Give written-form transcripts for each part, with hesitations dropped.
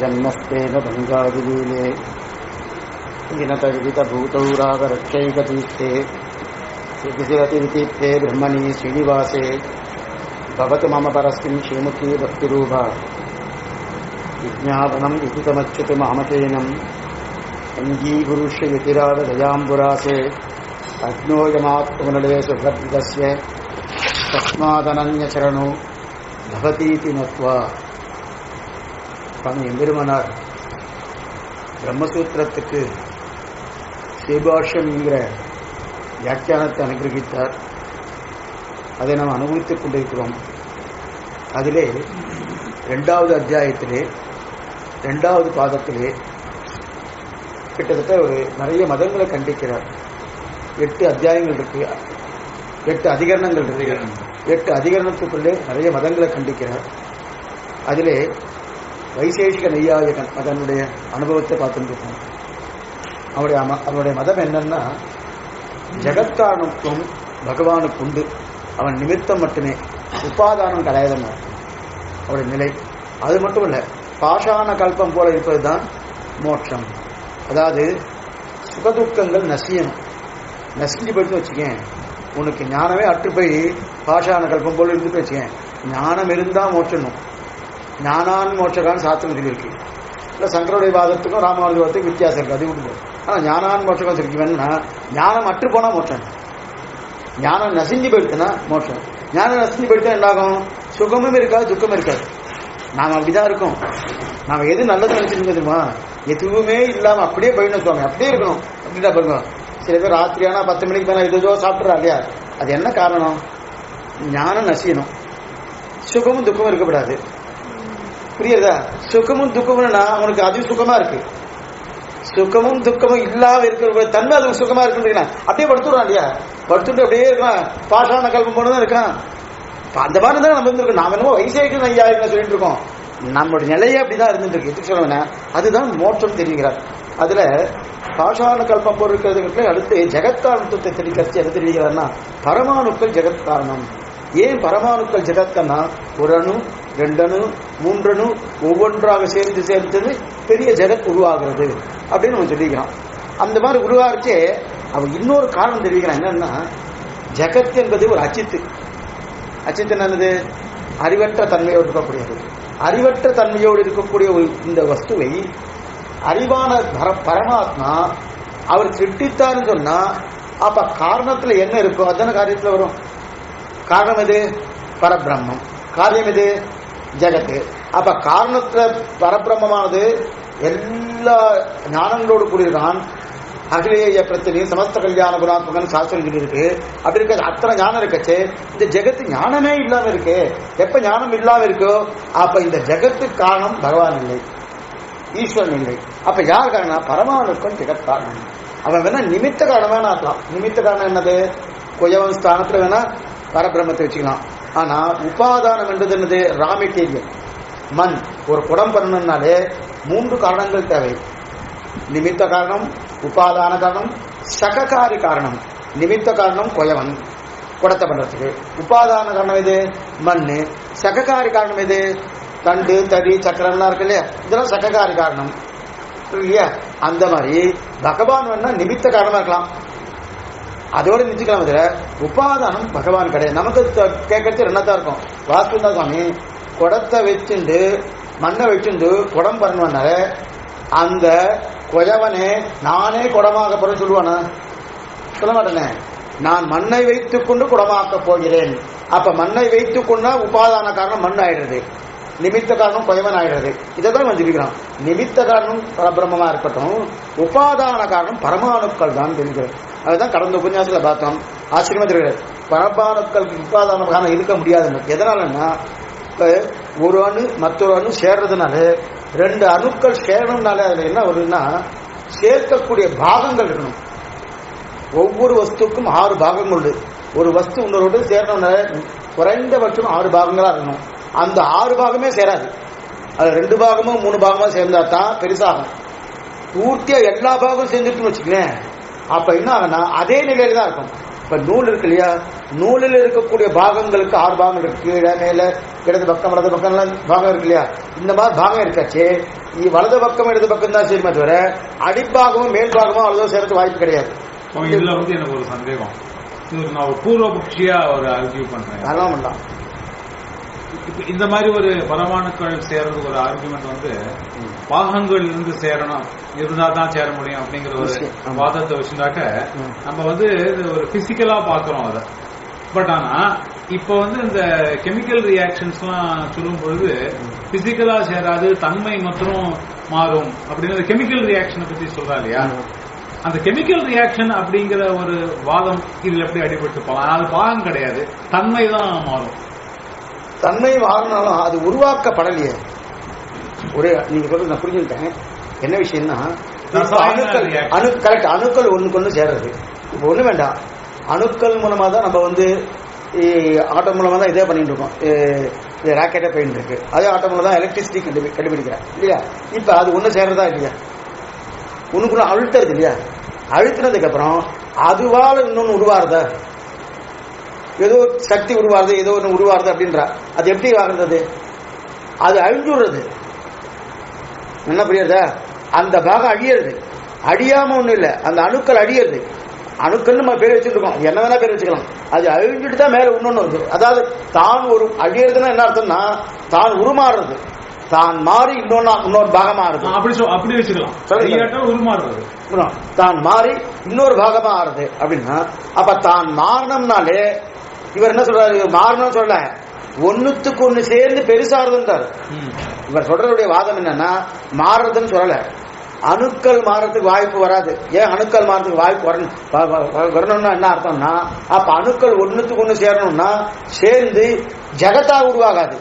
जन्मस्तेन भंगादिलीले विनतविदितभूतौरागरक्षैकतीर्थे विधिरतिरितीर्थे ब्रह्मणि श्रीनिवासे भवतु मम परस्मिन् श्रीमुखी भक्तिरूपा विज्ञापनं विहितमच्युतमामकेनं अङ्गीकुरुष्य यतिराजदयाम्बुरासे अग्नोयमात्मनडे सुभद्रस्य तस्मादनन्यचरणो भवतीति नत्वा சுவாமி எம்பெருமானார் பிரம்மசூத்திரத்துக்கு ஸ்ரீபாஷ்யம் என்கிற வியாக்கியானத்தை அனுகிரகித்தார். அதை நாம் அனுபவித்துக் கொண்டிருக்கிறோம். அதிலே 2வது அத்தியாயத்திலே 2வது பாதத்திலே கிட்டத்தட்ட ஒரு நிறைய மதங்களை கண்டிக்கிறார். 8 அத்தியாயங்கள் இருக்கு, 8 அதிகரணங்கள் இருக்கு. 8 அதிகரணத்துக்குள்ளே நிறைய மதங்களை கண்டிக்கிறார். அதிலே வைசேஷிக நெய்யாயகன் அதனுடைய அனுபவத்தை பார்த்துருக்கோம். அவனுடைய மதம் என்னன்னா, ஜெகத்காரணத்துவம் பகவானுக்கு உண்டு, அவன் நிமித்தம் மட்டுமே, உபாதானம் கிடையாதுன்னு அவருடைய நிலை. அது மட்டும் இல்லை, பாஷான கல்பம் போல இருப்பதுதான் மோட்சம். அதாவது சுகதுக்கங்கள் நசிஞ்சு போயிட்டு வச்சுக்கேன், உனக்கு ஞானமே அற்று போய் பாஷான கல்பம் போல இருந்துட்டு வச்சுக்கேன். ஞானம் இருந்தால் மோட்சணும். ஞானான் மோட்சகான்னு சாஸ்திரம் சொல்லியிருக்கு. இல்லை சங்கருடைய வாதத்துக்கும் ராமானுஜ வாதத்துக்கும் வித்தியாசம் இருக்குது, அது விட்டு. ஆனால் ஞானான் மோட்சகம் சொல்லிக்குவேன்னா ஞானம் அற்று போனால் மோட்சம், ஞானம் நசிஞ்சு போயிடுச்சுன்னா மோட்சம். ஞானம் நசிஞ்சு போயிடுச்சா என்னாகும்? சுகமும் இருக்காது, துக்கமும் இருக்காது. நாம் அப்படிதான் இருக்கோம். நாம் எது நல்லது நினைச்சிருக்கோம் தெரியுமா? எதுவுமே இல்லாமல் அப்படியே போயிடணும் சுவாமி, அப்படியே இருக்கணும் அப்படின்னா பாருங்க. சில பேர் ராத்திரியானா 10 மணிக்கு மேலே ஏதோ சாப்பிட்றா இல்லையா? அது என்ன காரணம்? ஞானம் நசியணும், சுகமும் துக்கமும் இருக்கக்கூடாது. புரியுதா? சுகமும் துக்கமும்னா அவனுக்கு அது சுகமா இருக்கு, சுகமும் துக்கமும் இல்லாம இருக்கிற தன்மை அது சுகமா இருக்குன்றீங்களா? அப்படியே படுத்துடுறான் இல்லையா? படுத்துட்டு அப்படியே இருக்கான், பாஷான கல்பம் போனதான் இருக்கான். அந்த மாதிரி தான் நம்ம இருந்திருக்கோம். நாம என்னமோ வைசேஷிக ஐயாயிரம் சொல்லிட்டு இருக்கோம். நம்மளுடைய நிலையே அப்படிதான் இருந்துட்டு இருக்கு. எதுக்கு சொல்லுவேன்னா, அதுதான் மோட்சம் தெரிவிக்கிறார். அதுல பாஷான கல்பம் போல் இருக்கிறதுக்கு அடுத்து ஜெகத்காரணத்தை தெரிவிக்கிறது எது தெரிவிக்கிறார்னா, பரமாணுக்கள் ஜெகத்காரணம். ஏன் பரமாணுக்கள் ஜெகத்கன்னா, 1 அணு 2 அணு 3 அணு ஒவ்வொன்றாக சேர்ந்தது பெரிய ஜெகத் உருவாகிறது அப்படின்னு நம்ம சொல்லிக்கிறோம். அந்த மாதிரி உருவாச்சே அவன் இன்னொரு காரணம் தெரிவிக்கிறான். என்னன்னா, ஜெகத் என்பது ஒரு அச்சித்து. அச்சித்து என்னது? அறிவற்ற தன்மையோடு இருக்கக்கூடியது. அறிவற்ற தன்மையோடு இருக்கக்கூடிய இந்த வஸ்துவை அறிவான பரமாத்மா அவர் சிருஷ்டித்தார்னு சொன்னா, அப்ப காரணத்துல என்ன இருக்கும்? அதான காரியத்துல வரும். காரணம் எது? பரபிரம்மம். காரியம் எது? ஜெகத்து. அப்ப காரணத்துல பரபிரம்மமானது எல்லா ஞானங்களோடு கூடியிருக்கான். அகிலேய பிரச்சனையும் சமஸ்த கல்யாண குணாத்மகன் சாஸ்திரம் இருக்கு. அப்படி இருக்க அத்தனை ஞானம் இருக்கச்சு, இந்த ஜெகத்து ஞானமே இல்லாம இருக்கு. எப்ப ஞானம் இல்லாம இருக்கோ அப்ப இந்த ஜெகத்து காரணம் பகவான் இல்லை, ஈஸ்வரன் இல்லை. அப்ப யார் காரணம்? பரமாணுக்கும் ஜெகத் காரணம். அவன் வேணா நிமித்த காரணமா ஆக்கலாம். நிமித்த காரணம் என்னது? குயவன் ஸ்தானத்துல வேணா பரபிரம்மத்தை வச்சுக்கலாம். ஆனா உபாதானம் என்றது என்னது? ரா மெட்டீரியல், மண். ஒரு குடம் பண்ணணும்னாலே 3 காரணங்கள் தேவை. நிமித்த காரணம், உபாதான காரணம், சககாரி காரணம். நிமித்த காரணம் குயவன் குடத்தை பண்றதுக்கு. உபாதான காரணம் எது? மண்ணு. சககாரி காரணம் எது? தண்டு தடி சக்கரம்லாம் இருக்கு இல்லையா? இதெல்லாம் சககாரி காரணம் இல்லையா? அந்த மாதிரி பகவான் வேணா நிமித்த காரணமா இருக்கலாம், அதோட நிச்சயிக்கலாம். இதுல உபாதானம் பகவான் கிடையாது. நமக்கு கேட்கறது என்னதான் இருக்கும்? வாஸ்து தான் சுவாமி. குடத்தை வச்சுண்டு மண்ணை வச்சுண்டு குடம் பண்ணனால அந்த குயவனே நானே குடமாக போற சொல்லுவானா? சொல்ல மாட்டேனே. நான் மண்ணை வைத்துக் கொண்டு குடமாக்க போகிறேன். அப்ப மண்ணை வைத்துக் கொண்டா உபாதான காரணம் மண் ஆயிடுறது, நிமித்த காரணம் குயவன் ஆயிடுறது. இதைதான் வஞ்சிக்கிறான். நிமித்த காரணம் பரபிரம்மமா இருக்கட்டும், உபாதான காரணம் பரமாணுக்கள் தான் தெரிகிறது. அதுதான் கடந்த உபன்யாசத்துல பார்த்தோம். ஆச்சரியமா தெரிகிறது. பரமாணுக்களுக்கு உபாதான காரணம் இருக்க முடியாது. எதனாலன்னா, இப்ப ஒரு அணு மற்றொரு அணு சேர்றதுனால 2 அணுக்கள் சேரணும்னால அதுல என்ன வருதுன்னா, சேர்க்கக்கூடிய பாகங்கள் இருக்கணும். ஒவ்வொரு வஸ்துக்கும் 6 பாகங்கள் உண்டு. ஒரு வஸ்து இன்னொரு சேரணும்னா குறைந்தபட்சம் 6 பாகங்களா இருக்கணும். அந்த 6 பாகமே சேராது. அது 2 பாகமோ 3 பாகமோ சேர்ந்தா தான் பெருசாகும். பூர்த்தியா எல்லா பாகமும் சேர்ந்துட்டுன்னு வச்சுக்கலேன், அப்ப என்ன ஆகுனா அதே நிலையில தான் இருக்கும். இப்ப நூல் இருக்கு இல்லையா, நூலில் இருக்கக்கூடிய பாகங்களுக்கு 6 பாகங்கள் இருக்கு, கீழே மேல இடது பக்கம் வலது பக்கம் எல்லாம் பாகம் இருக்கு இல்லையா. இந்த மாதிரி பாகம் இருக்காச்சு, வலது பக்கம் இடது பக்கம் தான் சரிமா தவிர அடிப்பாகமும் மேல் பாகமும் அவ்வளவு சேர்த்து வாய்ப்பு கிடையாது. இதுல எனக்கு ஒரு சந்தேகம், நான் ஒரு பூர்வபக்ஷியா ஒரு ஆர்கியூ பண்றேன். அதெல்லாம் பண்ணலாம். இந்த மாதிரி ஒரு பரமாணுக்கள் சேர்றது ஒரு ஆர்குமெண்ட் பாகங்கள் இருந்து சேரணும், இருந்தா தான் சேர முடியும் அப்படிங்கிற ஒரு வாதத்தை வச்சுட்டாக்க நம்ம ஒரு பிசிக்கலா பாக்குறோம் அதை. பட் ஆனா இப்ப இந்த கெமிக்கல் ரியாக்ஷன்ஸ் எல்லாம் சொல்லும் பொழுது பிசிக்கலா சேராது, தன்மை மற்றும் மாறும் அப்படின்னு கெமிக்கல் ரியாக்ஷனை பத்தி சொல்றா இல்லையா. அந்த கெமிக்கல் ரியாக்ஷன் அப்படிங்கிற ஒரு வாதம் இதுல எப்படி அடிபட்டு போகலாம்? அது பாகம் கிடையாது, தன்மை தான் மாறும். தன்மை மாறினாலும் அது உருவாக்கப்படலையே. ஒரு நீங்க சொல்றது நான் புரிஞ்சுட்டேன். என்ன விஷயம்னா கரெக்ட், அணுக்கள் ஒண்ணுக்கு ஒண்ணு சேர்றது. இப்ப ஒண்ணு வேண்டாம், அணுக்கள் மூலமா தான் நம்ம ஆட்டோ மூலமா தான் இதே பண்ணிட்டு இருக்கோம், ராக்கெட்டே போயிட்டு இருக்கு. அதே ஆட்டோ மூலம் தான் எலக்ட்ரிசிட்டி கண்டுபிடிக்கிறேன் இல்லையா. இப்ப அது ஒண்ணு சேர்றதா இல்லையா, ஒண்ணுக்குள்ள அழுத்துறது இல்லையா. அழுத்தினதுக்கு அப்புறம் அதுவால இன்னொன்னு உருவாருத, ஏதோ சக்தி உருவாருது, ஏதோ ஒன்று உருவாருது அப்படின்ற. அது எப்படி ஆகுறது? அது அழிஞ்சுடுறது. என்ன புரியுறதா? அந்த பாகம் அழியறது. அழியாம ஒண்ணு இல்லை, அந்த அணுக்கள் அழியறது. அணுக்கள் நம்ம பேர் வச்சுருக்கோம், என்ன வேணா பேர் வச்சுக்கலாம். அது அழிஞ்சுட்டு தான் மேல இன்னொன்னு வருது. அதாவது தான் ஒரு அழியறதுன்னா என்ன அர்த்தம்னா தான் உருமாறுறது, தான் மாறி இன்னொரு பாகமா இருக்கு. அப்படி வச்சுக்கலாம், உருமாறுறது. தான் மாறி இன்னொரு பாகமா ஆறுது அப்படின்னா, அப்ப தான் மாறணும்னாலே இவர் என்ன சொல்றாரு? மாறணும் சொல்ல, ஒண்ணுத்துக்கு ஒண்ணு சேர்ந்து பெருசாருதுன்றாரு. இவர் சொல்றதுடைய வாதம் என்னன்னா மாறுறதுன்னு சொல்லல, அணுக்கள் மாறதுக்கு வாய்ப்பு வராது. ஏன் அணுக்கள் மாறதுக்கு வாய்ப்பு வரணும்னா என்ன அர்த்தம்னா, அப்ப அணுக்கள் ஒண்ணுத்துக்கு ஒண்ணு சேரணும்னா சேர்ந்து ஜகத்தா உருவாகாது,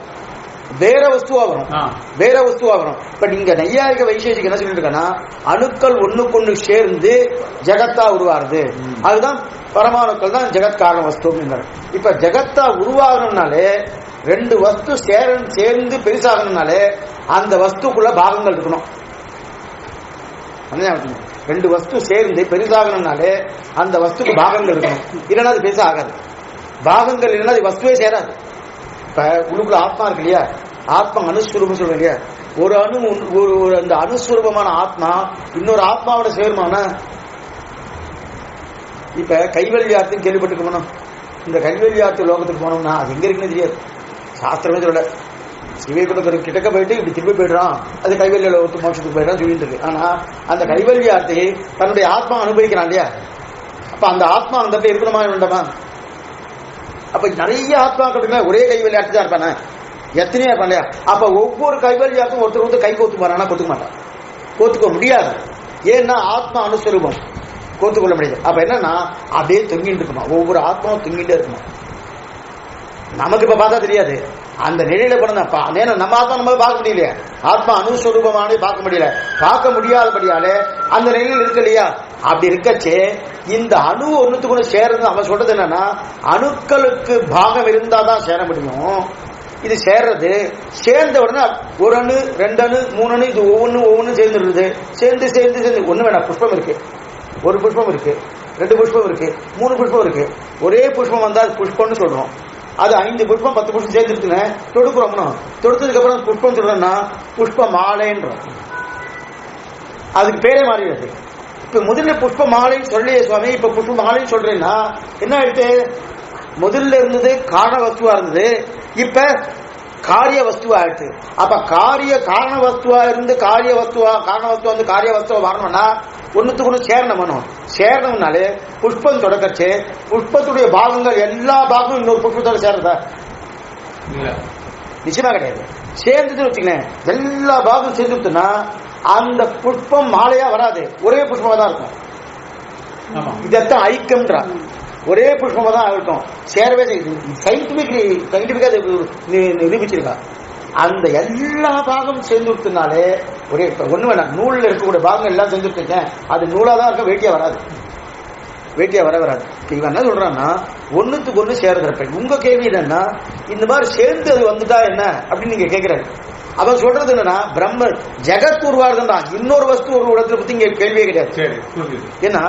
வேற வஸ்துவா வரும், வேற வஸ்துவா வரும். பட் இங்க நையாயிக வைசேஷிக்கு என்ன சொல்லிட்டு இருக்கா, அணுக்கள் ஒண்ணுக்கு சேர்ந்து ஜகத்தா உருவாருது. அதுதான் பரமாணுக்கள் தான் ஜெகத் காரண வஸ்து அப்படிங்கிறார். இப்ப ஜெகத்தா உருவாகணும்னாலே ரெண்டு வஸ்து சேர்ந்து பெருசாகணும்னாலே அந்த வஸ்துக்குள்ள பாகங்கள் இருக்கணும். ரெண்டு வஸ்து சேர்ந்து பெருசாகணும்னாலே அந்த வஸ்துக்கு பாகங்கள் இருக்கணும், இல்லைன்னா அது பெருசா ஆகாது. பாகங்கள் இல்லைன்னா அது வஸ்துவே சேராது. இப்ப உள்ளுக்குள்ள ஆத்மா இருக்கு இல்லையா, ஆத்மா அணுஸ்வரூபம் சொல்றேன் இல்லையா, ஒரு அந்த அணுஸ்வரூபமான ஆத்மா இன்னொரு ஆத்மாவோட சேருமான. இப்ப கைவல்யார்த்தின்னு கேள்விப்பட்டிருக்கணும். இந்த கைவல்யார்த்தி லோகத்துக்கு போனோம்னா அது எங்க இருக்குன்னு தெரியாது, சாஸ்திரமே சொல்ல. சிவகுலத்துல கிட்டக்க போயிட்டு இப்படி திரும்பி போயிடுறான், அது கைவல்ய லோகத்துக்கு மோட்சத்துக்கு போயிடான்னு சொல்லிட்டு இருக்கு. ஆனா அந்த கைவல்யார்த்தி தன்னுடைய ஆத்மா அனுபவிக்கிறான் இல்லையா, அப்ப அந்த ஆத்மா அந்த இருக்கணுமா வேண்டாமா? அப்ப நிறைய ஆத்மாக்கள் ஒரே கைவல்யார்த்தி தான் இருப்பானே, எத்தனையா இருப்பான் இல்லையா. அப்ப ஒவ்வொரு கைவல்யார்த்தும் ஒருத்தர் கை கோத்து போறானா, கொத்துக்க மாட்டான், கோத்துக்க முடியாது. ஏன்னா ஆத்மா அனுஸ்வரூபம், கோத்துக்கொள்ள முடியாது. அப்ப என்னன்னா அப்படியே தொங்கிட்டு இருக்குமா, ஒவ்வொரு ஆத்மாவும் தொங்கிட்டே இருக்குமா. நமக்கு இப்ப பார்த்தா தெரியாது, அந்த நிலையில போனப்பா நேரம் நம்ம ஆத்மா நம்ம பார்க்க முடியலையே, ஆத்மா அணுஸ்வரூபமானே பார்க்க முடியல. பார்க்க முடியாதபடியாலே அந்த நிலையில் இருக்கு இல்லையா. அப்படி இருக்கச்சே இந்த அணு ஒண்ணுத்துக்கு ஒண்ணு சேருது. அவன் சொல்றது என்னன்னா அணுக்களுக்கு பாகம் இருந்தாதான் சேர முடியும். இது சேர்றது, சேர்ந்த உடனே ஒரு அணு, 2 அணு, 3 அணு, இது ஒவ்வொன்றும் சேர்ந்துருது. சேர்ந்து சேர்ந்து சேர்ந்து ஒண்ணு வேணாம், புஷ்பம் இருக்கு, ஒரு புஷ்பம் இருக்கு, 2 புஷ்பம் இருக்கு, 3 புஷ்பம் இருக்கு. ஒரே புஷ்பம் வந்தா புஷ்பம்னு சொல்றோம். அது 5 புஷ்பம் 10 புஷ்பம் சேர்ந்துருக்குன்னு தொடுக்கிறோம்னா, தொடுத்ததுக்கு அப்புறம் புஷ்பம் சொல்றோம்னா புஷ்ப மாலைன்றோம். அதுக்கு பேரே மாறிடுது. இப்ப முதல்ல புஷ்ப மாலைன்னு சொல்லியே சுவாமி, இப்ப புஷ்ப மாலைன்னு சொல்றேன்னா என்ன ஆயிடுச்சு? முதல்ல இருந்தது காரண வஸ்துவா இருந்தது, இப்ப காரிய வஸ்துவா ஆயிடுச்சு. அப்ப காரண வஸ்துவா இருந்து காரிய வஸ்துவா, காரண வஸ்துவா வந்து காரிய வஸ்துவா வரணும்னா ஒண்ணுத்துக்கு ஒண்ணு சேரணும். சேரணும்னாலே புஷ்பம் தொடக்கச்சு, புஷ்பத்துடைய பாகங்கள் எல்லா பாகமும் இன்னொரு புஷ்பத்தோட சேர்றதா? நிச்சயமா கிடையாது. சேர்ந்துட்டு வச்சுக்கேன், எல்லா பாகமும் சேர்ந்துட்டுனா அந்த புஷ்பம் மாலையா வராது, ஒரே புஷ்பமா தான் இருக்கும். இதத்தான் ஐக்கியம்ன்றா, ஒரே புஷ்பமா தான் இருக்கும், சேரவே செய்யுது. சயின்டிபிக்கா நிரூபிச்சிருக்கா. அந்த எல்லா பாகமும் சேர்ந்துனாலே ஒரே ஒண்ணு வேணாம், நூல்ல இருக்கக்கூடிய பாகங்கள் எல்லாம் சேர்ந்துருக்கேன், அது நூலாதான் இருக்க, வேட்டியா வராது, வேட்டியா வராது. இவன் என்ன சொல்றான்னா ஒண்ணுத்துக்கு ஒண்ணு சேருகிறப்ப உங்க கேள்வி என்னன்னா இந்த மாதிரி சேர்ந்து அது வந்துட்டா என்ன அப்படின்னு நீங்க கேட்கிறாரு. அவன் சொல்றது என்னன்னா பிரம்ம ஜெகத் உருவாடுதுன்றா, இன்னொரு வஸ்து ஒரு இடத்துல பத்தி இங்க கேள்வியே கிடையாது. ஏன்னா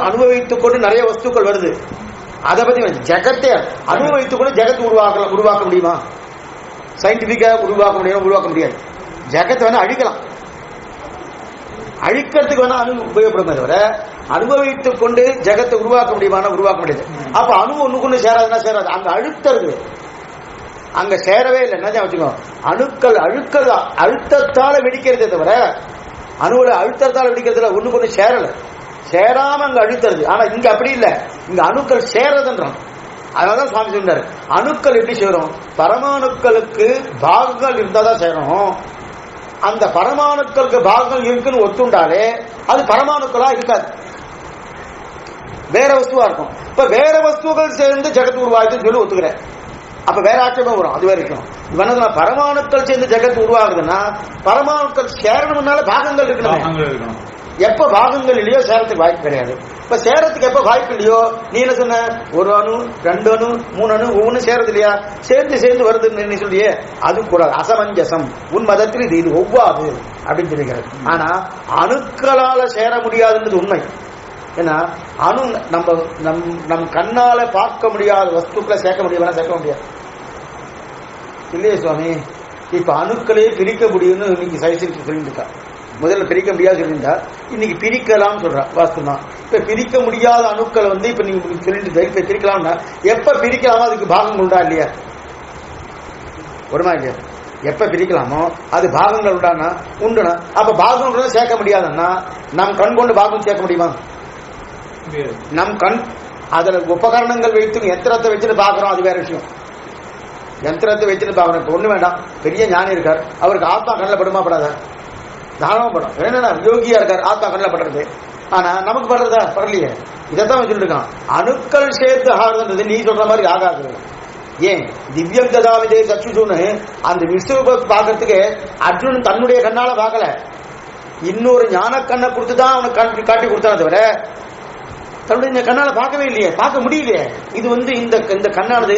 அனுபவித்துக் கொண்டு நிறைய வஸ்துக்கள் வருது, அதை பத்தி ஜெகத்தை அனுபவித்துக் கொண்டு ஜெகத் உருவாக்க முடியுமா? சயின்டிபிக்கா உருவாக்க முடியாது. ஜெகத்தை வேணா அழிக்கலாம், அழிக்கிறதுக்கு வேணா உபயோகப்படுமே தவிர அனுபவித்துக் கொண்டு ஜெகத்தை உருவாக்க முடியுமானா உருவாக்க முடியாது. அப்ப அணு ஒண்ணுக்கு ஒண்ணு சேராதுன்னா சேராது, அங்க அழுத்தறது அங்க சேரவே இல்லை. என்ன வச்சுக்கோ, அணுக்கள் அழுத்தத்தால வெடிக்கிறதே தவிர அணுவோட அழுத்தத்தால வெடிக்கிறதுல ஒண்ணுக்கு ஒண்ணு சேரல, சேராம அங்க அழுத்துறது. ஆனா இங்க அப்படி இல்லை, இங்க அணுக்கள் சேரதுன்றான். அதனாலதான் சுவாமி சொன்னாரு, அணுக்கள் எப்படி சேரும்? பரமாணுக்களுக்கு பாகங்கள் இருந்தாதான் சேரும். அந்த பரமாணுக்களுக்கு பாகங்கள் இருக்குன்னு ஒத்துண்டாலே அது பரமாணுக்களா இருக்காது, வேற வஸ்துவா இருக்கும். இப்ப வேற வஸ்துகள் சேர்ந்து ஜெகத் உருவாகுதுன்னு சொல்லி ஒத்துக்கிறேன். அப்ப வேற ஆட்சேபம் வரும், அது வரைக்கும் இவனது பரமாணுக்கள் சேர்ந்து ஜெகத் உருவாகுதுன்னா பரமாணுக்கள் சேரணும்னால பாகங்கள் இருக்கணும். எப்ப பாகங்கள் இல்லையோ சேரத்துக்கு வாய்ப்பு கிடையாது. இப்ப சேரத்துக்கு எப்ப வாய்ப்பு இல்லையோ, நீ என்ன சொன்ன, ஒரு அணு 2 அணு 3 அணு ஒவ்வொன்றும் சேரது இல்லையா, சேர்ந்து வருதுன்னு நீ சொல்லியே, அது கூடாது, அசமஞ்சசம். உன் மதத்தில் இது ஒவ்வாது அப்படின்னு சொல்லிக்கிறது. ஆனா அணுக்களால சேர முடியாதுன்றது உண்மை. ஏன்னா அணு நம் கண்ணால பார்க்க முடியாத வஸ்துக்களை சேர்க்க முடியாது இல்லையே சுவாமி. இப்ப அணுக்களே பிரிக்க முடியும்னு இன்னைக்கு சயின்ஸ் சொல்லிட்டு, முதல்ல பிரிக்க முடியாது சொல்லியிருந்தா இன்னைக்கு பிரிக்கலாம் சொல்ற வாஸ்துதான். இப்ப பிரிக்க முடியாத அணுக்களை இப்ப நீங்க சொல்லிட்டு இப்ப பிரிக்கலாம்னா எப்ப பிரிக்கலாமோ அதுக்கு பாகங்கள் உண்டா இல்லையா? வருமா இல்லையா? எப்ப பிரிக்கலாமோ அது பாகங்கள் உண்டானா உண்டுனா, அப்ப பாகங்கள் சேர்க்க முடியாதுன்னா நம் கண் கொண்டு பாகம் சேர்க்க முடியுமா? நம் கண் அதுல உபகரணங்கள் வைத்து யந்திரத்தை வச்சுட்டு பாக்குறோம், அது வேற விஷயம். யந்திரத்தை வச்சுட்டு பாக்குறோம், ஒண்ணு வேண்டாம். பெரிய ஞானி இருக்கார், அவருக்கு ஆத்மா கண்ணில் படுமா படாத? தானமும் படம். என்னன்னா யோகியா இருக்கார், ஆத்மா கண்ணில் படுறது. ஆனா நமக்கு படுறதா? படலையே. இதைத்தான் சொல்லிட்டு இருக்கான், அணுக்கள் சேர்த்து ஆகுதுன்றது நீ சொல்ற மாதிரி ஆகாது. ஏன் திவ்யம் ததாவிதே சச்சுன்னு அந்த விஸ்வரூப பாக்கிறதுக்கு அர்ஜுனன் தன்னுடைய கண்ணால பார்க்கல, இன்னொரு ஞான கண்ணை கொடுத்துதான் அவனுக்கு காட்டி கொடுத்தான தவிர தன்னுடைய கண்ணால பார்க்கவே இல்லையே, பார்க்க முடியலையே. இது இந்த கண்ணானது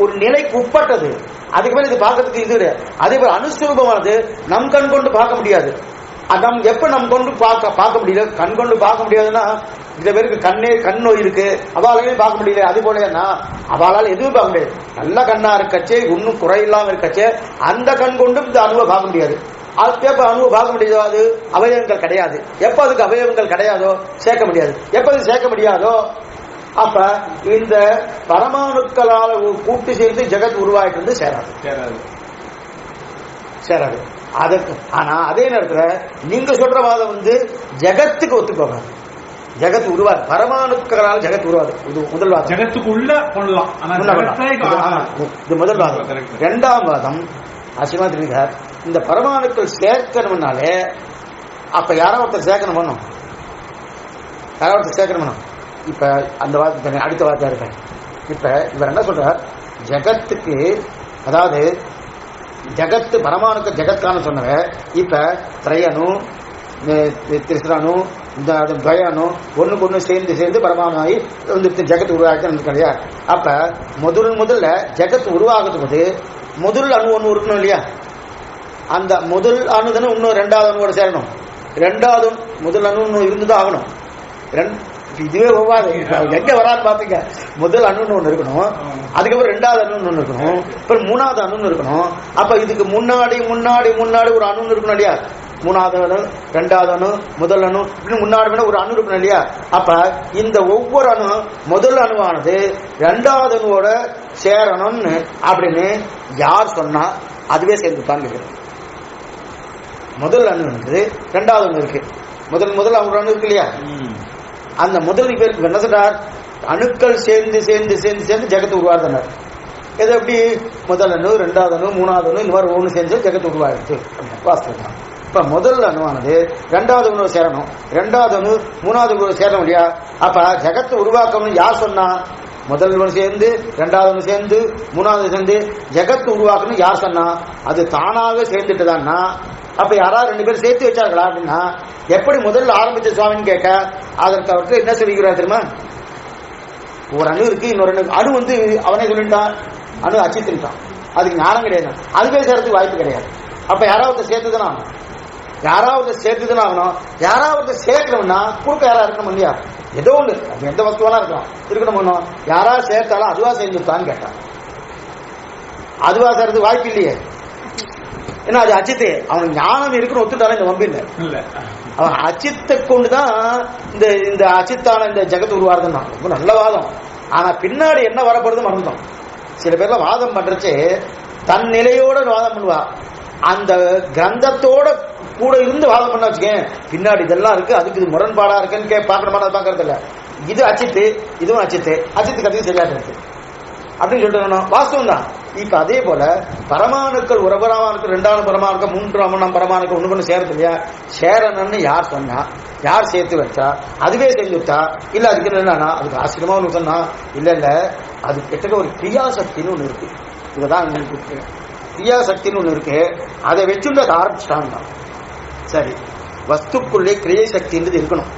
ஒரு நிலைக்கு உட்பட்டது, அதுக்கு மேல இது பார்க்கறதுக்கு இது. அதே போல அனுஸ்வரூபமானது நம் கண் கொண்டு பார்க்க முடியாது. நம் எப்ப நம் கொண்டு பார்க்க முடியல, கண் கொண்டு பார்க்க முடியாதுன்னா சில பேருக்கு கண் நோய் இருக்கு, அவளாலே பார்க்க முடியல. அது போல அவளால் எதுவும் பார்க்க முடியாது. நல்ல கண்ணா இருக்கச்சே, இன்னும் குறையில்லாம இருக்கச்சே அந்த கண் கொண்டும் இந்த அணுவை பார்க்க முடியாது. எப்ப அணுவை பார்க்க முடியாது, அவயவங்கள் கிடையாது. எப்ப அதுக்கு அவயவங்கள் கிடையாதோ சேர்க்க முடியாது. எப்ப அது சேர்க்க முடியாதோ அப்ப இந்த பரமாணுக்களால் கூட்டு சேர்ந்து ஜெகத் உருவாயிட்டு இருந்து சேராது. அதுக்கு ஆனா அதே நேரத்துல நீங்க சொல்ற வாதம் ஜெகத்துக்கு ஒத்துக்கோங்க. ஜெகத் உருவாது, பரமாணுக்களால் ஜெகத் உருவாது. இது முதல் வாதம், ஜெகத்துக்குள்ள கொள்ளலாம். இது முதல் வாதம். இரண்டாம் வாதம் அசிமா தெரிவித்தார், இந்த பரமாணுக்கள் சேர்க்கணும்னாலே அப்ப யாரோ ஒருத்தர் சேர்க்கணும் பண்ணும், யாரோ ஒருத்தர் சேர்க்கணும் பண்ணும். இப்ப அந்த வார்த்தை அடுத்த வார்த்தையா இருப்பேன். இப்ப இவர் என்ன சொல்றார், ஜெகத்துக்கு அதாவது ஜெகத்து பரமாணுக்கு ஜெகத்கான சொன்னவ இப்ப திரையணு திரிசனு இந்த துவயணு ஒண்ணுக்கு ஒண்ணு சேர்ந்து பரமாணு ஜெகத் உருவாக்கணும் கிடையாது. அப்ப முதல்ல ஜெகத் உருவாகிறதுக்கு முதல் அணு ஒண்ணு இருக்கணும் இல்லையா? அந்த முதல் அணு தானே இன்னும் 2வது அணுவோட சேரணும். 2வது முதல் அணு இன்னும் இருந்துதான் ஆகணும். இதுவே ஒவ்வாது, எங்க வராது பாப்பீங்க. முதல் அணுன்னு ஒண்ணு இருக்கணும், அதுக்கப்புறம் 2வது அணுன்னு ஒண்ணு இருக்கணும், அப்புறம் 3வது அணுன்னு இருக்கணும். அப்ப இதுக்கு முன்னாடி ஒரு அணுன்னு இருக்கணும் இல்லையா? 3வது அணு, 2வது அணு, முதல் அணு, இன்னும் முன்னாடி ஒரு அணு இருக்கணும் இல்லையா? அப்ப இந்த ஒவ்வொரு அணு முதல் அணுவானது 2வது அணுவோட சேரணும்னு அப்படின்னு யார் சொன்னா அதுவே சேர்ந்து தாங்க. முதல் அணு இருக்குது, 2வது அணு இருக்கு, முதல் அவங்க அணு இருக்கு இல்லையா? அந்த முதல் பேருக்கு என்ன சொல்றார், அணுக்கள் சேர்ந்து ஜெகத்து உருவாதுனார். இது எப்படி முதல் அணு, 2வது அணு, 3வது அணு, இந்த மாதிரி ஒண்ணு சேர்ந்து ஜெகத்து உருவாயிடுச்சு வாஸ்தவம். இப்ப முதல் அணுவானது 2வது அணு சேரணும், 2வது அணு 3வது அணு சேரணும் இல்லையா? அப்ப ஜெகத்து உருவாக்கணும்னு யார் சொன்னா? முதல் ஒன்று சேர்ந்து 2வது ஒன்று சேர்ந்து 3வது சேர்ந்து ஜெகத்து உருவாக்கணும் யார் சொன்னா? அது தானாக சேர்ந்துட்டுதான்னா அப்ப யாராவது 2 பேர் சேர்த்து வச்சார்களா அப்படின்னா எப்படி முதல்ல ஆரம்பிச்ச சுவாமின்னு கேட்க அதற்கு அவருக்கு என்ன சொல்லிக்கிறார் தெரியுமா? ஒரு அணு இருக்கு, இன்னொரு அணு அவனே சொல்லிட்டான், அணு அச்சித்தான். அதுக்கு ஞானம் கிடையாது. அதுவே சேர்த்துக்கு வாய்ப்பு கிடையாது. அப்ப யாராவது சேர்த்துதானே ஆகணும், யாராவது சேர்த்துதானே ஆகணும். யாராவது சேர்க்கணும்னா குறுக்க யாரா இருக்கணும் இல்லையா? ஏதோ ஒன்று, அது எந்த வஸ்துவெல்லாம் இருக்கணும். யாராவது சேர்த்தாலும் அதுவா சேர்ந்துட்டான்னு கேட்டான். அதுவா சேர்த்து வாய்ப்பு இல்லையே. ஏன்னா அது அச்சித்து. அவனுக்கு ஞானம் இருக்குன்னு ஒத்துட்டாலும் இந்த வம்பு இல்லை. அவன் அச்சித்தை கொண்டுதான் இந்த அச்சித்தான இந்த ஜெகத்து உருவாருதுன்னா ரொம்ப நல்ல வாதம். ஆனா பின்னாடி என்ன வரப்படுறது மறந்துட்டோம். சில பேர்ல வாதம் பண்றச்சு தன் நிலையோட வாதம் பண்ணுவா. அந்த கிரந்தத்தோட கூட இருந்து வாதம் பண்ண வச்சுக்கேன், பின்னாடி இதெல்லாம் இருக்கு, அதுக்கு இது முரண்பாடா இருக்குன்னு பார்க்கணுமா? பாக்குறது இல்ல. இது அச்சித்து, இதுவும் அச்சித்து, அச்சித்து கதையும் சரியாக இருக்கு அப்படின்னு சொல்லிட்டு வாஸ்தவம் தான். இப்ப அதே போல பரமாணுக்கள் ஒரு பரமாணுக்கள், ரெண்டாவது பரமாணுக்கள், மூன்றாம் பரமாணுக்கள் ஒண்ணு பண்ணு சேரது இல்லையா? சேரணும்னு யார் சொன்னா, யார் சேர்த்து வச்சா, அதுவே செஞ்சுட்டா இல்ல அதுக்கு என்னன்னா அதுக்கு ஆச்சரியமா ஒண்ணு சொன்னா இல்ல இல்ல அது கிட்டக்க ஒரு கிரியாசக்தின்னு ஒண்ணு இருக்கு. இதுதான் கிரியாசக்தின்னு ஒண்ணு இருக்கு. அதை வச்சுட்டு அதை ஆரம்பிச்சிட்டாங்க. சரி, வஸ்துக்குள்ளே கிரியை சக்தின்றது இருக்கணும்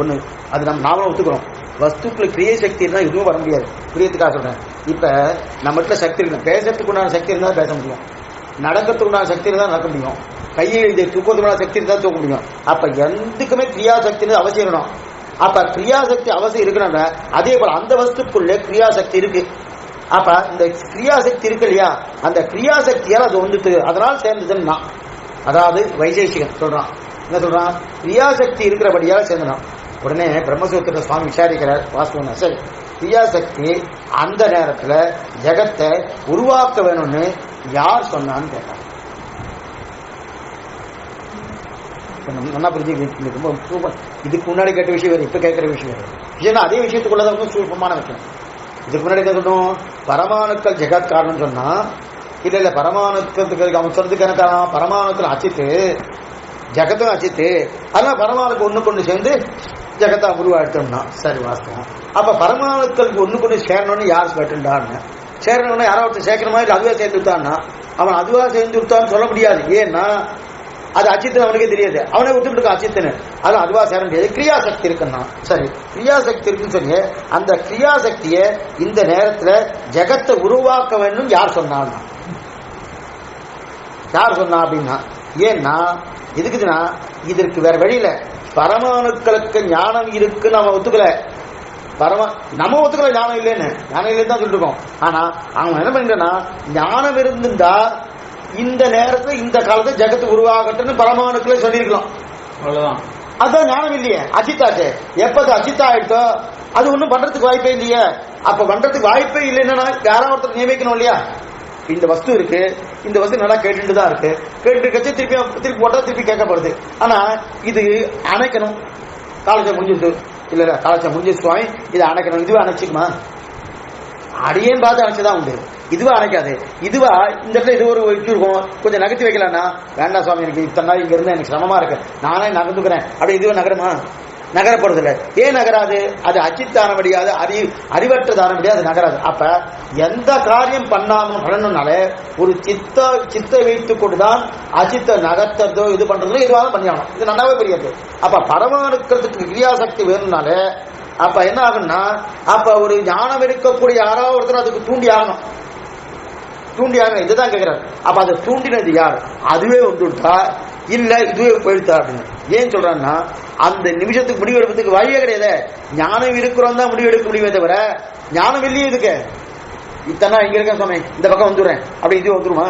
ஒண்ணு, அது நாமளும் ஒத்துக்கிறோம். வஸ்துக்குள்ள கிரியை சக்தி இருந்தா எதுவும் வர முடியாது. புரியத்துக்காக சொல்றேன். இப்ப நம்மகிட்ட சக்தி இருக்கணும், பேசுறதுக்கு உண்டான சக்தி இருந்தா பேச முடியும், நடக்கிறதுக்கு உண்டான சக்தி இருந்தா நடக்க முடியும், கையை தூக்கத்துக்குண்டான சக்தி இருந்தா தூக்க முடியும். அப்ப எதுக்குமே கிரியாசக்தி அவசியம் இருக்கணும். அப்ப கிரியாசக்தி அவசியம் இருக்கணும்னா அதே போல அந்த வஸ்துக்குள்ளே கிரியாசக்தி இருக்கு. அப்ப இந்த கிரியாசக்தி இருக்கு இல்லையா, அந்த கிரியாசக்தியால் அது வந்துட்டு அதனால சேர்ந்ததுன்னா, அதாவது வைசேஷிகன் சொல்றான். என்ன சொல்றான்? கிரியாசக்தி இருக்கிறபடியால் சேர்ந்தான். உடனே பிரம்மசூத்திர சுவாமி விசாரிக்கிறார். வாஸ்தவம் சரி, கிரியாசக்தி அந்த நேரத்துல ஜெகத்தை உருவாக்க வேணும்னு யார் சொன்னான்னு கேட்டார். நல்லா புரிஞ்சு ரொம்ப இதுக்கு முன்னாடி கேட்ட விஷயம் வேறு, இப்ப கேட்கிற விஷயம் வேறு. ஏன்னா அதே விஷயத்துக்குள்ளதான் சூப்பமான விஷயம். இதுக்கு முன்னாடி என்ன சொன்னோம்? பரமாணுக்கள் ஜெகத் காரணம் சொன்னா இல்ல பரமாணுக்களுக்கு அவன் சொல்றதுக்கு என்ன காரணம்? பரமாணுக்கள் அச்சித்து, ஜெகத்தும் அச்சித்து, அதனால பரமாணுக்கு ஒண்ணு கொண்டு சேர்ந்து ஜெகத்தா உருவாயிட்டோம்னா சரி வாஸ்தவம். அப்ப பரமாணுக்களுக்கு ஒண்ணு கொண்டு சேரணும்னு யார் கேட்டுட்டான்னு, சேரணும்னா யாராவது சேர்க்கிற மாதிரி அதுவே சேர்ந்து விட்டான்னா அவன் அதுவா சேர்ந்து விட்டான்னு சொல்ல முடியாது. ஏன்னா அது அச்சித்தன் அவனுக்கே தெரியாது, அவனே விட்டுட்டு இருக்க அச்சித்தனு. அது அதுவா சேர முடியாது. கிரியாசக்தி இருக்குன்னா சரி, கிரியாசக்தி இருக்குன்னு சொல்லி அந்த கிரியாசக்தியை இந்த நேரத்துல ஜெகத்தை உருவாக்க வேண்டும் யார் சொன்னான்னா, யார் சொன்னா அப்படின்னா, ஏன்னா இதுக்குதுன்னா இதற்கு வேற வழியில பரமாணுக்களுக்கு ஞானம் இருக்கு நம்ம ஒத்துக்கல. நம்ம ஒத்துக்கல ஞானம் இல்லைன்னு, ஞானம் இல்லைன்னு தான் சொல்லிட்டு இருக்கோம். ஆனா அவங்க என்ன பண்ணிட்டா ஞானம் இருந்துட்டா இந்த நேரத்துல இந்த காலத்துல ஜெகத்து உருவாகட்டும்னு பரமாணுக்களே சொல்லியிருக்கலாம். அவ்வளவுதான். அதுதான் ஞானம் இல்லையே, அச்சித்தாச்சு. எப்ப அச்சித்தா ஆயிட்டோ அது ஒண்ணும் பண்றதுக்கு வாய்ப்பே இல்லையே. அப்ப பண்றதுக்கு வாய்ப்பே இல்லைன்னா யாராவது ஒருத்தர் நியமிக்கணும் இல்லையா? இந்த வஸ்து இருக்கு, இந்த வஸ்து நல்லா கேட்டுட்டு தான் இருக்கு, கேட்டு கட்சி திருப்பி போட்டா திருப்பி கேட்கப்படுது. ஆனா இது அணைக்கணும், காலேஜ் முடிஞ்சிருக்கு இல்ல காலேஜ் முடிஞ்சு சுவாமி இதை அணைக்கணும், இதுவே அணைச்சிக்குமா? அடியேன்னு பார்த்து அணைச்சுதான் உண்டு, இதுவா அணைக்காது. இதுவா இந்த இடத்துல இது ஒரு வச்சிருக்கோம், கொஞ்சம் நகர்த்தி வைக்கலாம்னா வேண்டாம் சுவாமி எனக்கு இத்தனை நாள் இங்க இருந்து எனக்கு சிரமமா இருக்கு, நானே நகர்ந்துக்கிறேன் அப்படி இதுவே நகருமா? நகரப்படுறதில்லை. ஏன் நகராது? அது அச்சித்தான முடியாது, அறிவற்றதான முடியாது, நகராது. அப்ப எந்த காரியம் பண்ணணும்னாலே ஒரு சித்தை வைத்துக் கொண்டுதான் அச்சித்த நகர்த்ததோ இது பண்றதோ எதுவாக பண்ணியாகணும். இது நல்லாவே புரியாது. அப்ப பரமாணுக்கிறதுக்கு கிரியாசக்தி வேணும்னாலே அப்ப என்ன ஆகும்னா அப்ப ஒரு ஞானம் இருக்கக்கூடிய யாராவது ஒருத்தர் அதுக்கு தூண்டி ஆகணும். இதுதான் கேட்கிறார். அப்ப அதை தூண்டினது யார்? அதுவே வந்துட்டா இல்ல இதுவே போயிடுத்தா அப்படின்னு ஏன் சொல்றான்னா அந்த நிமிஷத்துக்கு முடிவு எடுப்பதுக்கு வழியே கிடையாது. ஞானம் இருக்கிறோம் தான் முடிவு எடுக்க முடியுமே தவிர ஞானம் இல்லையே. இதுக்கு இத்தனை இங்க இருக்க சொன்னேன், இந்த பக்கம் வந்துடுறேன் அப்படி இது வந்துருமா?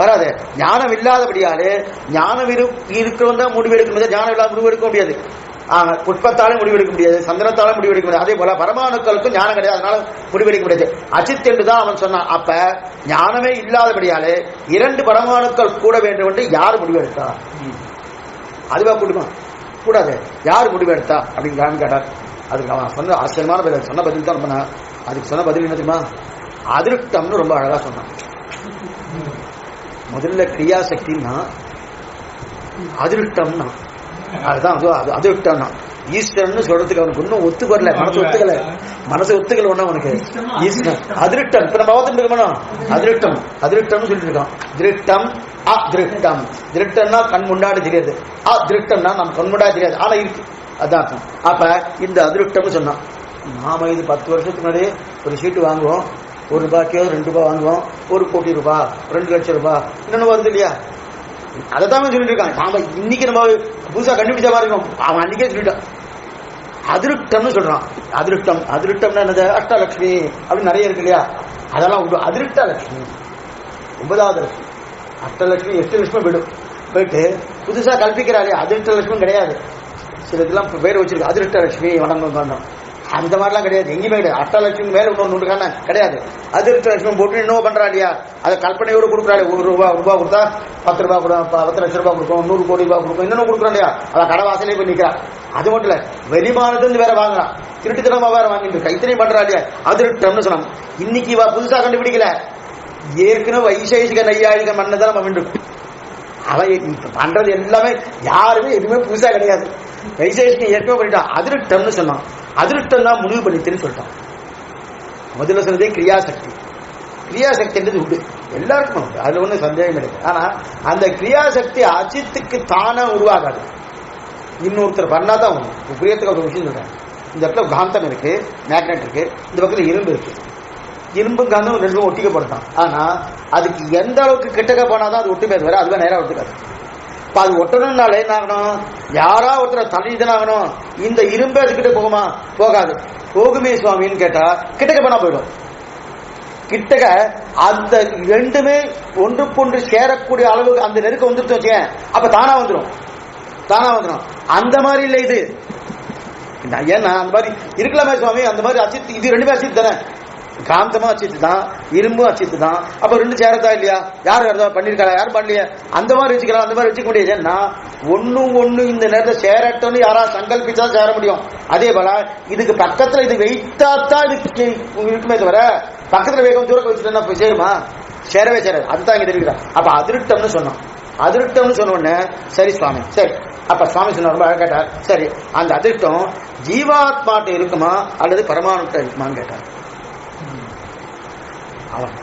வராது. ஞானம் இல்லாதபடியாலே ஞானம் இருக்கிறவன் தான் முடிவு எடுக்க முடியாது, ஞானம் இல்லாத முடிவு எடுக்க முடியாது. புஷ்பத்தாலும் முடிவெடுக்க முடியாது, சந்திரத்தாலும் முடிவெடுக்க முடியாது. அதே போல பரமாணுக்களுக்கும் ஞானம் கிடையாது, அதனால முடிவெடுக்க முடியாது. அச்சித் என்று தான் அவன் சொன்னான். அப்ப ஞானமே இல்லாதபடியாலே இரண்டு பரமாணுக்கள் கூட வேண்டும் என்று யார் முடிவெடுத்தா? அதுவா கூடுமா? கூடாது. யார் முடிவெடுத்தா அப்படின்னு கேட்டார். அதுக்கு அவன் சொன்ன ஆச்சரியமான பதில், சொன்ன பதில் தான் பண்ண. அதுக்கு சொன்ன பதில் என்ன தெரியுமா? அதிருஷ்டம்னு ரொம்ப அழகா சொன்னான். முதல்ல கிரியாசக்தின்னா அதிருஷ்டம்னா அதுதான் அதிருஷ்டம்னா ஈஸ்வரன் சொல்றதுக்கு அவனுக்கு இன்னும் ஒத்து வரல, மனசு ஒத்துக்கல ஒண்ணு அவனுக்கு. ஈஸ்வரன் அதிருஷ்டம் இப்ப நம்ம பார்த்துட்டு இருக்கணும். அதிருஷ்டம்னு சொல்லிட்டு இருக்கான். திருஷ்டம் அதிருஷ்டம். திருஷ்டம்னா கண் முன்னாடி தெரியாது, அதிருஷ்டம்னா நம்ம கண் முன்னாடி தெரியாது, ஆனா இருக்கு, அதான். அப்ப இந்த அதிருஷ்டம்னு சொன்னான். நாம இது 10 வருஷத்துக்கு முன்னாடி ஒரு சீட்டு வாங்குவோம், ஒரு ரூபாய்க்கோ 2 ரூபாய் வாங்குவோம், 1 கோடி ரூபாய், 2 லட்சம் ரூபாய், இன்னொன்னு வருது இல்லையா? அதைத்தான் சொல்லிட்டு இருக்காங்க. நாம இன்னைக்கு நம்ம புதுசா கண்டுபிடிச்ச மாதிரி இருக்கும், அவன் அன்னைக்கே சொல்லிட்டான். அதிருஷ்டம்னு சொல்றான். அதிருஷ்டம், அதிருஷ்டம்னா என்னது? அஷ்டலட்சுமி அப்படின்னு நிறைய இருக்கு இல்லையா? அதெல்லாம் உண்டு. அதிருஷ்ட லட்சுமி 9வது லட்சுமி. அஷ்டலட்சுமி 8 லட்சுமி போயிட்டு புதுசா கல்பிக்கிறாரு. அதிருஷ்ட லட்சுமி கிடையாது. சில இதெல்லாம் பேர் வச்சிருக்கு, அதிருஷ்ட லட்சுமி வணங்கம். அந்த மாதிரிலாம் கிடையாது, எங்கேயுமே கிடையாது. அஷ்டலட்சுமி மேல இன்னொன்று கிடையாது. அதிருஷ்ட லட்சுமி போட்டு இன்னும் பண்றா இல்லையா? அதை கல்பனையோடு கொடுக்குறாரு. 1 ரூபாய் கொடுத்தா 10 ரூபாய் கொடுக்கும், 10 லட்சம் ரூபாய் கொடுக்கும், 100 கோடி ரூபாய் கொடுக்கும், இன்னொன்னு கொடுக்குறோம் இல்லையா? அதை கடவாசலே போய் நிற்கிறா. அது மட்டும் இல்ல, வெளிமானது வேற வாங்கலாம், திருட்டுத்தனமா வேற வாங்கிட்டு இருக்கா. இத்தனையும் பண்றா இல்லையா? அதிருஷ்டம்னு சொன்னாங்க. இன்னைக்கு புதுசா கண்டுபிடிக்கல, ஏற்கனவே வைசேஷிக நையாயிக மன்னதான் நம்ம வேண்டும். அவன் பண்றது எல்லாமே யாருமே எதுவுமே புதுசா கிடையாது. வைசேஷிக ஏற்கனவே பண்ணிட்டான். அதிருஷ்டம்னு சொன்னான். அதிருஷ்டம் தான் முடிவு பண்ணிட்டுன்னு சொல்லிட்டான். முதல்ல சொன்னதே கிரியாசக்தி. கிரியாசக்தின்றது உண்டு, எல்லாருக்கும் உண்டு, அதுல ஒன்றும் சந்தேகம் கிடையாது. ஆனா அந்த கிரியாசக்தி அஜித்துக்கு தானே உருவாகாது, இன்னொருத்தர் பண்ணாதான் உண்டு. புரியத்துக்கு ஒரு விஷயம் சொல்றேன். இந்த இடத்துல காந்தம் இருக்கு, மேக்னெட் இருக்கு, இந்த பக்கத்துல இரும்பு இருக்கு. இரும்பு காந்தம் 2 ஒட்டிக்கப்படுத்தான். ஆனா அதுக்கு எந்த அளவுக்கு கிட்டக்க போனாதான் அது ஒட்டுமே தவிர அதுவே நேரம் ஒட்டுக்காது. இப்ப அது ஒட்டணும்னாலே என்ன ஆகணும்? யாரா ஒருத்தர் தள்ளிதான் ஆகணும். இந்த இரும்பு அதுக்கிட்ட போகுமா? போகாது. போகுமே சுவாமின்னு கேட்டா கிட்டக்க போனா போயிடும். கிட்டக்க அந்த ரெண்டுமே ஒன்றுக்கொன்று சேரக்கூடிய அளவுக்கு அந்த நெருக்கம் வந்துட்டு வச்சேன், அப்ப தானா வந்துடும். அந்த மாதிரி இல்லை இது. ஏன்னா அந்த மாதிரி இருக்கலாமே சுவாமி, அந்த மாதிரி அச்சித்து, இது 2 அச்சித்து தானே. காந்தமும் அச்சித்து தான், இரும்பும் அச்சித்து தான். அப்ப 2 சேரதா இல்லையா? யார் பண்ணிருக்கா? யாரும் பண்ணலையா? அந்த மாதிரி வச்சுக்கலாம், அந்த மாதிரி வச்சுக்க முடியாது. ஏன்னா ஒண்ணு இந்த நேரத்தை சேரட்டோன்னு யாரா சங்கல்பிச்சா சேர முடியும். அதே போல இதுக்கு பக்கத்துல இது வெயிட்டாத்தான் இது இருக்குமே தவிர பக்கத்துல வேகம் தூரம் வச்சுட்டா போய் சேருமா? சேரவே சேராது. அதுதான் இங்க தெரிவிக்கிறார். அப்ப அதிருஷ்டம்னு சொன்னோம். அதிருஷ்டம்னு சொன்ன உடனே சரி சுவாமி, சரி. அப்ப சுவாமி சொன்ன ரொம்ப அழகா கேட்டார். சரி, அந்த அதிருஷ்டம் ஜீவாத்மாட்ட இருக்குமா அல்லது பரமாணுட்ட இருக்குமான்னு கேட்டார்.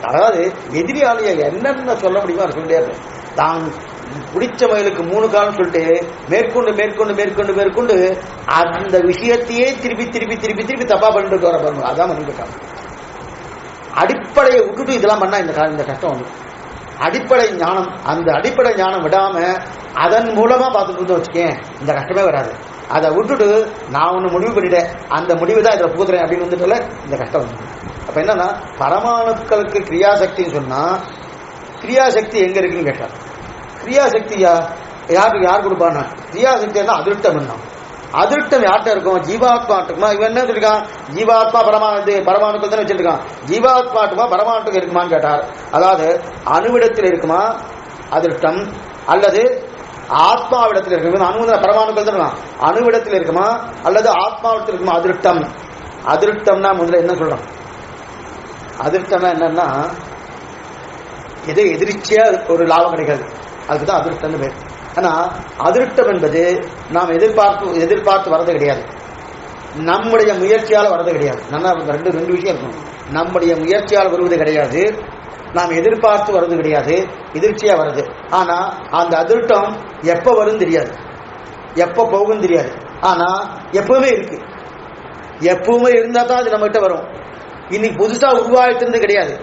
அதாவது எதிரியாலைய என்னென்ன சொல்ல முடியுமோ அதை சொல்லிட்டே இருக்கும். தான் பிடிச்ச மயிலுக்கு 3 காலம் சொல்லிட்டு மேற்கொண்டு அந்த விஷயத்தையே திருப்பி தப்பா பண்ணிட்டு வர பாருங்க. அதான் பண்ணிட்டு அடிப்படையை விட்டுட்டு இதெல்லாம் பண்ணா இந்த கஷ்டம் வந்து அடிப்படை ஞானம், அந்த அடிப்படை ஞானம் விடாம அதன் மூலமா பார்த்துட்டு வச்சுக்கேன், இந்த கஷ்டமே வராது. அதை விட்டுட்டு நான் ஒண்ணு முடிவு பண்ணிட்டேன், அந்த முடிவு தான் இதில் புகுத்துறேன் அப்படின்னு வந்துட்டு இந்த கஷ்டம் வந்து. அப்ப என்னன்னா பரமாணுக்களுக்கு கிரியாசக்தின்னு சொன்னா கிரியாசக்தி எங்க இருக்குன்னு கேட்டார். கிரியாசக்தி யார் கொடுப்பானா? கிரியாசக்தி என்ன? அதிருஷ்டம் என்ன? அதிருஷ்டம் யார்கிட்ட இருக்கும்? ஜீவாத்மா இருக்குமா? இவன் என்ன சொல்லிருக்கான்? ஜீவாத்மா பரமாணுக்கள் தானே வச்சிருக்கான். ஜீவாத்மா இருக்குமா பரமாணுக்கு இருக்குமான்னு கேட்டார். அதாவது அணுவிடத்தில் இருக்குமா அதிருஷ்டம், அல்லது ஆத்மாவிடத்தில் இருக்குமா? அணு பரமாணுக்கள் தான், அணுவிடத்தில் இருக்குமா அல்லது ஆத்மாவிடத்தில் இருக்குமா அதிருஷ்டம். அதிருஷ்டம்னா முதல்ல என்ன சொல்றோம்? அதிருஷ்டம்னா என்னன்னா எதோ எதிர்ச்சியா ஒரு லாபம் கிடைக்காது, அதுக்குதான் அதிருஷ்டம் பேர். ஆனா அதிருஷ்டம் என்பது நாம் எதிர்பார்த்து வர்றது கிடையாது, நம்முடைய முயற்சியால் வர்றது கிடையாது. நல்லா ரெண்டு விஷயம் இருக்கும். நம்முடைய முயற்சியால் வருவது கிடையாது, நாம் எதிர்பார்த்து வர்றது கிடையாது, எதிர்ச்சியா வருது. ஆனா அந்த அதிருஷ்டம் எப்ப வரும் தெரியாது, எப்ப போகும் தெரியாது. ஆனா எப்பவுமே இருக்கு, எப்பவுமே இருந்தா தான் அது நம்ம கிட்ட வரும். இன்னைக்கு புதுசா உருவாயிட்டு கிடையாது,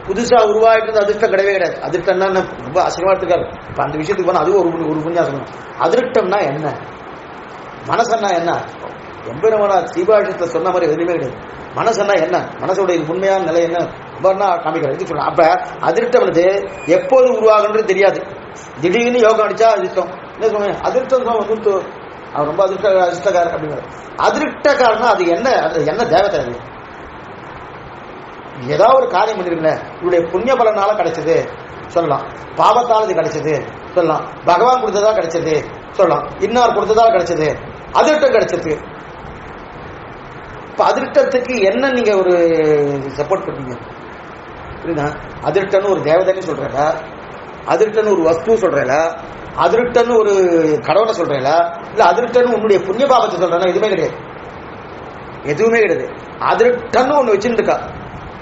புதுசா உருவாயிட்டு அதிர்ஷ்டம் கிடையவே கிடையாது. அதிர்ஷ்டம்னா ரொம்ப அசிங்கமா இருக்காரு. இப்ப அந்த விஷயத்துக்கு போனா அதுவும் ஒரு புண்ணியாசனம். அதிருஷ்டம்னா என்ன, மனசன்னா என்ன? எம்பெருமானா சீபாஷத்தை சொன்ன மாதிரி எதுவுமே கிடையாது. மனசன்னா என்ன, மனசோட உண்மையான நிலை என்ன காமிக்கிறது சொல்றேன். அப்ப அதிருஷ்டம் வந்து எப்போது உருவாகுன்றது தெரியாது. திடீர்னு யோகம் அடிச்சா அதிர்ஷ்டம் என்ன சொல்லுங்க, அதிர்ஷ்டம் வந்துட்டு அவர் ரொம்ப அதிர்ஷ்டக்காரர் அப்படிங்கிற. அதிருஷ்டக்காரனா அது என்ன தேவதை? அது ஏதாவது ஒரு காரியம் பண்ணிருக்கேன், இவருடைய புண்ணிய பலனால கிடைச்சது சொல்லலாம், பாவத்தால் இது கிடைச்சது சொல்லலாம், பகவான் கொடுத்ததா கிடைச்சது சொல்லலாம், இன்னார் கொடுத்ததா கிடைச்சது, அதிர்ஷ்டம் கிடைச்சது. இப்ப அதிர்ஷ்டத்துக்கு என்ன நீங்க ஒரு சப்போர்ட் பண்ணீங்க? புரியுதா? அதிர்ஷ்டம்னு ஒரு தேவதைன்னு சொல்றல, அதிர்ஷ்டம்னு ஒரு வஸ்து சொல்றல, அதிருஷ்டன்னு ஒரு கடவுளை சொல்றேல, இல்ல அதிருஷ்டன்னு உன்னுடைய புண்ணிய பாவத்தை சொல்றேன்னா எதுவுமே கிடையாது, எதுவுமே கிடையாது. அதிருஷ்டன்னு ஒண்ணு வச்சுட்டு இருக்கா,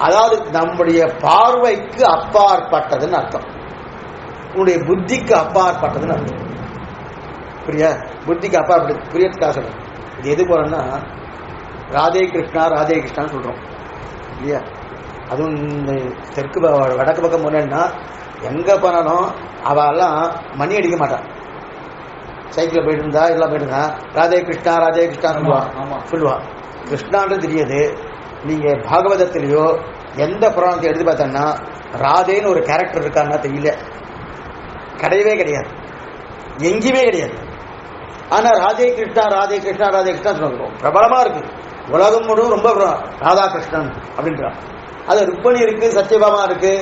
அதாவது நம்முடைய பார்வைக்கு அப்பாற்பட்டதுன்னு அர்த்தம், உன்னுடைய புத்திக்கு அப்பாற்பட்டதுன்னு அர்த்தம். புரியா? புத்திக்கு அப்பாற்பட்டது புரியத்துக்காக சொல்றேன். இது எது போறோம்னா ராதே கிருஷ்ணா ராதே கிருஷ்ணான்னு சொல்றோம் இல்லையா? அதுவும் இந்த தெற்கு வடக்கு பக்கம் போனேன்னா எங்க போனாலும் அவெல்லாம் மணி அடிக்க மாட்டான். சைக்கிளில் போயிட்டு இருந்தா எல்லாம் போயிட்டு இருந்தா ராதே கிருஷ்ணா ராதே கிருஷ்ணா சொல்லுவா. கிருஷ்ணான்றது தெரியாது. நீங்க பாகவதத்திலேயோ எந்த புராணத்தை எடுத்து பார்த்தோன்னா ராதேன்னு ஒரு கேரக்டர் இருக்கான்னா தெரியல, கிடையவே கிடையாது, எங்கேயுமே கிடையாது. ஆனா ராதே கிருஷ்ணா ராதே கிருஷ்ணா ராதே கிருஷ்ணா சொல்லுவோம், பிரபலமா இருக்கு. உலகம் முழுவதும் ரொம்ப ராதாகிருஷ்ணன் அப்படின்றான். அது ருக்மணி இருக்கு, சத்யபாமா இருக்கு,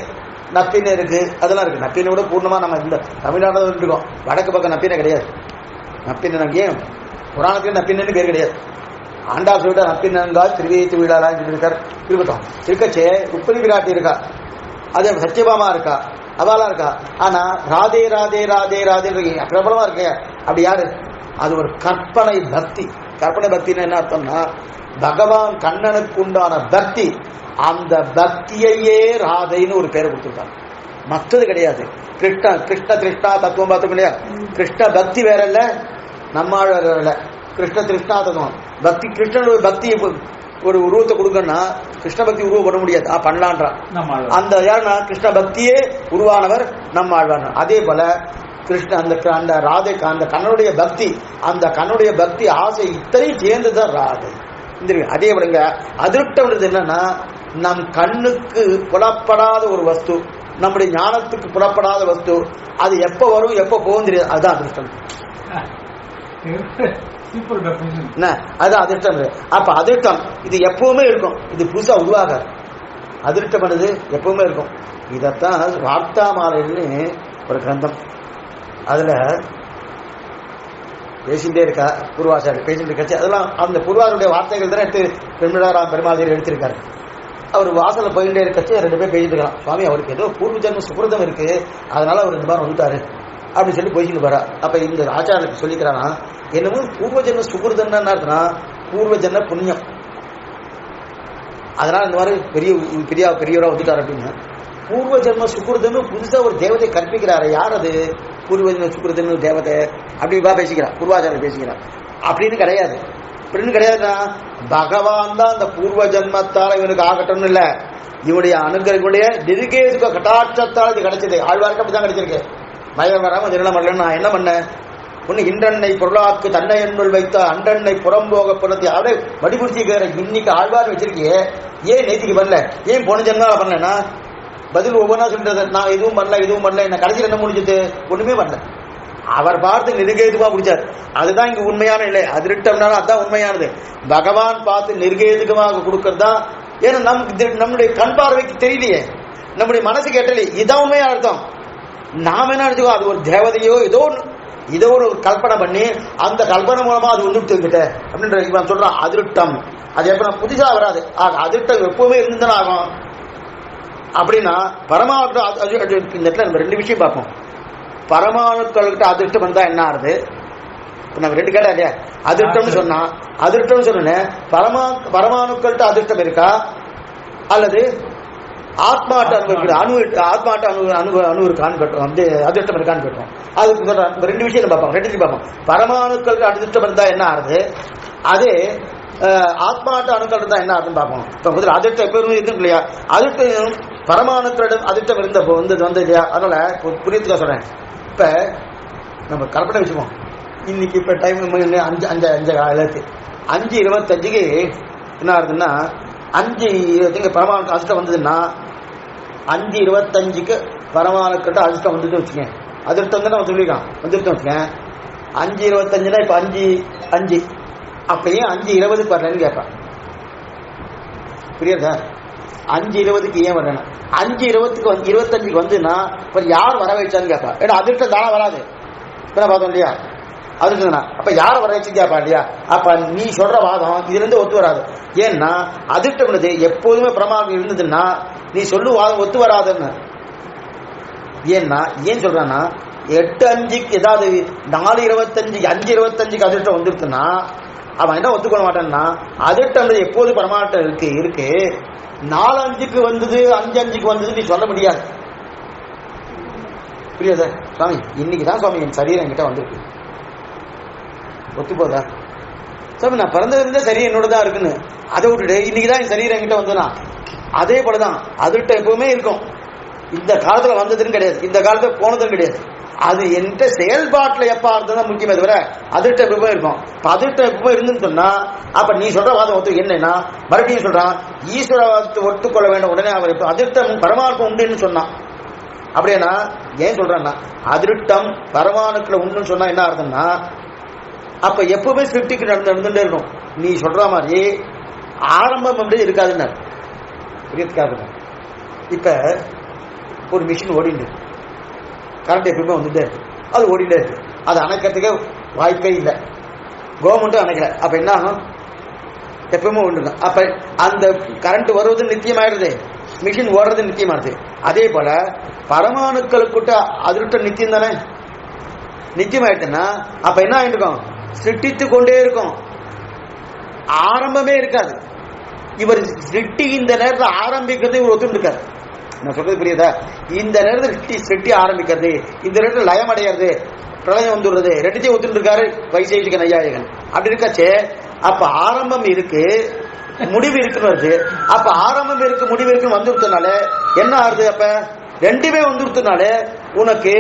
நப்பினை இருக்கு, அதெல்லாம் இருக்கு. நப்பினை விட பூர்ணமா நம்ம இந்த தமிழ்நாடு இருக்கோம். வடக்கு பக்கம் நப்பினை கிடையாது. நப்பினை ஏன் புராணத்துக்கு நப்பின்னு பேர் கிடையாது. ஆண்டாள் சொல்லிட்டு நப்பினங்கா திருவேத்து வீடாளான்னு சொல்லியிருக்கார். இருக்கட்டும், இருக்கச்சே ருக்மணி பிராட்டி இருக்கா, அதே சத்யபாமா இருக்கா, அவெல்லாம் இருக்கா. ஆனா ராதே ராதே ராதே ராதே பிரபலமா இருக்கு. அப்படி யாரு? அது ஒரு கற்பனை பக்தி. கற்பனை பக்தின்னு என்ன அர்த்தம்னா பகவான் கண்ணனுக்கு உண்டான பக்தி. அந்த பக்தியையே ராதைன்னு ஒரு பேரை கொடுத்துருக்காங்க, மற்றது கிடையாது. கிருஷ்ண கிருஷ்ண கிருஷ்ணா தத்துவம் பார்த்தோம் இல்லையா? கிருஷ்ண பக்தி வேற இல்ல, நம்மாழ் வேற இல்ல. கிருஷ்ண கிருஷ்ணா தத்துவம் பக்தி. கிருஷ்ணன் ஒரு பக்தி ஒரு உருவத்தை கொடுக்கணும்னா கிருஷ்ண பக்தி உருவம் பண்ண முடியாது, பண்ணலான்றான். அந்த யாருன்னா கிருஷ்ண பக்தியே உருவானவர் நம்மாழ்வார். அதே போல கிருஷ்ண அந்த ராதை அந்த கண்ணனுடைய பக்தி, அந்த கண்ணுடைய பக்தி ஆசை இத்தனையும் சேர்ந்துதான் ராதை. அதே போலங்க அதிருப்தம்ன்றது என்னன்னா நம் கண்ணுக்கு புலப்படாத ஒரு வஸ்து, நம்முடைய ஞானத்துக்கு புலப்படாத வஸ்து, அது எப்ப வரும் எப்ப போகும் தெரியாது. அதுதான் அதிருஷ்டம். அதுதான் அதிர்ஷ்டம். அப்ப அதிர்ஷ்டம் இது எப்பவுமே இருக்கும், இது புதுசா உருவாகாது. அதிர்ஷ்டம் பண்ணது எப்பவுமே இருக்கும். இதத்தான் வார்த்தா மாலைன்னு ஒரு கிரந்தம், அதுல பேசிட்டே இருக்கா பூர்வாச்சாரியர் பேசிட்டு இருக்காச்சு. அதெல்லாம் அந்த பூர்வாருடைய வார்த்தைகள் தான் எடுத்து பெருமிழாராம் பெருமாள் எடுத்திருக்காரு. அவர் வாசல்ல போயிட்டே இருக்கச்சு 2 பேர் பேசிட்டு இருக்கலாம். சுவாமி அவருக்கு ஏதோ பூர்வ ஜென்ம சுகிருதம் இருக்கு, அதனால அவர் 2 பேரும் வந்துட்டாரு அப்படின்னு சொல்லி போயிட்டு போறா. அப்ப இந்த ஆச்சாரியருக்கு சொல்லிக்கிறானா என்னமோ பூர்வ ஜென்ம சுகிருதம் என்ன இருக்குன்னா பூர்வ ஜென்ம புண்ணியம், அதனால இந்த மாதிரி பெரியவரா வந்துட்டாரு அப்படின்னு. பூர்வ ஜென்ம சுகிருதன்னு புதுசா ஒரு தேவதை கற்பிக்கிறாரு. யார் அது? பூர்வ ஜென்ம சுகிருதன்னு தேவதை அப்படிவா பேசிக்கிறார், பூர்வாச்சாரியர் பேசிக்கிறார். அப்படின்னு கிடையாது. அப்படின்னு கிடையாதுன்னா பகவான் தான் அந்த பூர்வ ஜென்மத்தால் இவனுக்கு ஆகட்டும்னு இல்லை, இவனுடைய அனுகிரகனுடைய நெருகேதுக கட்டாட்சத்தால் இது கிடைச்சது. ஆழ்வார்க்கு அப்படிதான் கிடைச்சிருக்கு. மயம் வராம நிர்ணயம் பண்ணல. நான் என்ன பண்ணேன்? ஒண்ணு இன்றன்னை பொருளாக்கு தன்னை என்னுள் வைத்த அன்றன்னை புறம்போக புறத்தி அவரே வடிபுடிச்சிக்கிற இன்னைக்கு ஆழ்வார் வச்சிருக்கியே, ஏன் நேத்திக்கு பண்ணல, ஏன் போன ஜென்மால பண்ணலன்னா பதில் ஒவ்வொன்றா சொல்றது. நான் எதுவும் பண்ணல என்ன கடைசியில் என்ன முடிஞ்சது? ஒண்ணுமே பண்ணல. அவர் பார்த்து நிர்கேதுவா முடிச்சார். அதுதான் இங்க உண்மையான இல்லை. அதிருட்டம்னாலும் அதுதான் உண்மையானது. பகவான் பார்த்து நிர்கேதுகமாக கொடுக்கறதா. ஏன்னா நம்முடைய கண் பார்வைக்கு தெரியலையே, நம்முடைய மனசுக்கு எட்டலையே, இதான் உண்மையான அர்த்தம். நாம என்ன நினைச்சுக்கோ அது ஒரு தேவதையோ ஏதோ ஒரு கல்பனை பண்ணி அந்த கல்பனை மூலமா அது வந்துட்டு அப்படின்ற இவன் சொல்றான் அதிருட்டம். அது எப்ப புதுசா வராது. அதிருட்டம் எப்பவுமே இருந்துதான் ஆகும். அப்படின்னா பரமாத்மா இந்த இடத்துல நம்ம 2 விஷயம் பார்ப்போம். பரமாணுக்கள்கிட்ட அதிருஷ்டம் வந்தா என்ன ஆகுது? நம்ம 2 கேட்டா இல்லையா? அதிருஷ்டம்னு சொன்னா அதிருஷ்டம் சொன்னேன். பரமாணுக்கள்கிட்ட அதிருஷ்டம் இருக்கா அல்லது ஆத்மாட்ட ஆத்மாட்ட அணு இருக்கான்னு கேட்டோம், வந்து அதிருஷ்டம் இருக்கான்னு கேட்டோம். அதுக்கு சொல்றேன் 2 விஷயம் பார்ப்போம். 2 பார்ப்போம். பரமாணுக்களுக்கு அதிருஷ்டம் இருந்தா என்ன ஆகுது, அதே ஆத்மாட்ட அணுக்கள் இருந்தா என்ன ஆகுதுன்னு பார்ப்போம். இப்ப முதல்ல அதிர்ஷ்டம் எப்பவுமே இருக்கு இல்லையா? அதிர்ஷ்டம் பரமாணுக்களிடம் அதிர்ஷ்டம் இருந்தப்போ வந்து இல்லையா? அதனால புரியத்துக்கா சொல்றேன். இப்ப நம்ம கற்பனை வச்சுப்போம். இன்னைக்கு இப்ப டைம் 5:25 5:25க்கு என்ன ஆகுதுன்னா 5:25 பரமாணு அதிர்ஷ்டம் வந்ததுன்னா 5:25க்கு பரமாணுக்கிட்ட அதிர்ஷ்டம் வந்துட்டு வச்சுக்கேன். அதிர்ஷ்டம் தான் நம்ம சொல்லிக்கலாம் வந்துட்டு வச்சுக்கேன். 5:25னா இப்ப 5:05 அப்பயே 5:20க்கு வரலன்னு கேட்பான். புரியுதா? 5:20க்கு ஏன் வரணும்? 5:20க்கு 25க்கு வந்துன்னா இப்ப யார் வர வச்சான்னு கேட்பா. ஏன்னா அதிர்ஷ்டம் தானே வராது. இப்ப பார்த்தோம் இல்லையா? அதிர்ஷ்டம் அப்ப யார வர வச்சு கேட்பா இல்லையா? அப்ப நீ சொல்ற வாதம் இதுல இருந்து ஒத்து வராது. ஏன்னா அதிர்ஷ்டம் எப்போதுமே பிரமாணம் இருந்ததுன்னா நீ சொல்லு வாதம் ஒத்து வராதுன்னு. ஏன்னா ஏன் சொல்றான்னா 8:05க்கு ஏதாவது 4:25 5:25க்கு அதிர்ஷ்டம் வந்துருக்குன்னா அவன் என்ன ஒத்துக்கொள்ள மாட்டான்னா அதிர்ஷ்டம் எப்போது பரமாட்டம் இருக்கு 4:05க்கு வந்தது 5:05க்கு வந்தது நீ சொல்ல முடியாது. புரியாதா? சுவாமி இன்னைக்குதான் சுவாமி என் சரீரம் என்கிட்ட வந்திருக்கு, ஒத்து போதா? சாமி நான் பிறந்ததுல இருந்தே சரி என்னோட தான் இருக்குன்னு அதை விட்டுட்டு இன்னைக்குதான் என் சரீரம் என்கிட்ட வந்தனா அதே போலதான் அதிர்ஷ்டம் எப்பவுமே இருக்கும். இந்த காலத்துல வந்ததுன்னு கிடையாது, இந்த காலத்துல போனதும் கிடையாது. அது என்ற செயல்பாட்டுல எப்ப இருந்ததுதான் முக்கியமே தவிர அதிர்ஷ்டம் எப்பவுமே இருக்கும். அதிர்ஷ்டம் எப்பவுமே இருந்துன்னு சொன்னா அப்ப நீ சொல்ற வாதம் ஒத்து என்னன்னா மறுபடியும் சொல்றான், ஈஸ்வரவாதத்தை ஒத்துக்கொள்ள வேண்டும். உடனே அவர் இப்ப அதிர்ஷ்டம் பரமாத்மா உண்டுன்னு சொன்னான். அப்படின்னா ஏன் சொல்றான்னா அதிர்ஷ்டம் பரமாணுக்களை உண்டுன்னு சொன்னா என்ன அர்த்தம்னா அப்ப எப்பவுமே சிருஷ்டிக்கு நடந்துட்டே இருக்கும். நீ சொல்ற மாதிரி ஆரம்பம் அப்படி இருக்காதுன்னு புரியதுக்காக. இப்ப ஒரு மிஷின் ஓடிட்டு கரண்ட் எப்பவுமே வந்துட்டே இருக்கு, அது ஓடிட்டே இருக்கு, அது அணைக்கிறதுக்கே வாய்ப்பே இல்லை, கவர்மெண்ட்டும் அணைக்கல. அப்ப என்ன ஆகும், எப்பவுமே ஒன்று. அப்ப அந்த கரண்ட் வருவது நித்தியமாயிடுது, மிஷின் ஓடுறது நித்தியமாடுது. அதே போல பரமாணுக்களுக்கிட்ட அதிர்ஷ்டம் நித்தியம் தானே, நித்தியமாயிடுச்சுன்னா அப்ப என்ன ஆயிருக்கும், சிருஷ்டித்து கொண்டே இருக்கும், ஆரம்பமே இருக்காது. இவர் சிருஷ்டி இந்த நேரத்தில் ஆரம்பிக்கிறது இவர் ஒத்துட்டு இருக்காரு. நான் சொல்றது புரியுதா? இந்த நேரத்தில் சிருஷ்டி ஆரம்பிக்கிறது, இந்த நேரத்தில் லயம் அடைகிறது, பிரளயம் வந்துடுறது, ரெண்டுத்தையும் ஒத்துட்டு இருக்காரு வைசேஷிக நையாயிகன். அப்படி இருக்காச்சே அப்ப ஆரம்பம் இருக்கு முடிவு இருக்குன்னு வருது. அப்ப ஆரம்பம் இருக்கு முடிவு இருக்குன்னு வந்துடுறதுனால என்ன ஆகுது, அப்ப ரெண்டுமே வந்துடுறதுனால உனக்கு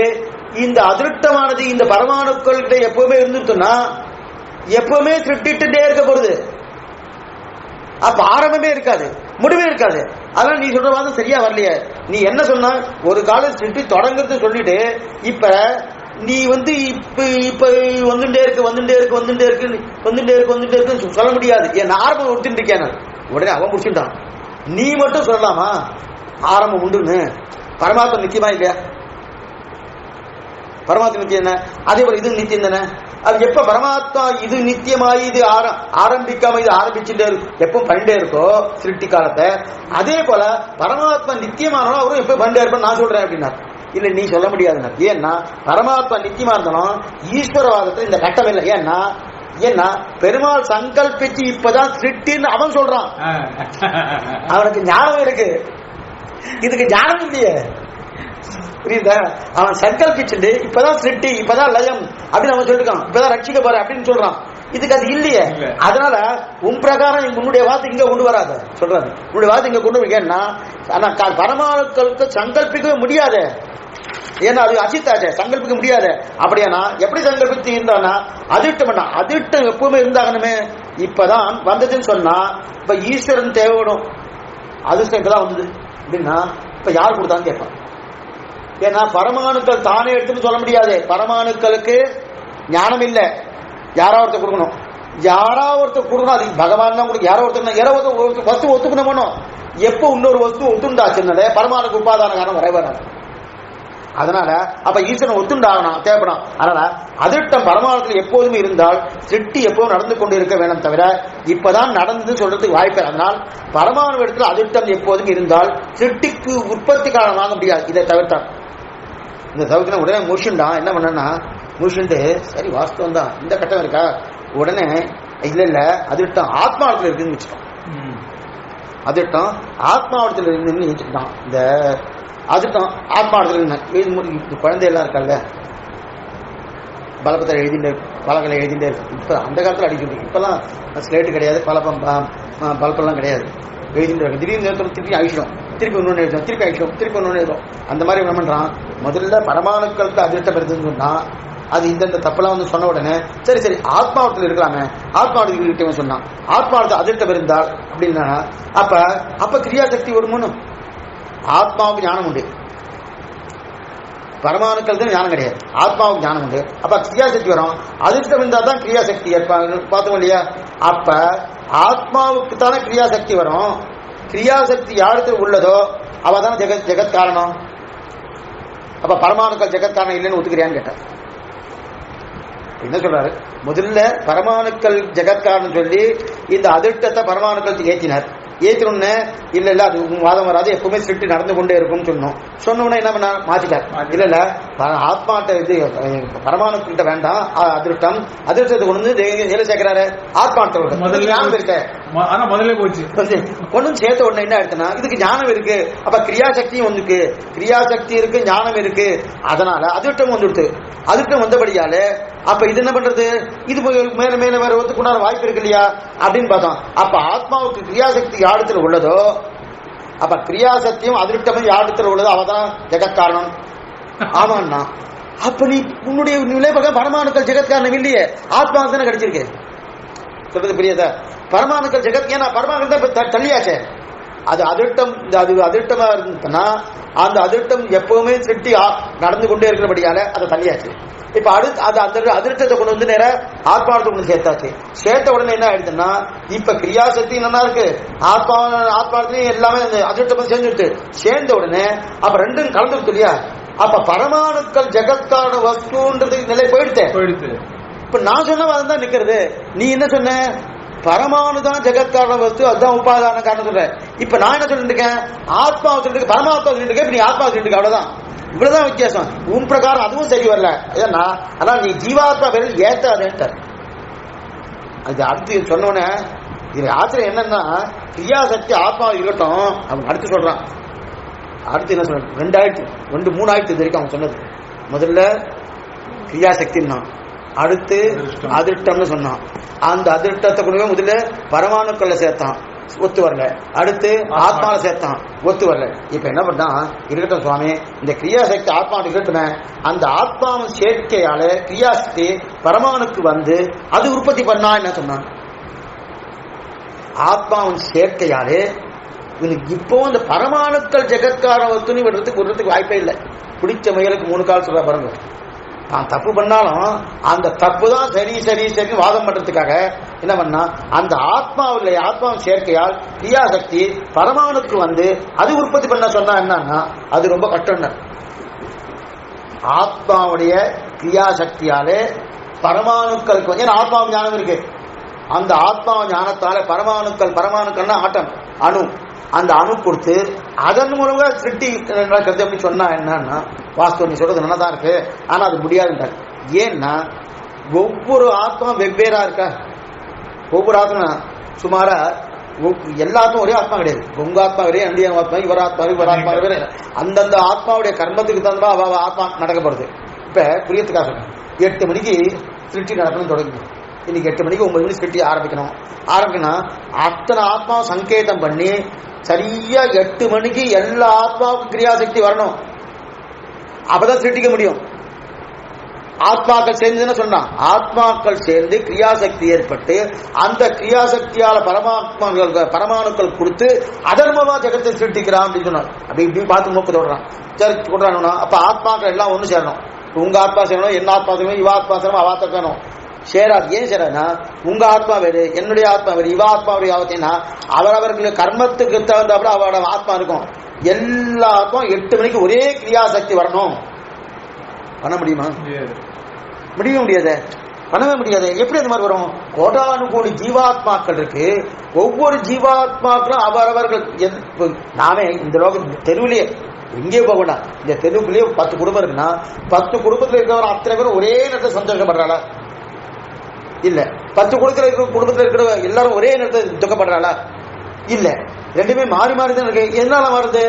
இந்த அதிருஷ்டமானது இந்த பரமாணுக்கள் கிட்ட எப்பவுமே இருந்துட்டுனா எப்பவுமே சிருஷ்டிட்டே இருக்க போறது. அப்ப ஆரம்பமே இருக்காது, முடிவே இருக்காது. அதனால நீ சொல்ற வாதம் சரியா வரலையே. நீ என்ன சொன்ன, ஒரு காலம் சிருஷ்டி தொடங்குறது சொல்லிட்டு இப்ப நீ இப்ப இப்ப வந்துட்டே இருக்கு வந்துட்டே இருக்கு வந்துட்டே இருக்கு வந்துட்டே இருக்கு வந்துட்டே இருக்குன்னு சொல்ல முடியாது. என் ஆரம்பம் ஒருத்திட்டு இருக்கேன், உடனே அவன் முடிச்சுட்டான். நீ மட்டும் சொல்லலாமா ஆரம்பம் உண்டுன்னு? பரமாத்மா நித்தியமா இல்லையா? பரமாத்மா நித்தியம் என்ன? அதே போல இது நித்தியம் தானே. அது எப்ப பரமாத்மா இது நித்தியமாயி இது ஆரம்பிக்காம இது ஆரம்பிச்சுட்டே இருக்கும், எப்பவும் பண்ணிட்டே இருக்கோ சிருஷ்டி காலத்தை, அதே போல பரமாத்மா நித்தியமானாலும் அவரும் எப்ப பண்ணிட்டே இருப்பேன் நான் சொல்றேன் அப்படின்னா இல்ல, நீ சொல்ல முடியாதுன்னா. ஏன்னா பரமாத்மா நித்தியமா இருந்தாலும் ஈஸ்வரவாதத்துல இந்த கட்டம் இல்லை. ஏன்னா பெருமாள் சங்கல்பிச்சு இப்பதான் சிருஷ்டின்னு அவன் சொல்றான், அவனுக்கு ஞானம் இருக்கு, இதுக்கு ஞானம் இல்லையே, புரியுதா? அவன் சங்கல்பிச்சுட்டு இப்பதான் சிருஷ்டி இப்பதான் லயம் அப்படின்னு அவன் சொல்லிருக்கான், இப்பதான் ரட்சிக்க போற அப்படின்னு சொல்றான். இதுக்கு அது இல்லையே. அதனால உன் பிரகாரம் உன்னுடைய வார்த்தை இங்க கொண்டு வராது சொல்றாரு. உன்னுடைய வார்த்தை இங்க கொண்டு வரேன்னா ஆனா பரமாணுக்களுக்கு சங்கல்பிக்கவே முடியாது. ஏன்னா அது அசித்தாச்சே, சங்கல்பிக்க முடியாது. அப்படியானா எப்படி சங்கல்பித்து இருந்தானா அதிர்ஷ்டம் பண்ணா, அதிர்ஷ்டம் எப்பவுமே இருந்தாகணுமே. இப்பதான் வந்ததுன்னு சொன்னா இப்ப ஈஸ்வரன் தேவைப்படும், அதிர்ஷ்டம் இப்பதான் வந்தது அப்படின்னா இப்ப யார் கொடுத்தான்னு கேட்பான். ஏன்னா பரமாணுக்கள் தானே எடுத்துன்னு சொல்ல முடியாது, பரமாணுக்களுக்கு ஞானம் இல்லை, யாரோ ஒருத்தர் கொடுக்கணும், யாரோ ஒருத்தர் கொடுக்கணும். அது பகவான் தான் கொடுக்க, யாரோ ஒருத்தர் வஸ்து ஒத்துக்கணும். எப்போ இன்னொரு வஸ்து ஒத்துண்டாச்சுனாலே பரமாணுக்கு உபாதான காரணம் வரைவராது. அதனால அப்ப ஈஸ்வரன் ஒத்துண்டாகணும் தேவைப்படும். அதனால அதிர்ஷ்டம் பரமாணத்தில் எப்போதுமே இருந்தால் சிருஷ்டி எப்போதும் நடந்து கொண்டு இருக்க வேணும் தவிர இப்பதான் நடந்து சொல்றதுக்கு வாய்ப்பு. அதனால் பரமாணு இடத்துல அதிர்ஷ்டம் எப்போதும் இருந்தால் சிருஷ்டிக்கு உற்பத்தி காரணமாக முடியாது. இதை தவிர்த்தான். இந்த தவிர்த்து உடனே முடிச்சுட்டான். என்ன பண்ணா முடிச்சுட்டு சரி வாஸ்தவம் தான் இந்த கட்டம் இருக்கா, உடனே இல்ல அதிர்ஷ்டம் ஆத்மாவத்தில் இருக்குன்னு வச்சுட்டான். அதிர்ஷ்டம் ஆத்மாவத்தில் இருக்குன்னு வச்சுக்கிட்டான். இந்த அதிர்ஷ்டம் ஆத்மாவத்தில் குழந்தை எல்லாம் இருக்கல்ல, பலபத்தை எழுதிட்டு பலகளை எழுதிட்டே இருக்கு. இப்ப அந்த காலத்தில் அடிச்சுட்டு, இப்பெல்லாம் ஸ்லேட்டு கிடையாது, பல்பெல்லாம் கிடையாது, எழுதிட்டு இருக்கு. திடீர்னு நேரத்தில் திருப்பி அழிச்சிடும், திருப்பி இன்னொன்று எழுதும், திருப்பி அழிச்சிடும், திருப்பி இன்னொன்று எழுதும். அந்த மாதிரி என்ன பண்றான், முதல்ல பரமாணுக்களுக்கு அதிர்ஷ்டம் இருக்குதுன்னு சொன்னா அது இந்த தப்பெல்லாம் சொன்ன உடனே சரி சரி ஆத்மாவத்தில் இருக்கலாமே, ஆத்மாவத்தில் சொன்னான். ஆத்மாவத்தில் அதிர்ஷ்டம் இருந்தால் அப்படின்னா அப்ப கிரியாசக்தி வருமுன்னு ஆத்மாவுக்கு ஞானம் உண்டு, பரமாணுக்கள் தான் ஞானம் கிடையாது, ஆத்மாவுக்கு ஞானம் உண்டு. அப்ப கிரியாசக்தி வரும், அதிர்ஷ்டம் இருந்தால் தான் கிரியாசக்தி பார்த்தோம் இல்லையா? அப்ப ஆத்மாவுக்கு தானே கிரியாசக்தி வரும். கிரியாசக்தி யாருக்கு உள்ளதோ அவ தானே ஜெகத் காரணம். அப்ப பரமாணுக்கள் ஜெகத் காரணம் இல்லைன்னு ஒத்துக்கிறியான்னு கேட்டார். என்ன சொல்றாரு, முதல்ல பரமாணுக்கள் ஜெகத் காரணம் சொல்லி இந்த அதிர்ஷ்டத்தை பரமாணுக்கள் ஏற்றினார். ஏற்றணும்னு இல்ல இல்ல அது வாதம் வராது, எப்பவுமே சிருஷ்டி நடந்து கொண்டே இருக்கும்னு சொன்னோம். சொன்னோம்னா என்ன பண்ண மாற்றிட்டார். இல்ல இல்ல ஆத்மாட்ட இது பரமாணுக்கிட்ட வேண்டாம், அதிர்ஷ்டம் அதிர்ஷ்டத்தை கொண்டு வந்து எதை சேர்க்கிறாரு ஆத்மாட்ட ஞானம் இருக்கு. ஆனா முதல்ல போச்சு கொண்டு சேர்த்த உடனே என்ன எடுத்தனா இதுக்கு ஞானம் இருக்கு, அப்ப கிரியாசக்தியும் வந்துருக்கு, கிரியாசக்தி இருக்கு ஞானம் இருக்கு, அதனால அதிர்ஷ்டம் வந்துடுது. அதிர்ஷ்டம் வந்தபடியால அப்ப இது என்ன பண்றது, இது மேல மேல வேற ஒத்துக்குண்டான வாய்ப்பு இருக்கு இல்லையா அப்படின்னு பார்த்தோம். அப்ப ஆத்மாவுக்கு கிரியாசக்தி யாடத்துல உள்ளதோ அப்ப கிரியாசக்தியும் அதிருஷ்டமும் யாருத்துல உள்ளது, அவதான் ஜெகத்காரணம். ஆமாண்ணா, அப்ப நீ உன்னுடைய நிலை பக்கம் பரமாணுக்கள் ஜெகத்காரணம் இல்லையே, ஆத்மா தானே கிடைச்சிருக்கு. சொல்றது புரியாதா? பரமாணுக்கள் ஜெகத், ஏன்னா பரமாணுக்கள் தான் தள்ளியாச்சே. அது அதிருஷ்டம், அது அதிருஷ்டமா இருந்துச்சுன்னா அந்த அதிருஷ்டம் எப்பவுமே சிட்டி நடந்து கொண்டே இருக்கிறபடியால அதை தள்ளியாச்சு. இப்ப அடுத்து அது அந்த அதிருஷ்டத்தை கொண்டு வந்து நேர ஆத்மாவத்தை கொண்டு சேர்த்தாச்சு. சேர்த்த உடனே என்ன ஆயிடுதுன்னா, இப்ப கிரியாசக்தி நல்லா இருக்கு, ஆத்மாவத்திலையும் எல்லாமே அந்த அதிருஷ்டம் சேர்ந்துட்டு சேர்ந்த உடனே அப்ப ரெண்டும் கலந்துருக்கு இல்லையா. அப்ப பரமாணுக்கள் ஜெகத்காரண வஸ்துன்றது நிலை போயிடுச்சு. இப்ப நான் சொன்ன தான் நிக்கிறது. நீ என்ன சொன்ன? பரமானு தான் ஜெகத்காரண வஸ்து, அதுதான் உபாதான காரணம் சொல்ற. இப்ப நான் என்ன சொல்லிட்டு இருக்கேன்? ஆத்மா சொல்லிட்டு பரமாத்மா சொல்லிட்டு இருக்கேன், நீ ஆத்மா சொல்லிட்டு இருக்க. அவ்வளவுதான், இவ்வளவுதான் வித்தியாசம். உன் பிரகாரம் அதுவும் சரி வரல. ஏன்னா ஆனா நீ ஜீவாத்மா பேர் ஏத்தாதேன்ட்ட. அது அடுத்து சொன்னோன்னே இது ஆச்சரியம் என்னன்னா, கிரியாசக்தி ஆத்மா இருக்கட்டும் அவங்க அடுத்து சொல்றான். அடுத்து என்ன சொல்ற? 2 3 ஆயிரத்து இது வரைக்கும் அவங்க சொன்னது. முதல்ல கிரியாசக்தின்னா, அடுத்து அதிருஷ்டம்னு சொன்னான். அந்த அதிருஷ்டத்தை கொண்டு முதல்ல பரமாணுக்களை சேர்த்தான், ஒத்து வரல. அடுத்து ஆத்மாவை சேர்த்தான், ஒத்து வரல. இப்ப என்ன பண்ணா, இருக்கட்டும் சுவாமி, இந்த கிரியாசக்தி ஆத்மா இருக்கட்டுமே, அந்த ஆத்மாவின் சேர்க்கையால கிரியாசக்தி பரமாணுக்கு வந்து அது உற்பத்தி பண்ணா என்ன சொன்னான்? ஆத்மாவின் சேர்க்கையாலே இப்போ இந்த பரமாணுக்கள் ஜெகத்கார வஸ்துன்னு விடுறதுக்கு வாய்ப்பே இல்லை. பிடிச்ச முயலுக்கு 3 கால் சொல்ற பாருங்க. நான் தப்பு பண்ணாலும் அந்த தப்பு தான் சரி சரி சரி வாதம் பண்றதுக்காக என்ன பண்ணா, அந்த ஆத்மாவில் ஆத்மாவின் சேர்க்கையால் கிரியாசக்தி பரமாணுக்கு வந்து அது உற்பத்தி பண்ண சொன்னா என்னன்னா, அது ரொம்ப கஷ்டம். ஆத்மாவுடைய கிரியாசக்தியாலே பரமாணுக்களுக்கு வந்து ஆத்மாவு ஞானம் இருக்கு. அந்த ஆத்மா ஞானத்தால பரமாணுக்கள்னா ஆட்டம், அணு, அந்த அணு கொடுத்து அதன் மூலமா சிருஷ்டி நடக்கிறது அப்படின்னு சொன்னா என்னன்னா, வாஸ்தவ நீ சொல்றது நல்லதான் இருக்கு, ஆனா அது முடியாதுன்றாங்க. ஏன்னா ஒவ்வொரு ஆத்மா வெவ்வேறா இருக்கா. ஒவ்வொரு ஆத்மா சுமாரா எல்லாத்தும் ஒரே ஆத்மா கிடையாது. உங்க ஆத்மா வேறே, அண்டிய ஆத்மா, இவர் ஆத்மா வேற. அந்தந்த ஆத்மாவுடைய கர்மத்துக்கு தகுந்த அவ ஆத்மா நடக்கப்படுது. இப்ப புரியத்துக்காக சொல்றேன், 8 மணிக்கு சிருஷ்டி நடக்கணும்னு தொடங்கி, இன்னைக்கு 8 மணிக்கு 9 மணிக்கு சிருஷ்டி ஆரம்பிக்கணும். அத்தனை ஆத்மா சங்கேதம் பண்ணி சரியா 8 மணிக்கு எல்லா ஆத்மாவுக்கும் கிரியாசக்தி வரணும். அப்பதான் சிருஷ்டிக்க முடியும். ஆத்மாக்கள் சேர்ந்து சொன்னா, ஆத்மாக்கள் சேர்ந்து கிரியாசக்தி ஏற்பட்டு அந்த கிரியாசக்தியால பரமாணுக்கள் கொடுத்து அதன் மூலமா ஜெகத்தை சிருஷ்டிக்கிறான் அப்படின்னு சொன்னார். அப்படி இப்படி பார்த்து நோக்கு தொடறான். சரி கொடுறானுன்னா அப்ப ஆத்மாக்கள் எல்லாம் ஒண்ணு சேரணும். உங்க ஆத்மா சேரணும், என்ன ஆத்மா சேரணும், இவ ஆத்மா சேரணும், அவ ஆத்மா சேரணும். சேராது. ஏன் சேராதுன்னா, உங்க ஆத்மா வேறு, என்னுடைய ஆத்மா வேறு, இவ ஆத்மாவுடைய ஆவத்தின்னா அவரவர்களுக்கு கர்மத்துக்கு தகுந்தாப்புல அவரோட ஆத்மா இருக்கும். எல்லா ஆத்மா 8 மணிக்கு ஒரே கிரியாசக்தி வரணும். பண்ண முடியுமா? முடியாது, பண்ணவே முடியாது. எப்படி அந்த மாதிரி வரும்? கோடானு கோடி ஜீவாத்மாக்கள் இருக்கு. ஒவ்வொரு ஜீவாத்மாக்களும் அவரவர்கள் நாமே இந்த லோக தெருவிலேயே எங்கேயே போக வேண்டாம், இந்த தெருவுக்குள்ளேயே 10 குடும்பம் இருக்குன்னா 10 குடும்பத்தில் இருக்கிறவர் அத்தனை பேரும் ஒரே நேரத்தில் சந்தோஷப்படுறாளா? இல்ல. 10 குடும்பத்தில் இருக்கிற எல்லாரும் ஒரே நேரத்தில் துக்கப்படுறாளா? இல்ல. ரெண்டுமே மாறி மாறி தான் இருக்கு. எதனால மாறுது?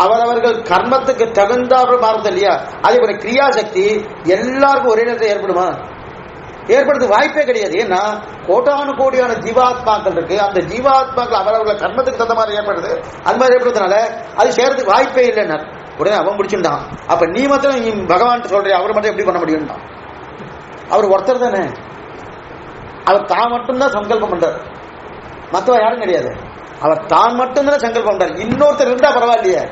அவரவர்கள் கர்மத்துக்கு தகுந்தாப்புல மாறுது இல்லையா? அதே போல கிரியாசக்தி எல்லாருக்கும் ஒரே நேரத்தில் ஏற்படுமா? ஏற்படுறது வாய்ப்பே கிடையாது. ஏன்னா கோட்டானு கோடியான ஜீவாத்மாக்கள் இருக்கு. அந்த ஜீவாத்மாக்கள் அவரவர்கள் கர்மத்துக்கு தகுந்த மாதிரி ஏற்படுது. அது மாதிரி ஏற்படுறதுனால அது சேர்றதுக்கு வாய்ப்பே இல்லைன்னா உடனே அவன் முடிச்சுட்டான். அப்ப நீ மாத்திரம் நீ பகவான் சொல்ற அவர் மட்டும் எப்படி பண்ண முடியும்னா, அவர் ஒருத்தர் தானே, அவர் தான் மட்டும்தான் சங்கல்பம் பண்றார், மற்றவன் யாரும் கிடையாது. அவர் தான் மட்டும்தான் சங்கல்பம் பண்றார். இன்னொருத்தர் இருந்தா பரவாயில்லையே.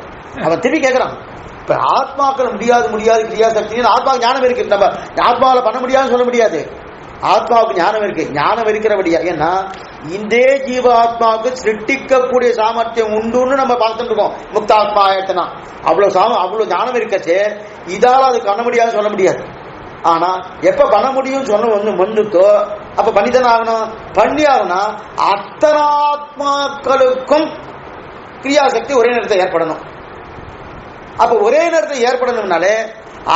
அவன் திருப்பி கேட்கறான், இப்ப ஆத்மாக்கள் முடியாது கிரியாசக்தி, ஆத்மாவுக்கு ஞானம் இருக்கு. நம்ம ஆத்மாவில் பண்ண முடியாதுன்னு சொல்ல முடியாது. ஆத்மாவுக்கு ஞானம் இருக்கு. ஞானம் இருக்கிறபடியா, ஏன்னா இந்த ஜீவ ஆத்மாவுக்கு சிருஷ்டிக்கக்கூடிய சாமர்த்தியம் உண்டுன்னு நம்ம பார்த்துட்டு இருக்கோம். முக்தாத்மா ஆயத்தனா அவ்வளவு ஞானம் இருக்கச்சே இதால அது பண்ண முடியாதுன்னு சொல்ல முடியாது. ஆனா எப்ப பண்ண முடியும் சொன்ன ஒண்ணு வந்துட்டோ அப்ப பண்ணித்தானே ஆகணும். பண்ணி ஆகணும் அத்தனை ஆத்மாக்களுக்கும் கிரியாசக்தி ஒரே நேரத்தில் ஏற்படணும். அப்ப ஒரே நேரத்தில் ஏற்படணும்னாலே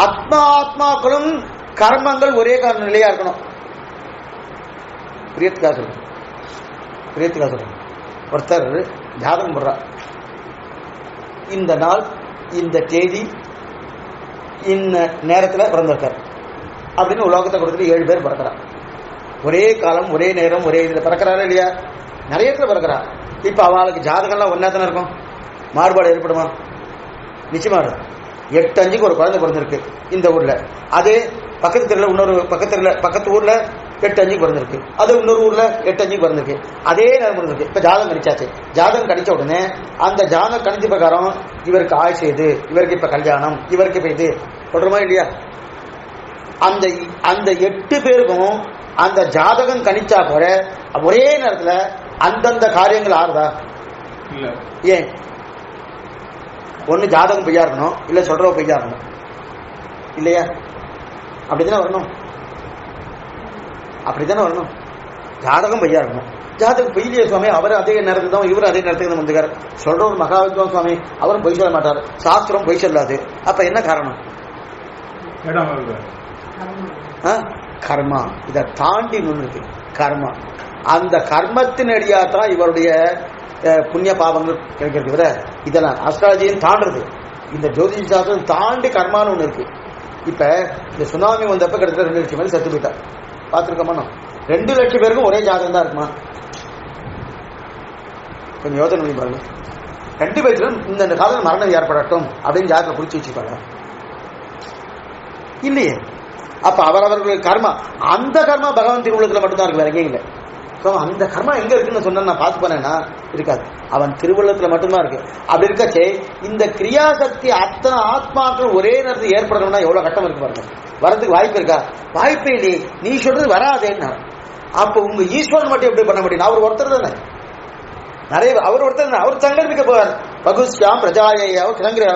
ஆத்மாக்களும் கர்மங்கள் ஒரே நிலையா இருக்கணும். பிரியத்துக்காக சொல்றேன். ஒருத்தர் ஜாதகம் போடுறார், இந்த நாள் இந்த தேதி இந்த நேரத்தில் பிறந்திருக்கார் அப்படின்னு உலகத்தை கொடுத்துட்டு 7 பேர் பிறக்கிறார். ஒரே காலம் ஒரே நேரம் ஒரே இதில் பிறக்கிறாரா இல்லையா? நிறைய இடத்துல பிறக்கிறார். இப்ப அவளுக்கு ஜாதகம்லாம் ஒன்னா தானே இருக்கும். மாறுபாடு ஏற்படுமா? நிச்சயமா 8-5க்கு ஒரு குழந்தை பிறந்திருக்கு இந்த ஊர்ல. அதே பக்கத்து தெருல இன்னொரு பக்கத்து ஊர்ல 8-5க்கு பிறந்திருக்கு. அது இன்னொரு ஊர்ல 8-5க்கு பிறந்திருக்கு. அதே நேரம் பிறந்திருக்கு. இப்ப ஜாதகம் கணிச்சாச்சு. ஜாதகம் கணிச்ச உடனே அந்த ஜாதகம் கணிச்ச பிரகாரம் இவருக்கு ஆயுசு இது, இவருக்கு இப்ப கல்யாணம், இவருக்கு இப்ப இது சொல்றோமா இல்லையா? அந்த 8 பேருக்கும் அந்த ஜாதகம் கணிச்சா போற ஒரே நேரத்துல அந்தந்த காரியங்கள் ஆறுதா? ஏன்? ஒண்ணு ஜாதகம் பொய்யா இருக்கணும், இல்ல சொல்றவ பொய்யா இருக்கணும் இல்லையா? அப்படித்தானே வரணும். ஜாதகம் பொய்யா இருக்கணும். ஜாதகம் பொய்யிலே சுவாமி, அவர் அதே நேரத்துக்கு தான், இவர் அதே நேரத்துக்கு தான் வந்துக்கார். சொல்ற ஒரு மகாவித்வான் சுவாமி, அவரும் பொய் சொல்ல மாட்டார், சாஸ்திரம் பொய் சொல்லாது. அப்ப என்ன காரணம்? கர்மா. இதை தாண்டி ஒண்ணு இருக்கு, கர்மா. அந்த கர்மத்தின் அடியா தான் இவருடைய புண்ணிய பாவங்கள் கிடைக்கிறது. விட இதெல்லாம் அஸ்ட்ராலஜியும் தாண்டுறது, இந்த ஜோதிஷ சாஸ்திரம் தாண்டி கர்மான்னு ஒண்ணு இருக்கு. இப்ப இந்த சுனாமி வந்தப்ப கிட்டத்தட்ட 2 லட்சம் பேர் செத்து போயிட்டார். பார்த்துருக்கோமா? 2 லட்சம் பேருக்கும் ஒரே ஜாதகம் தான் இருக்குமா? கொஞ்சம் யோசனை பண்ணி பாருங்க. 2 பேரும் இந்த காலம் மரணம் ஏற்படட்டும் அப்படின்னு ஜாதகத்தை குறிச்சு வச்சுப்பாங்க இல்லையே? அப்ப அவர்களுக்கு கர்மா, அந்த கர்மா பகவான் திருவுள்ளத்துல மட்டும்தான் இருக்கு, வேற எங்கேயும் இல்லை. அந்த கர்மா எங்க இருக்குன்னு சொன்னா நான் பார்த்து போனேன்னா இருக்காது, அவன் திருவள்ளத்துல மட்டும்தான் இருக்கு. அப்படி இருக்கச்சே இந்த கிரியாசக்தி அத்தனை ஆத்மாக்கள் ஒரே நேரத்தில் ஏற்படணும்னா எவ்வளவு கட்டம் இருக்கு பாருங்க. வரதுக்கு வாய்ப்பு இருக்கா? வாய்ப்பே இல்லையே. நீ சொல்றது வராதேன்னா அப்ப உங்க ஈஸ்வரன் மட்டும் எப்படி பண்ண முடியும்? அவர் ஒருத்தர் தானே, நிறைய அவர் ஒருத்தர், அவர் சங்கல்பிக்க போவார். பகுஸ்யாம் பிரஜாயோ கிளங்குற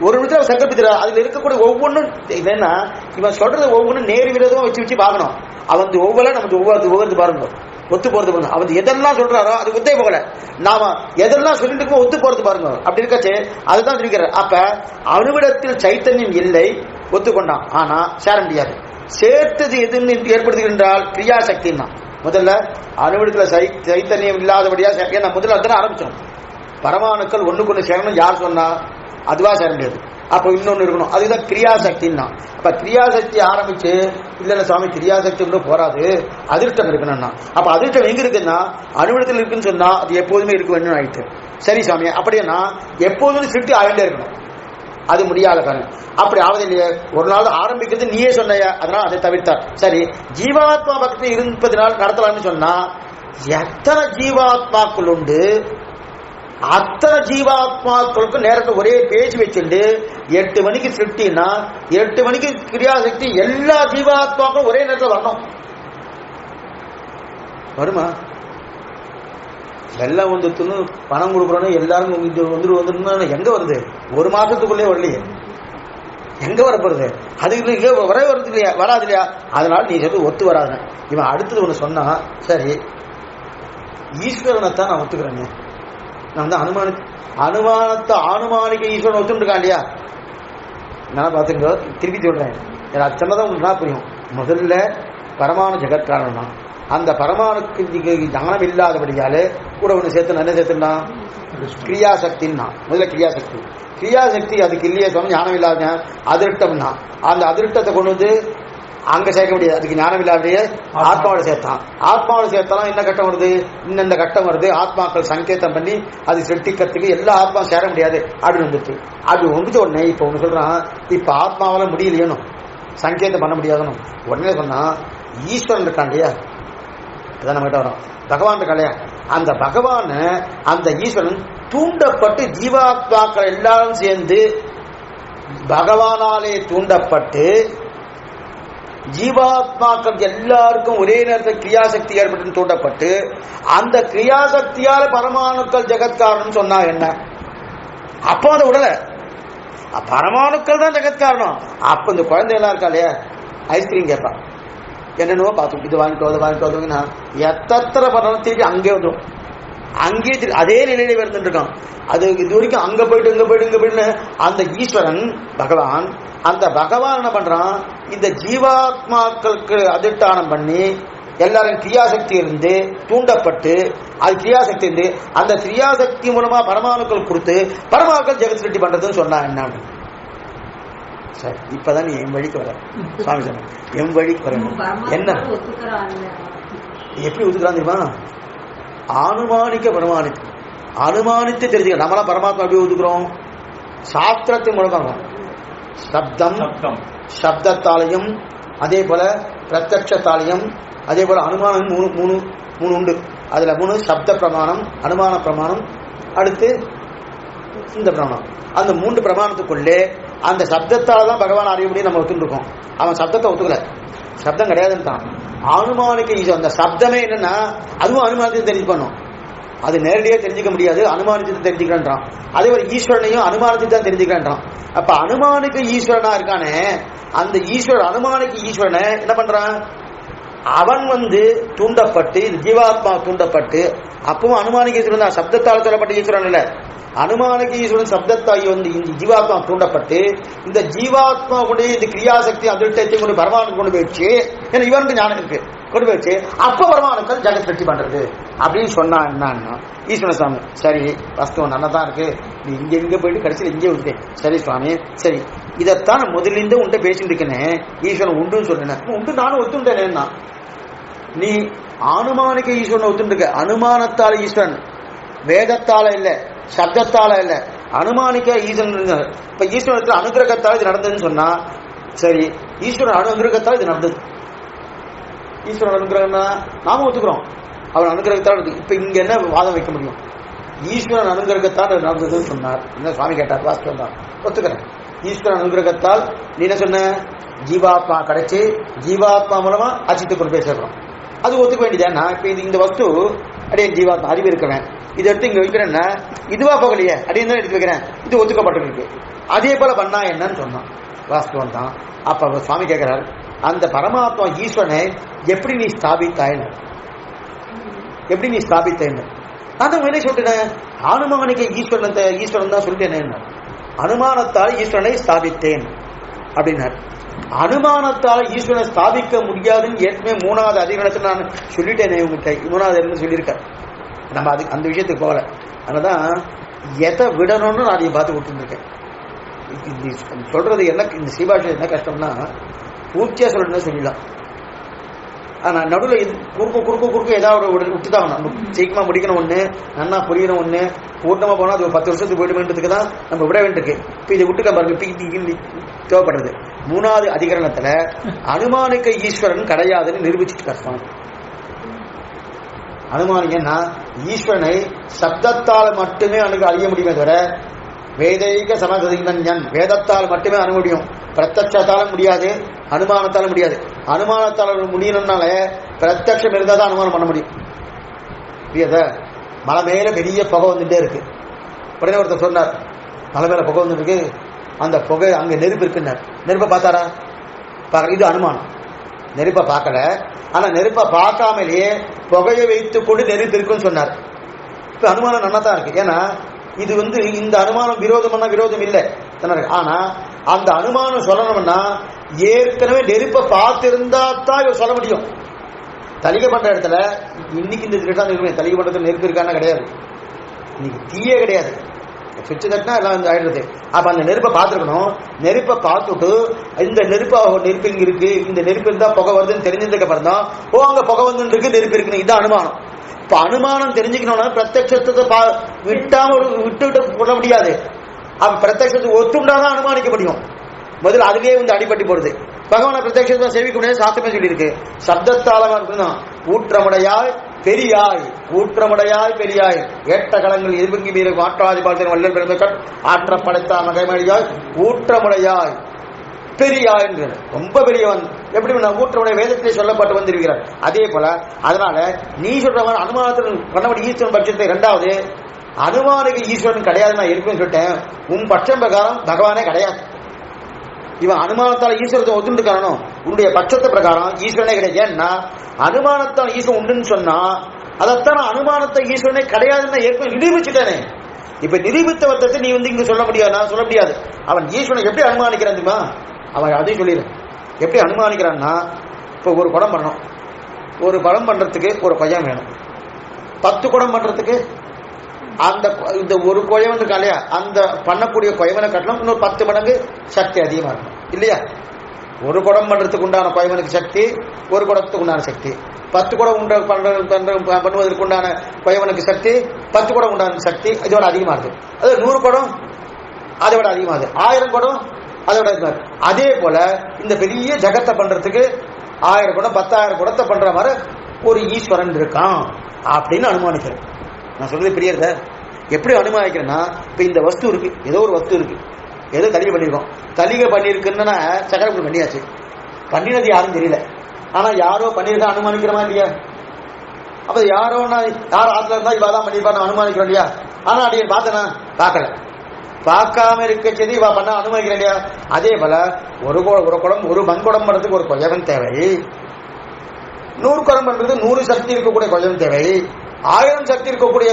ஒரு நிமிஷம் அவர் சங்கல்பிக்கிறார். அதுல இருக்கக்கூடிய ஒவ்வொன்றும் என்னன்னா, இவன் சொல்றது ஒவ்வொன்றும் நேர் விரோதமா வச்சு பார்க்கணும். அவன் ஒவ்வொரு நமக்கு ஒவ்வொரு பாருங்க, ஒத்து போறது பாருங்க. அவன் எதெல்லாம் சொல்றாரோ அது ஒத்தே போகல, நாம எதெல்லாம் சொல்லிட்டு ஒத்து போறது பாருங்க. அப்படி இருக்கச்சு அதுதான் இருக்கிறார். அப்ப அணுவிடத்தில் சைத்தன்யம் இல்லை, ஒத்துக்கொண்டான். ஆனா சேர முடியாது. சேர்த்தது எதுன்னு ஏற்படுத்துகின்றால் கிரியாசக்தின்னா. முதல்ல அணுவிடத்துல சைத்தன்யம் இல்லாதபடியா முதல்ல அதுதான் ஆரம்பிச்சோம். பரமாணுக்கள் ஒண்ணுக்கு சேரணும் யார் சொன்னா? அதுவா சேர முடியாது. அப்ப இன்னொன்னு இருக்கணும், அதுதான் கிரியாசக்தின்னா. அப்ப கிரியாசக்தி ஆரம்பிச்சு இல்ல சுவாமி கிரியாசக்தி ஒன்றும் போராது, அதிர்ஷ்டம் இருக்கணும்னா. அப்ப அதிர்ஷ்டம் எங்க இருக்குன்னா அணுவிடத்தில் இருக்குன்னு சொன்னா அது எப்போதுமே இருக்க வேண்டும் ஆயிட்டு. சரி சுவாமி, அப்படின்னா எப்போதும் சிட்டு ஆகிட்டே இருக்கணும், அது முடியாத காரணம். அப்படி ஆவது இல்லையே. ஒரு நாள் ஆரம்பிக்கிறது நீயே சொன்னையா, அதனால அதை தவிர்த்தார். சரி, ஜீவாத்மா பக்தி 20 நாள் நடத்தலாம்னு சொன்னா எத்தனை ஜீவாத்மாக்கள் உண்டு? அத்தனை ஜீவாத்மாக்களுக்கு நேரத்தை ஒரே பேச்சு வச்சுட்டு 8 மணிக்கு சிருஷ்டினா 8 மணிக்கு கிரியாசக்தி எல்லா ஜீவாத்மாக்களும் ஒரே நேரத்தில் வரணும். வருமா? வெள்ளம் வந்துட்டுன்னு பணம் கொடுக்குறோன்னு எல்லாரும் வந்துட்டு எங்க வருது? 1 மாசத்துக்குள்ளே வரலையே, எங்க வரப்போறது? அதுக்கு வரவே வருது இல்லையா? வராது இல்லையா? அதனால நீ சொல்றது ஒத்து வராது. இவன் அடுத்தது ஒண்ணு சொன்னா, சரி ஈஸ்வரனைத்தான் நான் ஒத்துக்கிறேங்க, நான் வந்து அனுமானத்தை ஆனுமானிக்க ஈஸ்வரன் ஒத்துருக்கான் இல்லையா? நான் பார்த்துக்கோ, திருப்பி சொல்றேன், அது சொன்னதான் உங்களுக்கு என்ன புரியும். முதல்ல பரமாணு ஜெகத்காரணம் தான். அந்த பரமாணுக்கு ஞானம் இல்லாதபடியாலே கூட ஒன்று சேர்த்து என்ன சேர்த்துனா கிரியாசக்தின்னா. முதல்ல கிரியாசக்தி அதுக்கு இல்லையே சொன்ன ஞானம் இல்லாத அதிருஷ்டம்னா. அந்த அதிருஷ்டத்தை கொண்டு வந்து அங்க சேர்க்க முடியாது, அதுக்கு ஞானம் இல்லாதே ஆத்மாவோட சேர்த்தான். ஆத்மாவோட சேர்த்தாலும் என்ன கட்டம் வருது? இந்த கட்டம் வருது. ஆத்மாக்கள் சங்கேதம் பண்ணி அது சிருஷ்டிக்கிறதுக்கு எல்லா ஆத்மா சேர முடியாது அப்படின்னு வந்துட்டு. அப்படி வந்துட்டு உடனே இப்ப ஒண்ணு சொல்றான், இப்ப ஆத்மாவால முடியலையணும், சங்கேதம் பண்ண முடியாதனும். உடனே சொன்னா ஈஸ்வரன் இருக்கான் இல்லையா, அதான் நம்ம கிட்ட வரோம். பகவான் இருக்கா இல்லையா, அந்த பகவான் அந்த ஈஸ்வரன் தூண்டப்பட்டு ஜீவாத்மாக்கள் எல்லாரும் சேர்ந்து பகவானாலே தூண்டப்பட்டு ஜீவாத்மாக்கள் எல்லாருக்கும் ஒரே நேரத்தில் கிரியாசக்தி ஏற்பட்டு தூண்டப்பட்டு அந்த கிரியாசக்தியால பரமாணுக்கள் ஜெகத்காரணம் சொன்னா என்ன? அப்போ அதை விடல, பரமாணுக்கள் தான் ஜெகத்காரணம். அப்ப இந்த குழந்தை எல்லாம் இருக்கா இல்லையா, ஐஸ்கிரீம் கேட்பான், என்னென்னவோ பார்த்தோம், இது வாங்கிட்டு அதை வாங்கிட்டு வந்தோம்னா எத்தனை பண்ணாலும் திருப்பி அங்கே வந்துடும். அங்கேயே அதே நிலையில வந்துட்டு இருக்கான். அது இது வரைக்கும் அங்க போயிட்டு அந்த ஈஸ்வரன் பகவான், அந்த பகவான் என்ன பண்றான், இந்த ஜீவாத்மாக்களுக்கு அதிஷ்டானம் பண்ணி எல்லாரும் கிரியாசக்தி இருந்து தூண்டப்பட்டு அது கிரியாசக்தி இருந்து அந்த கிரியாசக்தி மூலமா பரமாணுக்கள் கொடுத்து பரமாணுக்கள் ஜெகத் சிருஷ்டி பண்றதுன்னு சொன்னா என்ன? சரி, இப்பதான் நீ என் வழிக்கு வர சுவாமி சொன்ன, என் வழிக்கு வரணும். என்ன எப்படி ஒத்துக்கிறான் தெரியுமா? ஆனுமானிக்க பரமாணிக்கம். அனுமானித்து தெரிஞ்சுக்க. நம்மளாம் பரமாத்மா எப்படி ஒதுக்குறோம்? சாஸ்திரத்தின் மூலமாக. சப்தம், சப்தத்தாலையும் அதே போல பிரத்யட்சத்தாலையும் அதே போல அனுமானம் மூணு உண்டு. அதுல 3 சப்த பிரமாணம், அனுமான பிரமாணம், அடுத்து இந்த பிரமாணம். அந்த 3 பிரமாணத்துக்குள்ளே அந்த சப்தத்தால தான் பகவான் அறிய முடியும் நம்ம ஒத்துருக்கோம். அவன் சப்தத்தை ஒத்துக்கல, சப்தம் கிடையாதுன்னு தான். அனுமானிக்க அந்த சப்தமே என்னன்னா அதுவும் அனுமானத்தை தெரிஞ்சு பண்ணும். அது நேரடியாக தெரிஞ்சுக்க முடியாது, அனுமானித்து தெரிஞ்சுக்கிறான். அதே ஒரு ஈஸ்வரனையும் அனுமானத்தை தான் தெரிஞ்சுக்கிறான். அப்ப அனுமானிக்க ஈஸ்வரனா இருக்கானே, அந்த ஈஸ்வரன் அனுமானிக்க ஈஸ்வரனை என்ன பண்றான்? அவன் தூண்டப்பட்டு, ஜீவாத்மா தூண்டப்பட்டு, அப்பவும் அனுமானிக்க ஈஸ்வரன் தான், சப்தத்தால் சொல்லப்பட்ட ஈஸ்வரன் இல்ல. அனுமானிக்க ஈஸ்வரன் சப்தத்தாய் இந்த ஜீவாத்மா தூண்டப்பட்டு, இந்த ஜீவாத்மா கொண்டு இந்த கிரியாசக்தி அதிர்ஷ்டத்தை கொண்டு பரமானு கொண்டு போயிடுச்சு. ஏன்னா இவனுக்கு ஞானம் இருக்கு, கொண்டு போயிடுச்சு. அப்ப பரமானுக்கள் ஜெகத் வெற்றி பண்றது அப்படின்னு சொன்னா என்னன்னா, ஈஸ்வர சுவாமி சரி வஸ்துவம் நல்லா தான் இருக்கு, நீ இங்க போயிட்டு கடைசியில் இங்கே விட்டுட்டேன். சரி சுவாமி சரி, இதைத்தான் நான் முதலிருந்து உன்ட்ட பேசிட்டு இருக்கேனே, ஈஸ்வரன் உண்டுன்னு சொன்னேன். உண்டு நானும் ஒத்துட்டேனேன்னா, நீ அனுமானிக்க ஈஸ்வரன் ஒத்துட்டு இருக்க. அனுமானத்தால ஈஸ்வரன், வேதத்தால இல்ல, சப்தத்தால இல்ல, அனுமானிக்க ஈஸ்வரன். இப்ப ஈஸ்வரத்துல அனுகிரகத்தால் இது நடந்ததுன்னு சொன்னா சரி, ஈஸ்வரன் அனுகிரகத்தால் இது நடந்தது. ஈஸ்வரன் அனுகிரகம்னா நாம ஒத்துக்கிறோம், அவன் அனுகிரகத்தால். இப்ப இங்க என்ன வாதம் வைக்க முடியும்? ஈஸ்வரன் அனுகிரகத்தால் நடந்ததுன்னு சொன்னார். என்ன சுவாமி கேட்டார், வாஸ்தவம் தான் ஒத்துக்கிறேன். ஈஸ்வரன் அனுகிரகத்தால் நீ என்ன சொன்ன? ஜீவாத்மா கிடைச்சி ஜீவாத்மா மூலமா அச்சித்து கொண்டு போய் சேர்க்கிறோம். அது ஒத்துக்க வேண்டியதா? இப்ப இந்த வஸ்து அப்படியே ஜீவாத்மா அறிவு இருக்கிறேன், இதை எடுத்து இங்க வைக்கிறேன்னா இதுவா போகலையே அப்படின்னு தான் எடுத்து வைக்கிறேன், இது ஒத்துக்கப்பட்டிருக்கு. அதே போல பண்ணா என்னன்னு சொன்னான். வாஸ்தவம் தான். அப்ப சுவாமி கேட்கிறார், அந்த பரமாத்மா ஈஸ்வரனை எப்படி நீ ஸ்தாபித்தாயின்னு, எப்படி நீ ஸ்தாபித்தேன்னு. நான் என்ன சொல்லிட்டேன்? அனுமானிக்க ஈஸ்வரன் தான் சொல்லிட்டேன். அனுமானத்தால் ஈஸ்வரனை ஸ்தாபித்தேன் அப்படின்னார். அனுமானத்தால் ஈஸ்வரனை ஸ்தாபிக்க முடியாதுன்னு ஏற்கனவே 3வது அதிகாரத்தில் நான் சொல்லிட்டேனே உங்ககிட்ட. 3வது சொல்லியிருக்கேன். நம்ம அது அந்த விஷயத்துக்கு போகல. அதனாலதான் எதை விடணும்னு நான் அதை பார்த்து விட்டுருக்கேன். சொல்றது என்ன, இந்த சீபாஷை என்ன கஷ்டம்னா பூர்த்தியா சொல்லணும்னு சொல்லிடலாம். ஆனா நடுவில் குறுக்க ஏதாவது விட்டுதான் சீக்கிரமா முடிக்கணும் ஒண்ணு, நன்னா புரியணும் ஒண்ணு, பூர்ணமா போனா அது 10 வருஷத்துக்கு போயிடுமேன்றதுக்கு தான் நம்ம விட வேண்டியிருக்கு. இப்ப இதை விட்டுக்க பாருங்க, தேவைப்படுறது. 3வது அதிகரணத்துல அனுமானிக்க ஈஸ்வரன் கிடையாதுன்னு நிரூபிச்சுட்டு கஷ்டம். அனுமானிங்கன்னா ஈஸ்வரனை சப்தத்தால் மட்டுமே அறிய முடியுமே தவிர வேதைக சமகதிஞன் வேதத்தால் மட்டுமே அணுக முடியும், பிரத்யட்சத்தாலும் முடியாது, அனுமானத்தாலும் முடியாது. அனுமானத்தால் முடியணும்னால பிரத்யட்சம் இருந்தால் தான் அனுமானம் பண்ண முடியும். புரியாத? மலை மேல பெரிய புகை வந்துட்டே இருக்கு. உடனே ஒருத்தர் சொன்னார், மலை மேல புகை வந்துட்டு இருக்கு, அந்த புகை அங்க நெருப்பு இருக்குன்னார். நெருப்பை பார்த்தாரா? இது அனுமானம். நெருப்பை பார்க்கல, ஆனா நெருப்பை பார்க்காமலேயே புகையை வைத்துக் கொண்டு நெருப்பு இருக்குன்னு சொன்னார். இப்ப அனுமானம் நல்லா தான் இருக்கு. ஏன்னா இது இந்த அனுமானம் விரோதம்னா விரோதம் இல்லை. ஆனா அந்த அனுமானம் சொல்லணும்னா ஏற்கனவே நெருப்பை பார்த்திருந்தா தான் இவர் சொல்ல முடியும். தலிகை பண்ற இடத்துல இன்னைக்கு இந்த திருட்டான் தலிகை பண்றதுல நெருப்பு இருக்கான்னா கிடையாது, இன்னைக்கு தீயே கிடையாது. சுவிட்சு தட்டினா எல்லாம் ஆயிடுறது. அப்ப அந்த நெருப்பை பார்த்துருக்கணும். நெருப்பை பார்த்துட்டு இந்த நெருப்பு இங்க இருக்கு, இந்த நெருப்பு இருந்தா புகை வருதுன்னு தெரிஞ்சதுக்கு அப்புறம் தான் அங்க புகை வந்து இருக்கு, நெருப்பு இருக்குன்னு. இது அனுமானம். இப்ப அனுமானம் தெரிஞ்சுக்கணும்னா பிரத்யட்சத்தை விட்டாம விட்டு போட முடியாது. அப்ப பிரத்யட்சத்தை ஒத்துண்டாதான் அனுமானிக்க முடியும். முதல்ல அதுவே அடிபட்டு போடுது. பகவான பிரத்யட்சத்தை சேவிக்க முடியாது, சாஸ்திரமே சொல்லியிருக்கு. சப்தத்தாளமா இருக்குதான். ஊற்றமுடையாய் பெரியாய், ஊற்றமுடையாய் பெரியாய், ஏற்ற களங்கள் எதிர்பங்கி மீது மாற்றாதி பார்த்து வல்லல் பிறந்தகள் ஆற்ற படைத்தா மகைமடியாய் ஊற்றமுடையாய் பெரியாய் என்று ரொம்ப பெரியவன். எப்படி ஊற்றமுடைய வேதத்திலே சொல்லப்பட்டு வந்திருக்கிறார். அதே போல அதனால நீ சொல்றவன் அனுமானத்தில் பண்ணபடி ஈஸ்வரன் பட்சத்தை 2வது அனுமானிக ஈஸ்வரன் கிடையாது நான் இருக்குன்னு சொல்லிட்டேன். உன் பட்சம் பிரகாரம் பகவானே கிடையாது. இவன் அனுமானத்தால் ஈஸ்வரத்தை ஒத்துண்டு காரணம், உன்னுடைய பட்சத்தை பிரகாரம் ஈஸ்வரனே கிடையாது. ஏன்னா அனுமானத்தால் ஈஸ்வரன் உண்டுன்னு சொன்னா அதைத்தான் அனுமானத்தை ஈஸ்வரனே கிடையாதுன்னு ஏற்கனவே நிரூபிச்சுட்டேனே. இப்ப நிரூபித்த வர்த்தத்தை நீ இங்க சொல்ல முடியாது, நான் சொல்ல முடியாது. அவன் ஈஸ்வரனை எப்படி அனுமானிக்கிறான் தெரியுமா? அவன் அதையும் சொல்லிடு. எப்படி அனுமானிக்கிறான்னா, இப்போ ஒரு குடம் பண்ணணும், ஒரு குடம் பண்றதுக்கு ஒரு கொயம் வேணும். 10 குடம் பண்றதுக்கு அந்த இந்த ஒரு கொயவன் இருக்கா இல்லையா, அந்த பண்ணக்கூடிய கொயவனை கட்டணும் இன்னொரு 10 மடங்கு சக்தி அதிகமா இருக்கணும் இல்லையா? ஒரு குடம் பண்றதுக்கு உண்டான குயவனுக்கு சக்தி ஒரு குடத்துக்கு உண்டான சக்தி, 10 குடம் பண்ணுவதற்கு உண்டான குயவனுக்கு சக்தி 10 குடம் உண்டான சக்தி இதோட அதிகமா இருக்கு. அது 100 குடம் அதை விட அதிகமாகுது, 1000 குடம் அதை விட அதிகமா இருக்கு. அதே போல இந்த பெரிய ஜகத்தை பண்றதுக்கு 1000 குடம் 10,000 குடத்தை பண்ற மாதிரி ஒரு ஈஸ்வரன் இருக்கான் அப்படின்னு அனுமானிக்கிறேன். நான் சொல்றது புரியுறத? எப்படி அனுமானிக்கிறேன்னா, இப்ப இந்த வஸ்து இருக்கு, ஏதோ ஒரு வஸ்து இருக்கு, ஏதோ தலிகை பண்ணிருக்கோம், தலிகை பண்ணிருக்குன்னா சக்கரப்பூர் பண்ணியாச்சு, பண்ணினது யாரும் தெரியல, ஆனா யாரோ பண்ணிருக்கா அனுமானிக்கிறமா இல்லையா? அப்ப யாரோன்னா யார் ஆத்துல இருந்தா இவாதான் பண்ணிருப்பா அனுமானிக்கிறோம் இல்லையா? ஆனா அடியே பார்த்தனா பார்க்கல, பார்க்காம இருக்க செய்தி இவா பண்ண அனுமதிக்கிறேன் இல்லையா? அதே போல ஒரு குடம் ஒரு மண்குடம் பண்றதுக்கு ஒரு கொயவன் தேவை, 100 குடம் பண்றது 100 சக்தி இருக்கக்கூடிய கொயவன் தேவை, 1000 சக்தி இருக்கக்கூடிய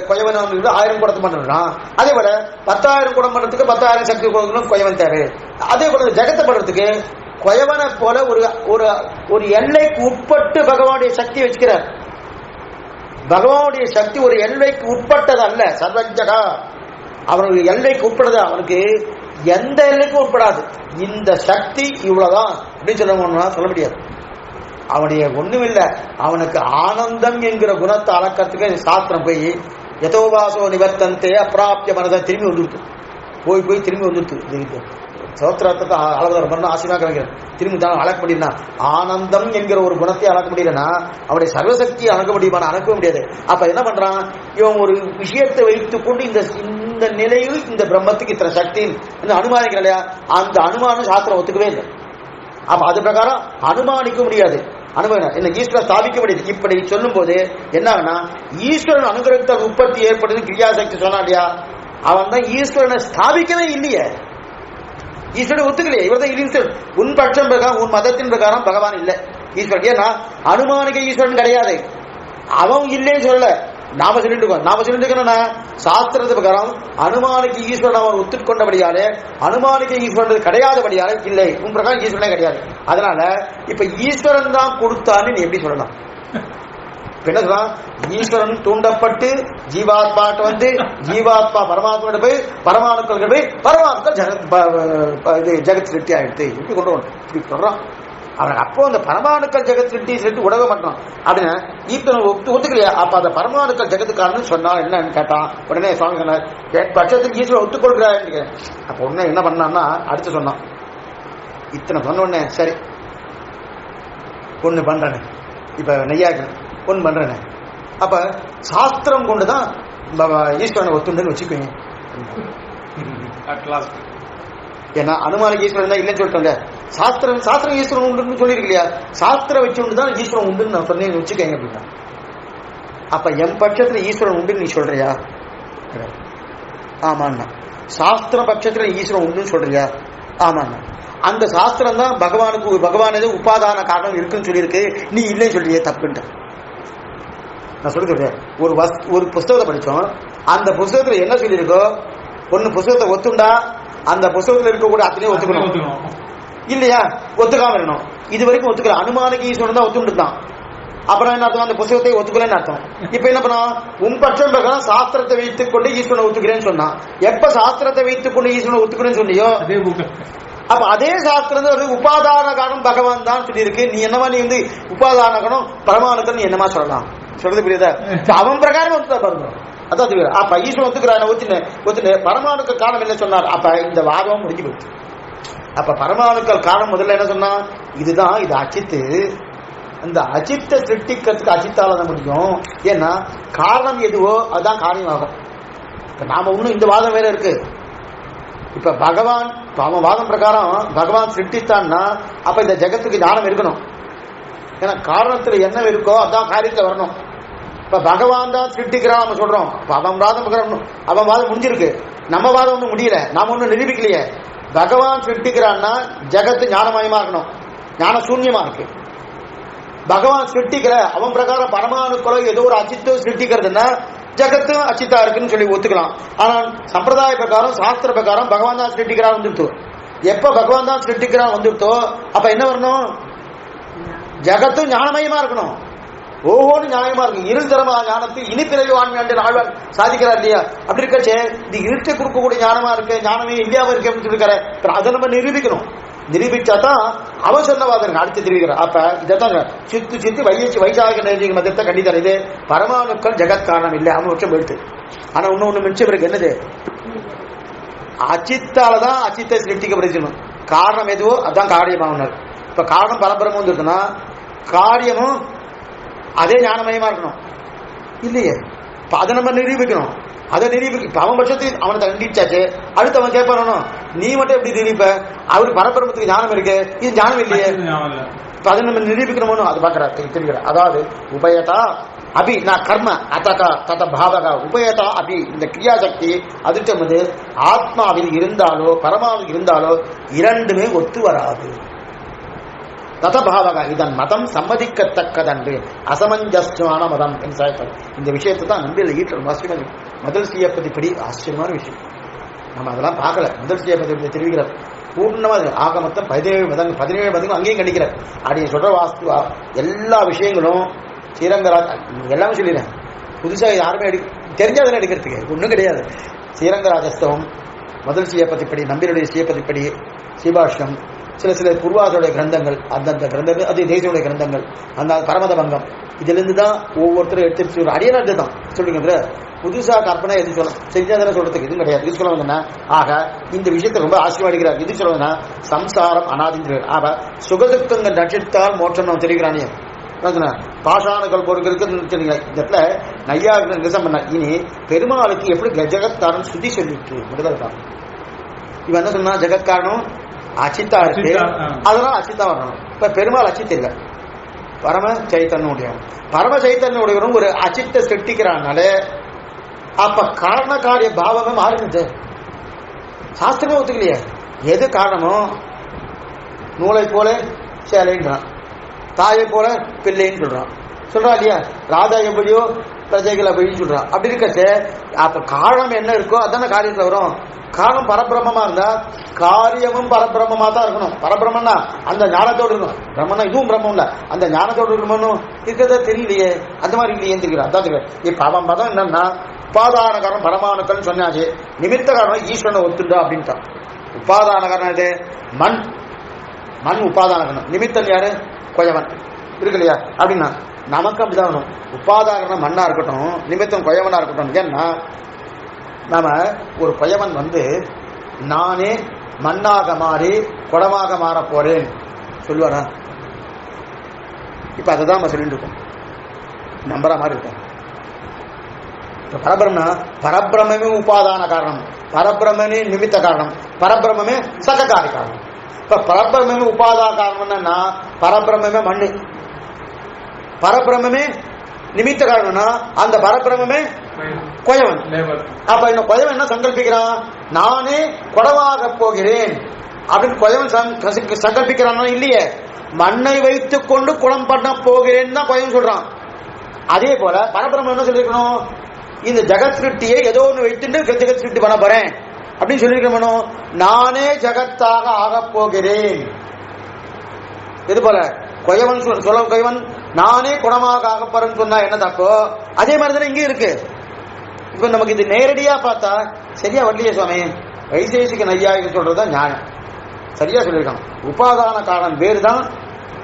கொயவன் 1000 குடத்தை பண்றான். அதே போல 10,000 குடம் பண்றதுக்கு 10,000 சக்தி கொயவன் தேவை. அதே போல ஜெகத்தை பண்றதுக்கு கொயவனை போல ஒரு எல்லைக்கு உட்பட்டு பகவானுடைய சக்தி வச்சுக்கிறார். பகவானுடைய சக்தி ஒரு எல்லைக்கு உட்பட்டது அல்ல, சர்வஜகா, அவனுடைய எல்லைக்கு உட்படுது, அவனுக்கு எந்த எல்லைக்கும் உட்படாது. இந்த சக்தி இவ்வளவுதான் அப்படின்னு சொல்ல முடியாது. அவனுடைய ஒண்ணுமில்லை, அவனுக்கு ஆனந்தம் என்கிற குணத்தை அளக்கிறதுக்கு சாஸ்திரம் போய் யதோவாசோ நிவர்த்தந்தே அப்பிராப்திய மனதை திரும்பி வந்துருக்கு, போய் திரும்பி வந்துருக்கு. சோத்திரத்துக்கு அளவு ஆசீர்வாக திரும்பி தான் அளக்க முடியும்னா, ஆனந்தம் என்கிற ஒரு குணத்தை அளக்க முடியலன்னா அவருடைய சர்வசக்தியை அளக்க முடியுமா? அளக்க முடியாது. அப்ப என்ன பண்றான் இவன்? ஒரு விஷயத்தை வைத்துக் கொண்டு இந்த நிலையில் இந்த பிரம்மத்துக்கு இத்தனை சக்தி அனுமானிக்கிற இல்லையா? அந்த அனுமானம் சாஸ்திரம் ஒத்துக்கவே இல்லை. அப்ப அது பிரகாரம் அனுமானிக்க முடியாது, என்ன ஈஸ்வரன் ஸ்தாபிக்க முடியாது. இப்படி சொல்லும் போது என்ன, ஈஸ்வரன் அனுகிரகத்தால் உற்பத்தி ஏற்படுது கிரியாசக்தி சொன்னா இல்லையா? அவன் தான் ஈஸ்வரனை ஸ்தாபிக்கவே இல்லையே, ஈஸ்வரன் ஒத்துக்கலையே. இவர் தான் ஈஸ்வரன். உன் பட்சம் பிரகாரம், உன் மதத்தின் பிரகாரம் பகவான் இல்லை ஈஸ்வரன். ஏன்னா அனுமானிக்க ஈஸ்வரன் கிடையாது, அவன் இல்லைன்னு சொல்ல. நாம சொல்லிட்டு சாஸ்திரத்து பிரகாரம் அனுமானிக்க ஈஸ்வரன் அவன் ஒத்துக்கொண்டபடியாலே, அனுமானிக்க ஈஸ்வரன் கிடையாதபடியாலே இல்லை, உன் பிரகாரம் ஈஸ்வரனே கிடையாது. அதனால இப்ப ஈஸ்வரன் தான் கொடுத்தான்னு நீ எப்படி சொல்லலாம்? என்ன சொல்லலாம்? ஈஸ்வரன் தூண்டப்பட்டு ஜீவாத்மாட்ட வந்து ஜீவாத்மா பரமாத்மா போய் பரமாணுக்கள் போய் பரமாத்மா ஜெகத் சிருஷ்டி ஆயிடுத்து இப்படி கொண்டு வந்து இப்படி சொல்றான். அவனுக்கு அப்போ அந்த பரமாணுக்கள் ஜெகத் சிருஷ்டி உடக மாட்டான் அப்படின்னு ஈஸ்வரன் ஒத்துக்கலையா? அப்ப அந்த பரமாணுக்கள் ஜெகத்துக்காரன்னு சொன்னா என்னன்னு கேட்டான். உடனே சுவாமி சொன்னார், பட்சத்துக்கு ஈஸ்வரன் ஒத்துக்கொள்கிறாரு. அப்ப உடனே என்ன பண்ணான்னா அடுத்து சொன்னான், இத்தனை சொன்ன உடனே சரி ஒண்ணு பண்றேன்னு, இப்ப நெய்யாக்கு ஒன்று பண்றேன்னு. அப்ப சாஸ்திரம் கொண்டுதான் ஈஸ்வரனை ஒத்துண்டுன்னு வச்சுக்கோங்க. ஏன்னா அனுமானிக்க ஈஸ்வரன் தான் இல்லைன்னு சொல்லிட்டாங்க. சாஸ்திரம் ஈஸ்வரன் உண்டுன்னு சொல்லியிருக்கு இல்லையா? சாஸ்திரம் வச்சு தான் ஈஸ்வரன் உண்டுன்னு நான் சொன்னேன் வச்சுக்கோங்க அப்படின்னா. அப்ப என் பட்சத்துல ஈஸ்வரன் உண்டுன்னு நீ சொல்றியா? ஆமாண்ணா. சாஸ்திர பட்சத்துல ஈஸ்வரன் உண்டுன்னு சொல்றியா? ஆமாண்ணா. அந்த சாஸ்திரம் தான் பகவான் ஏதோ உபாதான காரணம் இருக்குன்னு சொல்லியிருக்கு, நீ இல்லைன்னு சொல்றியே, தப்புன்ட்டு நான் சொல்லிக்கிறேன். ஒரு புஸ்தகத்தை படிச்சோம், அந்த புஸ்தகத்துல என்ன சொல்லியிருக்கோ ஒன்னு புஸ்தகத்தை ஒத்துண்டா அந்த புஸ்தகத்தில் இருக்கக்கூடிய அத்தனையும் ஒத்துக்கணும் இல்லையா? ஒத்துக்காம இருக்கணும். இது வரைக்கும் ஒத்துக்கல. அனுமானிக்க ஈஸ்வரன் தான் ஒத்துண்டுதான். அப்புறம் என்ன அர்த்தம்? அந்த புஸ்தகத்தை ஒத்துக்கலன்னு அர்த்தம். இப்ப என்ன பண்ணா, உன் பட்சம் பிரகாரம் சாஸ்திரத்தை வைத்துக் கொண்டு ஈஸ்வரனை ஒத்துக்கிறேன்னு சொன்னா, எப்ப சாஸ்திரத்தை வைத்துக் கொண்டு ஈஸ்வரனை ஒத்துக்கிறேன்னு சொன்னியோ அப்ப அதே சாஸ்திரம் உபாதான காரணம் பகவான் தான் சொல்லியிருக்கு. நீ என்னமா நீ வந்து உபாதான காரணம் பரமானுக்கு நீ என்னமா சொல்லலாம்? சொல்றது புரியுதா? அவன் பிரகாரம் ஒத்துதான் பாருங்க. அதான் அப்ப ஈஸ்வரன் ஒத்துக்கிறான் ஒத்துன பரமாணுக்கள் காரணம் என்ன சொன்னார்? அப்ப இந்த வாதம் முடிஞ்சு போச்சு. அப்ப பரமாணுக்கள் காரணம் முதல்ல என்ன சொன்னா, இதுதான் இது அச்சித்து, அந்த அஜித்தை சிருஷ்டிக்கிறதுக்கு அஜித்தால தான் முடியும். ஏன்னா காரணம் எதுவோ அதுதான் காரியம் ஆகும். இப்ப நாம ஒண்ணும் இந்த வாதம் வேற இருக்கு. இப்ப பகவான் அவன் வாதம் பிரகாரம் பகவான் சிருஷ்டித்தான்னா அப்ப இந்த ஜெகத்துக்கு ஞானம் இருக்கணும். ஏன்னா காரணத்துல என்ன இருக்கோ அதான் காரியத்துல வரணும். இப்ப பகவான் தான் சிருஷ்டிக்கிறான் நம்ம சொல்றோம். அவன் வாதம் முடிஞ்சிருக்கு, நம்ம வாதம் ஒன்றும் முடியல, நாம ஒன்றும் நிரூபிக்கலையே. பகவான் சிருஷ்டிக்கிறான்னா ஜெகத்து ஞானமயமா இருக்கணும், ஞான சூன்யமா இருக்கு. பகவான் சிருஷ்டிக்கிற அவன் பிரகாரம் பரமாணுக்களோ ஏதோ ஒரு அச்சித்தோ சிருஷ்டிக்கிறதுன்னா ஜகத்தும் அச்சித்தா இருக்குன்னு சொல்லி ஒத்துக்கலாம். ஆனால் சம்பிரதாய பிரகாரம் சாஸ்திர பிரகாரம் பகவான் தான் சிருஷ்டிக்கிறான் வந்துருத்தோ. எப்ப பகவான் தான் சிருஷ்டிக்கிறான் வந்துருத்தோ அப்ப என்ன வரணும்? ஜகத்தும் ஞானமயமா இருக்கணும். ஒவ்வொரு நியாயமா இருக்கு. இருள் தரமா ஞானத்தை இனி பிறகு வாழ்ந்து ஆழ்வார் சாதிக்கிறார் இல்லையா? அப்படி இருக்கச்சே இது இருட்டை கொடுக்கக்கூடிய ஞானமா இருக்கு, ஞானமே இந்தியாவா இருக்கு அப்படின்னு சொல்லிருக்காரு. அதை நம்ம நிரூபிக்கணும். நிரூபிச்சாதான் அவன் சொன்னவாதம் அடுத்து தெரிவிக்கிறார். அப்ப இதான் சித்து சித்து வைசாக மதத்தை கண்டித்தார். இது பரமாணுக்கள் ஜெகத் காரணம் இல்லை, அவன் வருஷம் போயிடுத்து. ஆனா இன்னொன்னு மிச்சம் இருக்கு. என்னது? அச்சித்தாலதான் அச்சித்தை சிருஷ்டிக்கப்படுத்தணும். காரணம் எதுவோ அதான் காரியமாகணும். இப்ப காரணம் பரபரமும் இருக்குன்னா காரியமும் அதே ஞானமயமா இருக்கணும் இல்லையே? அதை நம்ம நிரூபிக்கணும். அதை இப்ப அவன் பட்சத்துக்கு அவனை கண்டிச்சாச்சு. அடுத்து அவன் கேட்பானோ, நீ மட்டும் எப்படி நிரூபிப்ப? அவருக்கு பரபரமத்துக்கு ஞானம் இருக்கு, இது ஞானம் இல்லையே. இப்ப அதை நம்ம நிரூபிக்கணுமோ அது பாக்குற. அதாவது உபயதா அபி நான் கர்ம அத்தகா தத பாவகா உபயதா அபி இந்த கிரியாசக்தி அதிர்ஷ்டம் ஆத்மாவில் இருந்தாலோ பரமாவில் இருந்தாலோ இரண்டுமே ஒத்து வராது. ததபாவக இதன் மதம் சம்மதிக்கத்தக்கதன்று அசமஞ்சஸ்மான மதம் என்று இந்த விஷயத்தை தான் நம்பியில் ஈட்டல் முதல் செய்யப்பதிப்படி ஆச்சரியமான விஷயம். நம்ம அதெல்லாம் பார்க்கல. முதல் செய்யப்பதி தெரிவிக்கிறார் பூர்ணமாக ஆக மொத்தம் 17 மதங்கள் அங்கேயும் கண்டிக்கிறார். அப்படி சொல்ற வாஸ்துவா எல்லா விஷயங்களும் ஸ்ரீரங்கராஜ் எல்லாமே சொல்லிடுறேன். புதுசாக யாருமே தெரிஞ்சாதானே எடுக்கிறதுக்கு ஒன்றும் கிடையாது. ஸ்ரீரங்கராஜஸ்தவம் முதல் செய்யப்பதிப்படி நம்பியுடைய செய்யப்பதிப்படி சீபாஷ்யம் சில பூர்வாசருடைய கிரந்தங்கள் அந்தந்த கிரந்தங்கள் அது தேசியுடைய கிரந்தங்கள் அந்த பரமத பங்கம் இதிலிருந்து தான் ஒவ்வொருத்தரும் எடுத்து அடியனாட்டு தான் சொல்லுங்க. புதுசா கற்பனை எது சொல்ல செஞ்சாதானே சொல்றதுக்கு இது கிடையாது. இது சொல்ல வந்தா ஆக இந்த விஷயத்தை ரொம்ப ஆசீர்வாடிக்கிறார். இது சொல்ல வந்தா சம்சாரம் அனாதின்ற ஆக சுகதுக்கங்கள் நட்சத்தால் மோட்சம் நம்ம தெரிவிக்கிறானே பாஷாணுகள் பொறுக்கிறதுக்கு இந்த இடத்துல நையா நிசம் பண்ண. இனி பெருமாளுக்கு எப்படி ஜெகத்காரன் சுத்தி சொல்லிட்டு முதல் காரணம் இவன் என்ன சொன்னா ஜெகத்காரனும் அச்சித்தா இருக்கு, அதெல்லாம் அச்சித்தா வரணும். இப்ப பெருமாள் அச்சித்த இல்ல, பரம சைத்தன்யம். பரம சைத்தன்யம் உடையவரும் ஒரு அச்சித்த சிருஷ்டிக்கிறானால அப்ப காரண காரிய பாவமே மாறிடுது. சாஸ்திரமே ஒத்துக்கலையே. எது காரணமோ நூலை போல சேலைன்றான், தாயை போல பிள்ளைன்னு சொல்றான் இல்லையா? ராஜா எப்படியோ பிரஜைகள் அப்படின்னு சொல்றான். அப்படி இருக்கச்சு அப்ப காரணம் என்ன இருக்கோ அதான காரியத்துல வரும். காரணம் பரபிரம்மமா இருந்தா காரியமும் பரபிரம்மமா தான் இருக்கணும். பரபிரம்மன்னா அந்த ஞானத்தோடு இருக்கணும். பிரம்மனா இதுவும் பிரம்மம் இல்ல, அந்த ஞானத்தோடு இருக்கணும். இருக்கிறத தெரியலையே, அந்த மாதிரி இல்லையே தெரியும். அதான் தெரியும். இப்ப அவன் பதம் என்னன்னா உபாதான காரணம் பரமாணுக்கள் சொன்னாச்சு, நிமித்த காரணம் ஈஸ்வரனை ஒத்துண்டா அப்படின்ட்டான். உபாதான காரணம் இது மண் உபாதான காரணம். நிமித்தன் யாரு? கொயவன் இருக்கு இல்லையா? அப்படின்னா நமக்கு அப்படிதான் வேணும். உபாதான மண்ணா இருக்கட்டும், நிமித்தம் கொயவனா இருக்கட்டும். ஏன்னா நாம ஒரு கொயவன் நானே மண்ணாக மாறி குடமாக மாற போறேன் சொல்லுவாரா? இப்ப அதுதான் நம்ம சொல்லிட்டு இருக்கோம், நம்புற மாதிரி இருக்கும். பரபிரம்னா பரபிரமே உபாதான காரணம், பரபிரமே நிமித்த காரணம், பரபிரமே சககாரி காரணம். இப்ப பரபிரமே உபாதான காரணம்னா பரபிரமே மண்ணு, பரபிரமே நிமித்த காரணம்னா அந்த பரபிரமே கொயவன். அப்ப இந்த கொயவன் என்ன சங்கல்பிக்கிறான்? நானே குடமாக போகிறேன் அப்படின்னு கொயவன் சங்கல்பிக்கிறான் இல்லையே. மண்ணை வைத்துக் கொண்டு குளம் பண்ண போகிறேன் தான் கொயவன் சொல்றான். அதே போல பரபிரமம் என்ன சொல்லிருக்கணும்? இந்த ஜெகத் சிருஷ்டியை ஏதோ ஒன்று வைத்துட்டு ஜெகத் சிருஷ்டி பண்ண போறேன் அப்படின்னு சொல்லிருக்கணும். நானே ஜெகத்தாக ஆகப் போகிறேன். இது போல கொயவன் சொல்ல கொயவன் நானே குணமாக ஆகப்பறன்னு சொன்னா என்ன தப்போ அதே மாதிரிதானே இங்கே இருக்கு. இப்ப நமக்கு இது நேரடியா பார்த்தா சரியா வரலையே சுவாமி. வைசேஷிக நையாயிரம் சொல்றதுதான் நியாயம், சரியா சொல்லியிருக்காங்க. உபாதான காரணம் வேறுதான்,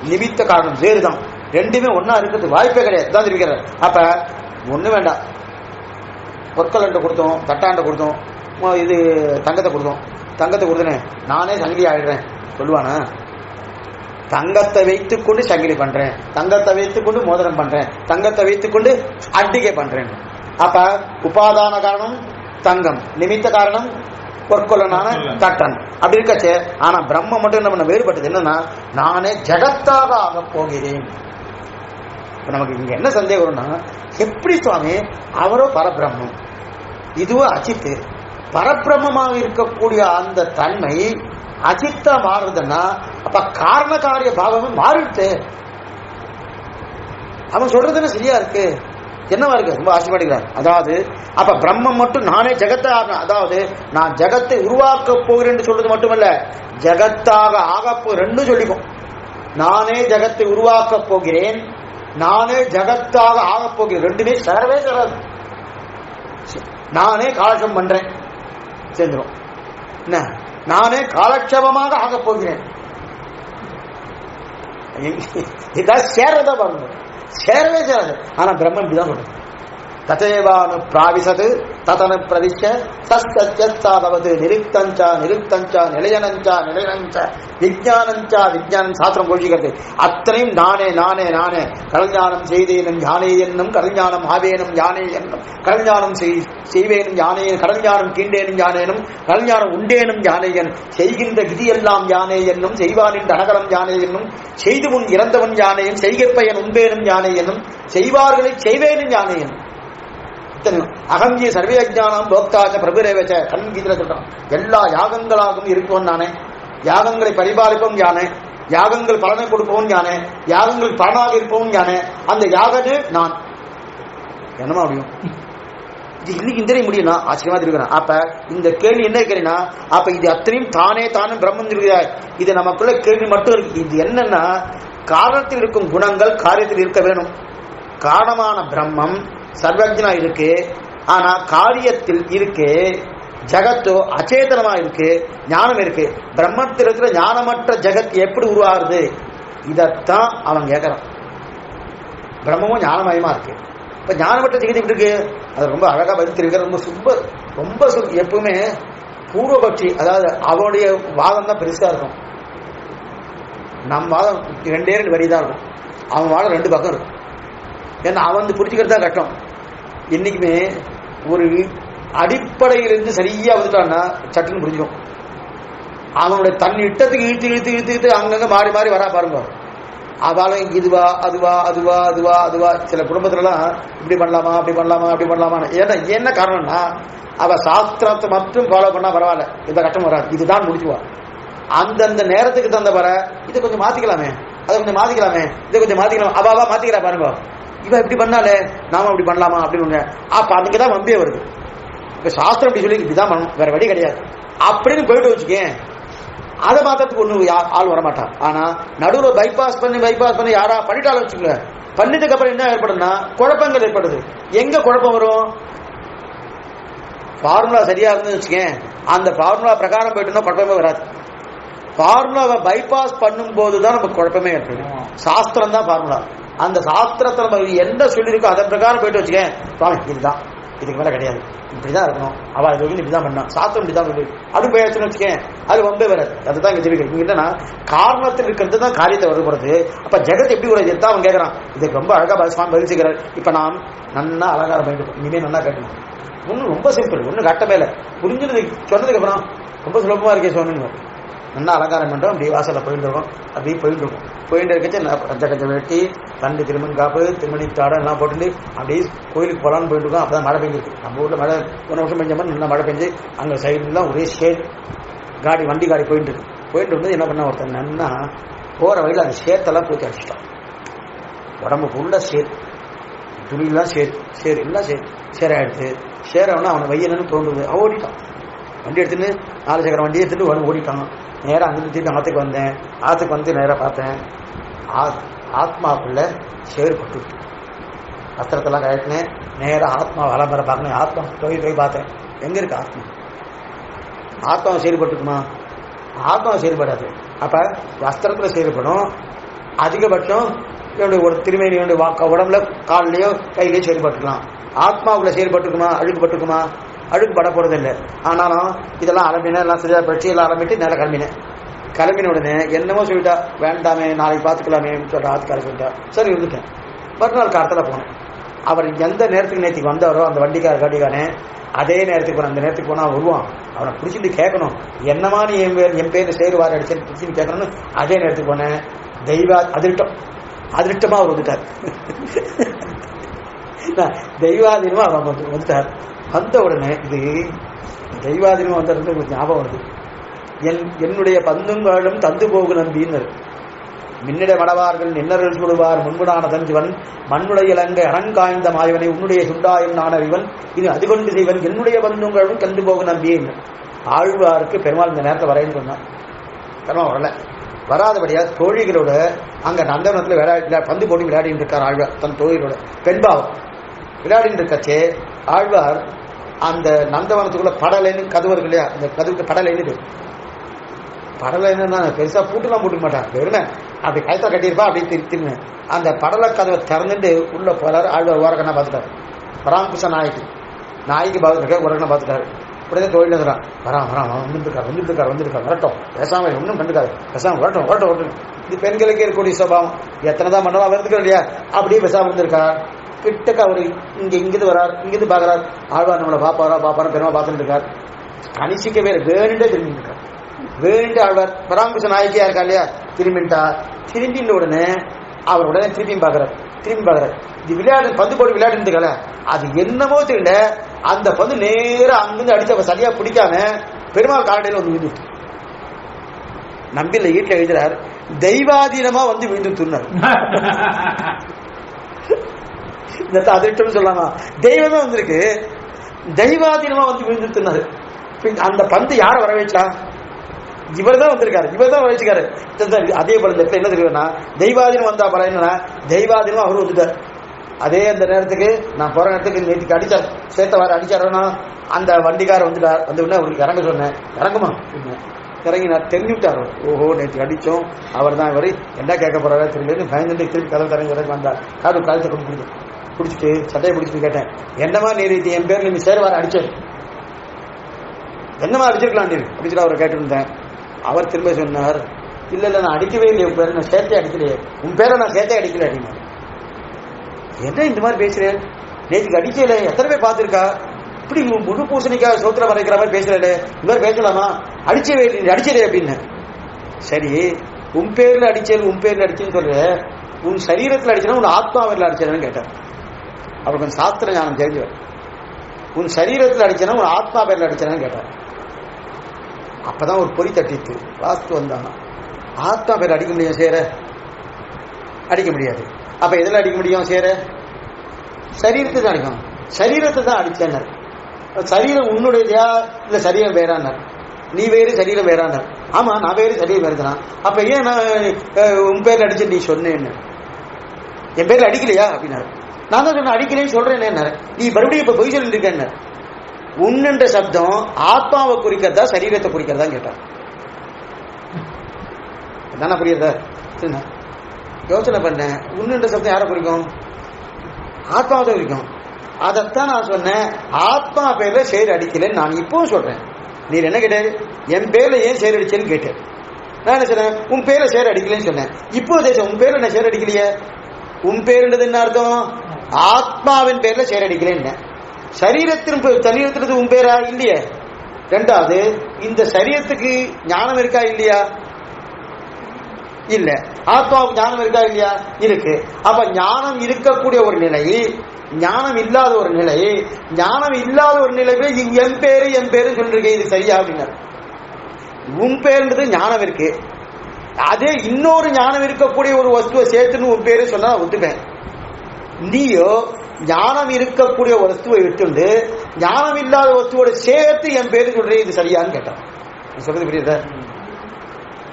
நிமித்த காரணம் வேறுதான். ரெண்டுமே ஒன்னா இருக்கிறது வாய்ப்பே கிடையாது தான் இருக்கிறார். அப்ப ஒண்ணு வேண்டாம், பொற்கலண்டை கொடுத்தோம், தட்டாண்டை கொடுத்தோம், இது தங்கத்தை கொடுத்தோம், தங்கத்தை கொடுத்தனே நானே சங்கிலி ஆயிடுறேன் சொல்லுவானா? தங்கத்தை வைத்துக் கொண்டு சங்கிலி பண்றேன், தங்கத்தை வைத்துக் கொண்டு மோதிரம் பண்றேன், தங்கத்தை வைத்துக் கொண்டு அட்டிகை பண்றேன். அப்ப உபாதான காரணம் தங்கம், நிமித்த காரணம் பொற்கொள்ளனான தட்டன். அப்படி இருக்கச்சே. ஆனா பிரம்ம மட்டும் என்ன பண்ண வேறுபட்டது என்னன்னா நானே ஜெகத்தாக ஆக போகிறேன். நமக்கு இங்க என்ன சந்தேகம் வரும்னா எப்படி சுவாமி அவரோ பரபிரம்மம் இதுவும் அச்சித்து, பரபிரம்மமாக இருக்கக்கூடிய அந்த தன்மை அச்சித்தா மாறுதுன்னா அப்ப காரண காரிய பாவமும் மாறிடுது. அவன் சொல்றதுன்னு சரியா இருக்கு, என்னவா இருக்கு? ரொம்ப ஆசைப்படுகிறார். அதாவது அப்ப பிரம்மம் மட்டும் நானே ஜெகத்தை ஆகணும், அதாவது நான் ஜெகத்தை உருவாக்க போகிறேன் சொல்றது மட்டுமல்ல ஜெகத்தாக ஆகப்போ ரெண்டும் சொல்லிக்கும். நானே ஜெகத்தை உருவாக்க போகிறேன், நானே ஜகத்தாக ஆகப் போகிறேன். ரெண்டுமே சேரவே சேராது. நானே காலட்சேபம் பண்றேன் சேர்ந்துடும். என்ன, நானே காலட்சேபமாக ஆகப் போகிறேன். இதான் சேரதா பாருங்க, சேரவே சேராது. ஆனா பிரம்மன் இப்படிதான் சொல்றது, ததேவானு பிராவிசது ததனு பிரதிஷ்ட சஸ்தத்யஸ்தாதவது நிருக்தஞ்சா நிருக்தஞ்சா நிலையனஞ்சா நிலையனஞ்சா விஜயானஞ்சா விஜயானம். சாஸ்திரம் கோஷிக்கிறது அத்தனையும் நானே நானே நானே. கல்ஞானம் செய்தேனும் யானே என்னும் கல்ஞானம் ஆவேனும் யானே என்னும் கல்ஞானம் செய்வேனும் யானே கடல்ஞானம் கீண்டேனும் யானேனும் கல்ஞானம் உண்டேனும் யானேயன் செய்கின்ற விதியெல்லாம் யானே என்னும் செய்வானின் அனகலம் யானே என்னும் செய்து முன் இறந்தவன் யானேயன் செய்கைப்பயன் உண்பேனும் யானே என்னும் செய்வார்களை செய்வேனும் யானே என்னும். அகங்கிய சர்வஜானம் போக்தாச்ச பிரபுரேவச்ச கண் கீதில சொல்றான். எல்லா யாகங்களாகவும் இருப்பவன் நானே, யாகங்களை பரிபாலிப்பவன் யானே, யாகங்கள் பலனை கொடுப்பவன் யானே, யாகங்கள் பலனாக இருப்பவன் யானே. அந்த யாகது நான் என்னமா முடியும்? இது இன்னைக்கு இந்த முடியும் ஆச்சரியமா இருக்கிறேன். அப்ப இந்த கேள்வி என்ன கேள்வினா, அப்ப இது அத்தனையும் தானே தானே பிரம்மன் இருக்கிறாய். இது நமக்குள்ள கேள்வி மட்டும் இருக்கு. இது என்னன்னா, காரணத்தில் இருக்கும் குணங்கள் காரியத்தில் இருக்க வேணும். காரணமான பிரம்மம் சர்வஜனா இருக்கு, ஆனா காரியத்தில் இருக்கு. ஜகத்தோ அச்சேதனமா இருக்கு, ஞானம் இருக்கு. பிரம்மத்தில் இருக்கிற ஞானமற்ற ஜகத் எப்படி உருவாகுது? இதத்தான் அவன் கேட்கறான். பிரம்மமும் ஞானமயமா இருக்கு, இப்ப ஞானமற்ற ஜெகத் எப்படி இருக்கு? அது ரொம்ப அழகா பதித்திருக்க. ரொம்ப எப்பவுமே பூர்வபட்சி, அதாவது அவனுடைய வாதம் தான் பெருசா இருக்கும். நம் வாதம் 2 வரி தான் இருக்கும், அவன் வாதம் 2 பக்கம் இருக்கும். ஏன்னா அவன் புரிஞ்சுக்கிறது தான் கஷ்டம். இன்னைக்குமே ஒரு அடிப்படையிலிருந்து சரியா வந்துட்டான்னா சட்டுன்னு புரிஞ்சிடும். அவனுடைய தன் இட்டத்துக்கு இழுத்து இழுத்து இழுத்து இழுத்து அங்கங்க மாறி மாறி வரா பாருங்க. அவளும் இதுவா அதுவா அதுவா அதுவா அதுவா. சில குடும்பத்துலலாம் இப்படி பண்ணலாமா அப்படி பண்ணலாமா அப்படி பண்ணலாமா. ஏன்னா என்ன காரணம்னா, அவ சாஸ்திரத்தை மட்டும் ஃபாலோ பண்ணா பரவாயில்ல, இந்த கட்டம் வராது, இதுதான் முடிச்சுவா. அந்தந்த நேரத்துக்கு தந்த வர இதை கொஞ்சம் மாத்திக்கலாமே, அதை கொஞ்சம் மாத்திக்கலாமே, இதை கொஞ்சம் மாத்திக்கலாம், அவாவா மாத்திக்கிறா பாருங்க. இவ இப்படி பண்ணாலே நாம அப்படி பண்ணலாமா அப்படின்னு. அப்ப அதுக்குதான் வம்பே வருது. இப்ப சாஸ்திரம் இப்படி சொல்லி இப்படிதான் பண்ணணும், வேற வழி கிடையாது அப்படின்னு போயிட்டு வச்சுக்கேன். அதை மாத்திரத்துக்கு ஒண்ணு ஆள் வரமாட்டான். ஆனா நடுவில் பைபாஸ் பண்ணி யாரா பண்ணிட்டாலும் வச்சுக்கல, பண்ணதுக்கு அப்புறம் என்ன ஏற்படுதுன்னா குழப்பங்கள் ஏற்படுது. எங்க குழப்பம் வரும்? ஃபார்முலா சரியா இருந்து வச்சுக்கேன், அந்த ஃபார்முலா பிரகாரம் போயிட்டுனா குழப்பமே வராது. ஃபார்முலாவை பைபாஸ் பண்ணும் போதுதான் நமக்கு குழப்பமே ஏற்படும். சாஸ்திரம் தான் ஃபார்முலா. அந்த சாஸ்திரத்தை நம்ம என்ன சொல்லியிருக்கோ அதன் பிரகாரம் போயிட்டு வச்சுக்கேன், சுவாமி இதுதான், இதுக்கு மேல கிடையாது, இப்படிதான் இருக்கணும், அவள் இது வரைக்கும் இப்படிதான் பண்ணா, சாஸ்திரம் இப்படிதான் சொல்லி அப்படி போயாச்சுன்னு வச்சுக்கேன், அது வம்பே வராது. அதுதான் இங்க தெரிவிக்க. இங்க என்னன்னா காரணத்தில் இருக்கிறது தான் காரியத்தை வருகிறது. அப்ப ஜெகத் எப்படி ஒரு தான் அவன் கேட்கறான். இதுக்கு ரொம்ப அழகா சுவாமி பதிச்சுக்கிறார். இப்ப நாம் நன்னா அலங்காரம் பண்ணிட்டு இனிமே நல்லா கட்டணும். ஒன்னும் ரொம்ப சிம்பிள், ஒன்னும் கட்டமே இல்லை. புரிஞ்சது சொன்னதுக்கு அப்புறம் ரொம்ப சுலபமா இருக்கே சொன்னீங்க. நல்லா அலங்காரம் பண்ணுறோம், அப்படி வாசலில் போயிட்டு இருக்கோம், அப்படியே போயிட்டு இருக்கோம். போயிட்டு இருக்கச்சு கஞ்சம் வெட்டி தண்டு திருமண் காப்பு திருமணி தாடம் எல்லாம் போட்டு அப்படியே கோயிலுக்கு போகலான்னு போயிட்டு இருக்கோம். அப்பதான் மழை பெஞ்சிருக்கு. நம்ம ஊரில் மழை ஒரு வருஷம் பெஞ்ச மாதிரி நல்லா மழை பெஞ்சு அங்கே சைடுலாம் ஒரே ஷேட் வண்டி காடி போயிட்டு இருக்கு. போயிட்டு வந்து என்ன பண்ண ஒருத்தன் நன்னா போகிற வழியில் அந்த ஷேத்தெல்லாம் தூக்கி அடிச்சிட்டான். உடம்பு ஃபுல்லாக ஷேர், துணியெல்லாம் ஷேர் எல்லாம் ஷேராகிடுது. ஷேரவனா அவனை வையணும்னு தோன்றுது. அவன் ஓடிட்டான். வண்டி எடுத்துட்டு 4 சக்கர வண்டி எடுத்துட்டு ஓடிட்டான். நேராக அங்கிருந்து திருப்பி ஆற்றுக்கு வந்தேன். ஆற்றுக்கு வந்து நேராக பார்த்தேன், ஆத்மாக்குள்ள ஷேர் பட்டு வஸ்திரத்தெல்லாம் கழட்டினேன். நேராக ஆத்மா வளம்பர பார்க்கணும். ஆத்மா போய் பார்த்தேன், எங்க இருக்கு ஆத்மா? ஆத்மாவை செயல்பட்டுக்குமா? ஆத்மாவை செயல்படாது. அப்ப வஸ்திரத்துல செயல்படும். அதிகபட்சம் ஒரு திருமேனி உடம்புல காலிலையோ கையிலையோ செயல்பட்டுக்கலாம். ஆத்மாவுக்குள்ள செயல்பட்டுக்குமா? அழுக்குப்பட்டுக்குமா? அழுக்கு பட போறது இல்லை. ஆனாலும் இதெல்லாம் அலம்பினேன், எல்லாம் சரியா படிச்சு எல்லாம் அலம்பிட்டு நேரம் கிளம்பின உடனே என்னமோ சொல்லிட்டா, வேண்டாமே நாளைக்கு பார்த்துக்கலாமே சொல்லிட்டு ஆத்துக்கார சொல்லிட்டா. சரி இருந்துட்டேன். மறுநாள் காலத்தில் போனேன். அவர் எந்த நேரத்துக்கு நேற்றுக்கு வந்தாரோ அந்த வண்டிக்காரே அதே நேரத்துக்கு போன. அந்த நேரத்துக்கு போனா வருவான். அவனை பிடிச்சிட்டு கேட்கணும், என்னமா நீ என் பேர் சேருவார் அடிச்சு பிடிச்சிட்டு கேட்கணும்னு. அதே நேரத்துக்கு போனேன். அதிருஷ்டமா அவர் வந்துட்டார். தெய்வாதீனமா அவர் வந்துட்டார். வந்த உடனே இது தெய்வாதீனமா வந்தது ஒரு ஞாபகம் வருது. என்னுடைய பந்துங்களும் தந்து போகு நம்பின்னு மின்னிட மடவார்கள் நின்னர்கள் சுடுவார் முன்புடான தஞ்சுவன் மண்ணுடைய இலங்கை அறங்காய்ந்த மாயவனை உன்னுடைய சுண்டாயம் நானறிவன் இது அது கொண்டு செய்வன் என்னுடைய பந்துங்களும் தந்து போகு நம்பியே. ஆழ்வாருக்கு பெருமாள் இந்த நேரத்தை வரைன்னு சொன்னான். பெருமாள் வரல. வராதபடியா தோழிகளோட அங்க நந்தவனத்துல பந்து போட்டு விளையாடிட்டு இருக்கார் ஆழ்வார். தன் தோழிகளோட பெண்பாவம் விளையாடிட்டு இருக்கச்சே ஆழ்வார் அந்த நந்தவனத்துக்குள்ள படலைன்னு கதவு இருக்கு இல்லையா, அந்த கதவுக்கு படலைன்னு படலைன்னு பெருசா பூட்டுலாம் போட்டுக்க மாட்டான், வெறுமை அப்படி கயத்தை கட்டியிருப்பா அப்படி திரும்ப அந்த படலை கதவை திறந்துட்டு உள்ள போறாரு. ஆழ்வார் ஓரக்கண்ணா பார்த்துட்டாரு. பராமகிருஷ்ண நாய்க்கு பார்த்துருக்காரு, ஓரக்கண்ணா பார்த்துட்டாரு. உடனே தொழில் வரான் வந்துருக்காரு வரட்டும், பேசாம ஒன்றும் கண்டுக்காது, பேசாம வரட்டும். இது பெண்களுக்கு இருக்கக்கூடிய சுபாவம், எத்தனை தான் மன்னவா வந்துருக்கோம் இல்லையா, அப்படியே பேசாம இருந்திருக்கார். கிட்டக்க அவரு இங்கிருந்து வரார், இங்கிருந்து பாக்குறார். ஆழ்வார் நம்மளை பாப்பாரா பெருமா பார்த்துட்டு இருக்கார். கணிசிக்கவே வேணுண்டே திரும்பிட்டு இருக்கார். வேணுண்டு ஆழ்வார் பராமகிருஷ்ண நாயக்கியா இருக்கா இல்லையா, திரும்பின்ற உடனே அவர் உடனே திரும்பி பார்க்கிறார். இது விளையாடு பந்து போட்டு விளையாடுறதுக்கல அது என்னமோ தெரியல, அந்த பந்து நேரம் அங்கிருந்து அடிச்சு சரியா பிடிக்காம பெருமாள் காரடையில வந்து விழுந்து நம்பில வீட்டுல எழுதுறார், தெய்வாதீனமா வந்து விழுந்து துண்ணார். இந்த அதிர்ஷ்டம் சொல்லலாமா, தெய்வமே வந்திருக்கு, தெய்வாதீனமா வந்து விழுந்து துண்ணாரு. அந்த பந்து யார வரவேற்றா, இவர் தான் வந்திருக்காரு, இவர் தான் வரைச்சுக்காரு. அதே போல இந்த இடத்துல என்ன தெரியும்னா, தெய்வாதீனம் வந்தா பல என்னன்னா தெய்வாதீனம் அவரு வந்துட்டார். அதே அந்த நேரத்துக்கு நான் போற நேரத்துக்கு நேற்றுக்கு அடிச்சார், சேத்தவாறு அடிச்சாருன்னா அந்த வண்டிக்கார வந்துட்டார். வந்து உடனே அவருக்கு இறங்க சொன்னேன், இறங்குமா இறங்கி நான் தெரிஞ்சுட்டார். ஓஹோ நேற்று அடிச்சோம் அவர் தான், இவர் என்ன கேட்க போறாரு தெரியல, பயந்துட்டு திருப்பி கதவு தரங்க வந்தார். காலத்தை குடிச்சிட்டு சட்டையை பிடிச்சிட்டு கேட்டேன், என்னமா நேற்று என் பேர்ல நீ சேருவார் அடிச்சது, என்னமா அடிச்சிருக்கலாம் அப்படிச்சுட்டு அவரை கேட்டுருந்தேன். அவர் திரும்ப சொன்னார், இல்ல நான் அடிக்கவே இல்லையே, உன் பேரை நான் சேர்த்தே அடிக்கலையே, உன் பேரை நான் சேர்த்தே அடிக்கல அப்படின்னா. என்ன இந்த மாதிரி பேசுறேன், நேற்றுக்கு அடிக்கல, எத்தனை பேர் பார்த்துருக்கா, இப்படி முழு பூசணிக்கா சோத்திரம் வரைக்கிற மாதிரி பேசுறேன், இந்த மாதிரி பேசலாமா, அடிச்சவே இல்லை அடிச்சதே அப்படின்னு. சரி உன் பேர்ல அடிச்சேன்னு சொல்ற, உன் சரீரத்தில் அடிச்சனா உன் ஆத்மாவில் அடிச்சதுன்னு கேட்டார். அவர் கொஞ்சம் சாஸ்திர ஞானம் தெரிஞ்சவர். உன் சரீரத்தில் அடிச்சனா உன் ஆத்மா பேர்ல அடிச்சேன்னு கேட்டார். அப்பதான் ஒரு பொறி தட்டித்து வாஸ்து வந்தாங்க, ஆத்மா பேர் அடிக்க முடியும் சேர அடிக்க முடியாது. அப்ப எதில் அடிக்க முடியும் சேர, சரீரத்தை தான் அடிக்கணும், சரீரத்தை தான் அடிச்சேன்னார். சரீரம் உன்னுடையதா இல்ல சரீரம் வேறானார், நீ வேறு சரீரம் வேறானார். ஆமா நான் வேறு சரீரம் வேறுதான். அப்ப ஏன் நான் உன் பேர்ல அடிச்சு நீ சொன்னேன்னு, என் பேர்ல அடிக்கலையா அப்படின்னாரு. நான் தான் சொன்ன அடிக்கலைன்னு சொல்றேன், நீ மறுபடியும் இப்ப பொய் சொல்லிட்டு இருக்கேன்னு. உன்னுன்ற சப்தம் ஆத்மாவை குறிக்கிறதா சரீரத்தை குறிக்கிறதா கேட்டார். தானே புரியுறதா, யோசனை பண்ணேன். உன்னுன்ற சப்தம் யாரை குறிக்கும், ஆத்மாவை குறிக்கும். அதைத்தான் நான் சொன்னேன், ஆத்மா பேர்ல சேர் அடிக்கலன்னு நான் இப்பவும் சொல்றேன். நீர் என்ன கேட்டாரு, என் பேர்ல ஏன் சேர் அடிச்சேன்னு கேட்டார். நான் என்ன சொன்னேன், உன் பேர்ல சேர் அடிக்கலன்னு சொன்னேன். இப்போ உன் பேர்ல என்ன சேர் அடிக்கலையே, உன் பேருன்றது என்ன அர்த்தம், ஆத்மாவின் பேர்ல சேர் அடிக்கலன்னு. சரீரத்திற்கு உன் பேரா இல்லையே. ரெண்டாவது இந்த சரீரத்துக்கு ஞானம் இருக்கா இல்லையா, இல்ல. ஆத்மாவுக்கு ஞானம் இருக்கா இல்லையா, இருக்கு. அப்ப ஞானம் இருக்கக்கூடிய ஒரு நிலை, ஞானம் இல்லாத ஒரு நிலை, ஞானம் இல்லாத ஒரு நிலையில என் பேரு சொல்லிருக்கேன், இது சரியா அப்படின்னா. உன் பேருன்றது ஞானம் இருக்கு, அதே இன்னொரு ஞானம் இருக்கக்கூடிய ஒரு வஸ்துவை சேர்த்துன்னு உன் பேரு சொன்னா ஒத்துப்பேன். நீயோ ஞானம் இருக்கக்கூடிய ஒரு வஸ்துவை விட்டுண்டு ஞானம் இல்லாத வஸ்துவோட சேர்த்து என் பேரு சொல்றேன், இது சரியான்னு கேட்டான். சொல்றது புரியுதா?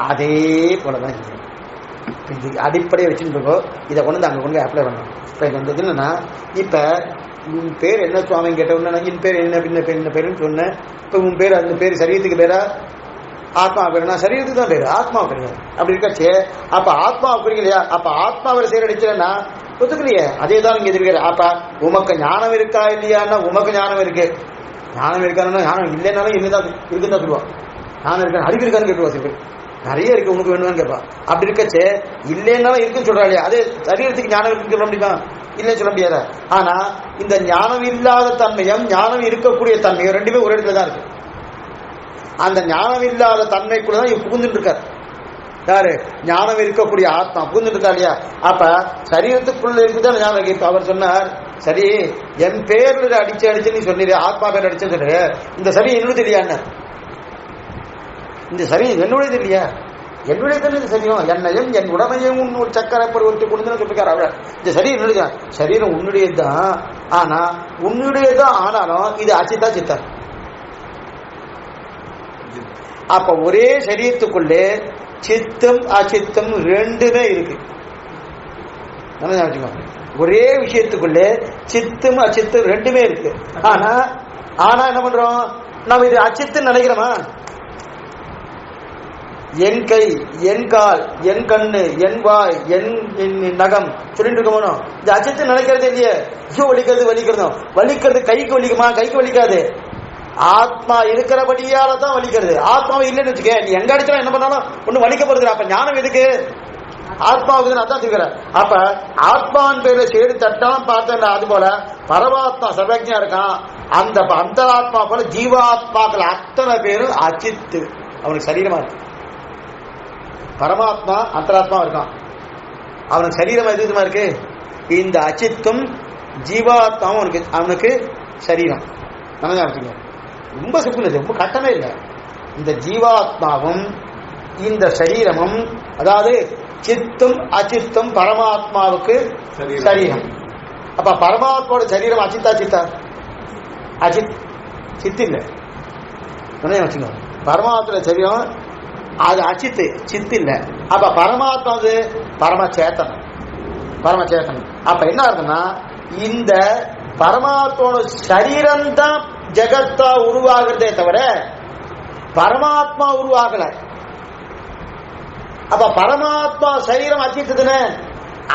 அதே போலதான் இது அடிப்படையை வச்சுருக்கோ, இதை கொண்டு அங்கே கொண்டு அப்ளை பண்ணணும். இப்போ இது வந்து என்னன்னா, இப்போ உன் பேர் என்ன சுவாமின்னு கேட்டோம்னா, என் பேர் என்ன பேருன்னு சொன்னேன். இப்போ உன் பேர் அந்த பேர் சரீரத்துக்கு பேரா ஆத்மா பேருனா, சரீரத்துக்கு தான் பேரு, ஆத்மா பேரு அப்படி இருக்காச்சு. அப்ப ஆத்மா புரியலையா, அப்ப ஆத்மாவை சேரடிச்சலன்னா ஒத்துக்கலையே. அதே தான் இங்க இருக்கிற. அப்ப உமக்கு ஞானம் இருக்கா இல்லையான்னா, உமக்கு ஞானம் இருக்கு. ஞானம் இருக்காருன்னா, ஞானம் இல்லைன்னாலும் என்னதான் இருக்குன்னு தான் சொல்லுவான். ஞானம் இருக்கா அறிவு இருக்கான்னு கேட்டுவா. சில பேர் நிறைய இருக்கு உனக்கு வேணும்னு கேட்பா. அப்படி இருக்கச்சு இல்லைன்னாலும் இருக்குன்னு சொல்றா இல்லையா. அதே சரீரத்துக்கு ஞானம் இருக்குன்னு சொல்ல முடியுமா, இல்லைன்னு சொல்ல முடியாத. ஆனா இந்த ஞானம் இல்லாத தன்மையும் ஞானம் இருக்கக்கூடிய தன்மையும் ரெண்டுமே ஒரு இடத்துல தான் இருக்கு. அந்த ஞானம் இல்லாத தன்மைக்குள்ளதான் இவ புகுந்துட்டு இருக்காரு. யாரு, ஞானம் இருக்கக்கூடிய ஆத்மா புகுந்துட்டு இருக்கா இல்லையா. அப்ப சரீரத்துக்குள்ள இருக்குதான் ஞானம் இருக்கு. இப்ப அவர் சொன்னார், சரி என் பேர்ல அடிச்சு நீ சொன்னீங்க, ஆத்மா பேர் அடிச்சுன்னு சொல்ற, இந்த சரி என்னோட தெரியான்னு. இந்த சரி என்னுடையது இல்லையா, என்னுடைய தானே சரீரம், என்னையும் என் உடமையும் ஒரு சக்கரை பொருள் கொடுத்து சொல்லிருக்காரு அவர். இந்த சரீரம் என்னுடைய, சரீரம் உன்னுடையதுதான். ஆனா உன்னுடையதான் ஆனாலும் இது அச்சித்தா சித்தா. அப்ப ஒரே சரீரத்துக்குள்ளே சித்தம் அச்சித்தம் ரெண்டுமே இருக்கு. ஒரே விஷயத்துக்குள்ளே சித்தம் அச்சித்தம் ரெண்டுமே இருக்கு. ஆனா ஆனா என்ன பண்றோம், நம்ம இது அச்சித்துன்னு நினைக்கிறோமா? என் கை, என் கால், என் கண்ணு, என் வாய், என் நகம் சொல்லிட்டு இருக்கோம். இந்த அச்சித்து நினைக்கிறது இல்லையே. ஐயோ வலிக்கிறது வலிக்கிறதும், வலிக்கிறது கைக்கு வலிக்குமா? கைக்கு வலிக்காது. ஆத்மா இருக்கிறபடியால தான் வலிக்கிறது. ஆத்மாவை இல்லைன்னு வச்சுக்க, நீ எங்க அடிச்சாலும் என்ன பண்ணாலும் ஒண்ணு வலிக்க போறது. அப்ப ஞானம் எதுக்கு? ஆத்மாவுக்கு அதான் சொல்லுற. அப்ப ஆத்மான் பேர்ல சேடு தட்டாலும் பார்த்தேன். அது போல பரமாத்மா சர்வஜா இருக்கான். அந்த அந்தராத்மா போல ஜீவாத்மாக்கள் அத்தனை பேரும் அச்சித்து அவனுக்கு சரீரமா இருக்கு. பரமாத்மா அந்தராத்மா இருக்கான், அவனுக்கு சரீரம் எதுமா இருக்கு? இந்த அச்சித்தும் ஜீவாத்மாவும் அவனுக்கு சரீரம். ரொம்ப சிம்பிள், ரொம்ப கட்டமே இல்லை. இந்த ஜீவாத்மாவும் இந்த சரீரமும், அதாவது சித்தும் அச்சித்தும் பரமாத்மாவுக்கு சரீரம். அப்ப பரமாத்மாவோட சரீரம் அச்சித்தா? சித்தா? அச்சித். சித்து இல்லை. வச்சுக்கோ, பரமாத்மா சரீரம் அது அச்சித்து, சித்து இல்லை. அப்ப பரமாத்மா பரமச்சேத்தனம். பரமச்சேத்தனம் அப்ப என்ன இருக்குன்னா, இந்த பரமாத்மாவோட சரீரம் தான் ஜெகத்தா உருவாகிறதே தவிர பரமாத்மா உருவாகல. அப்ப பரமாத்மா சரீரம் அச்சித்துதுன்னு,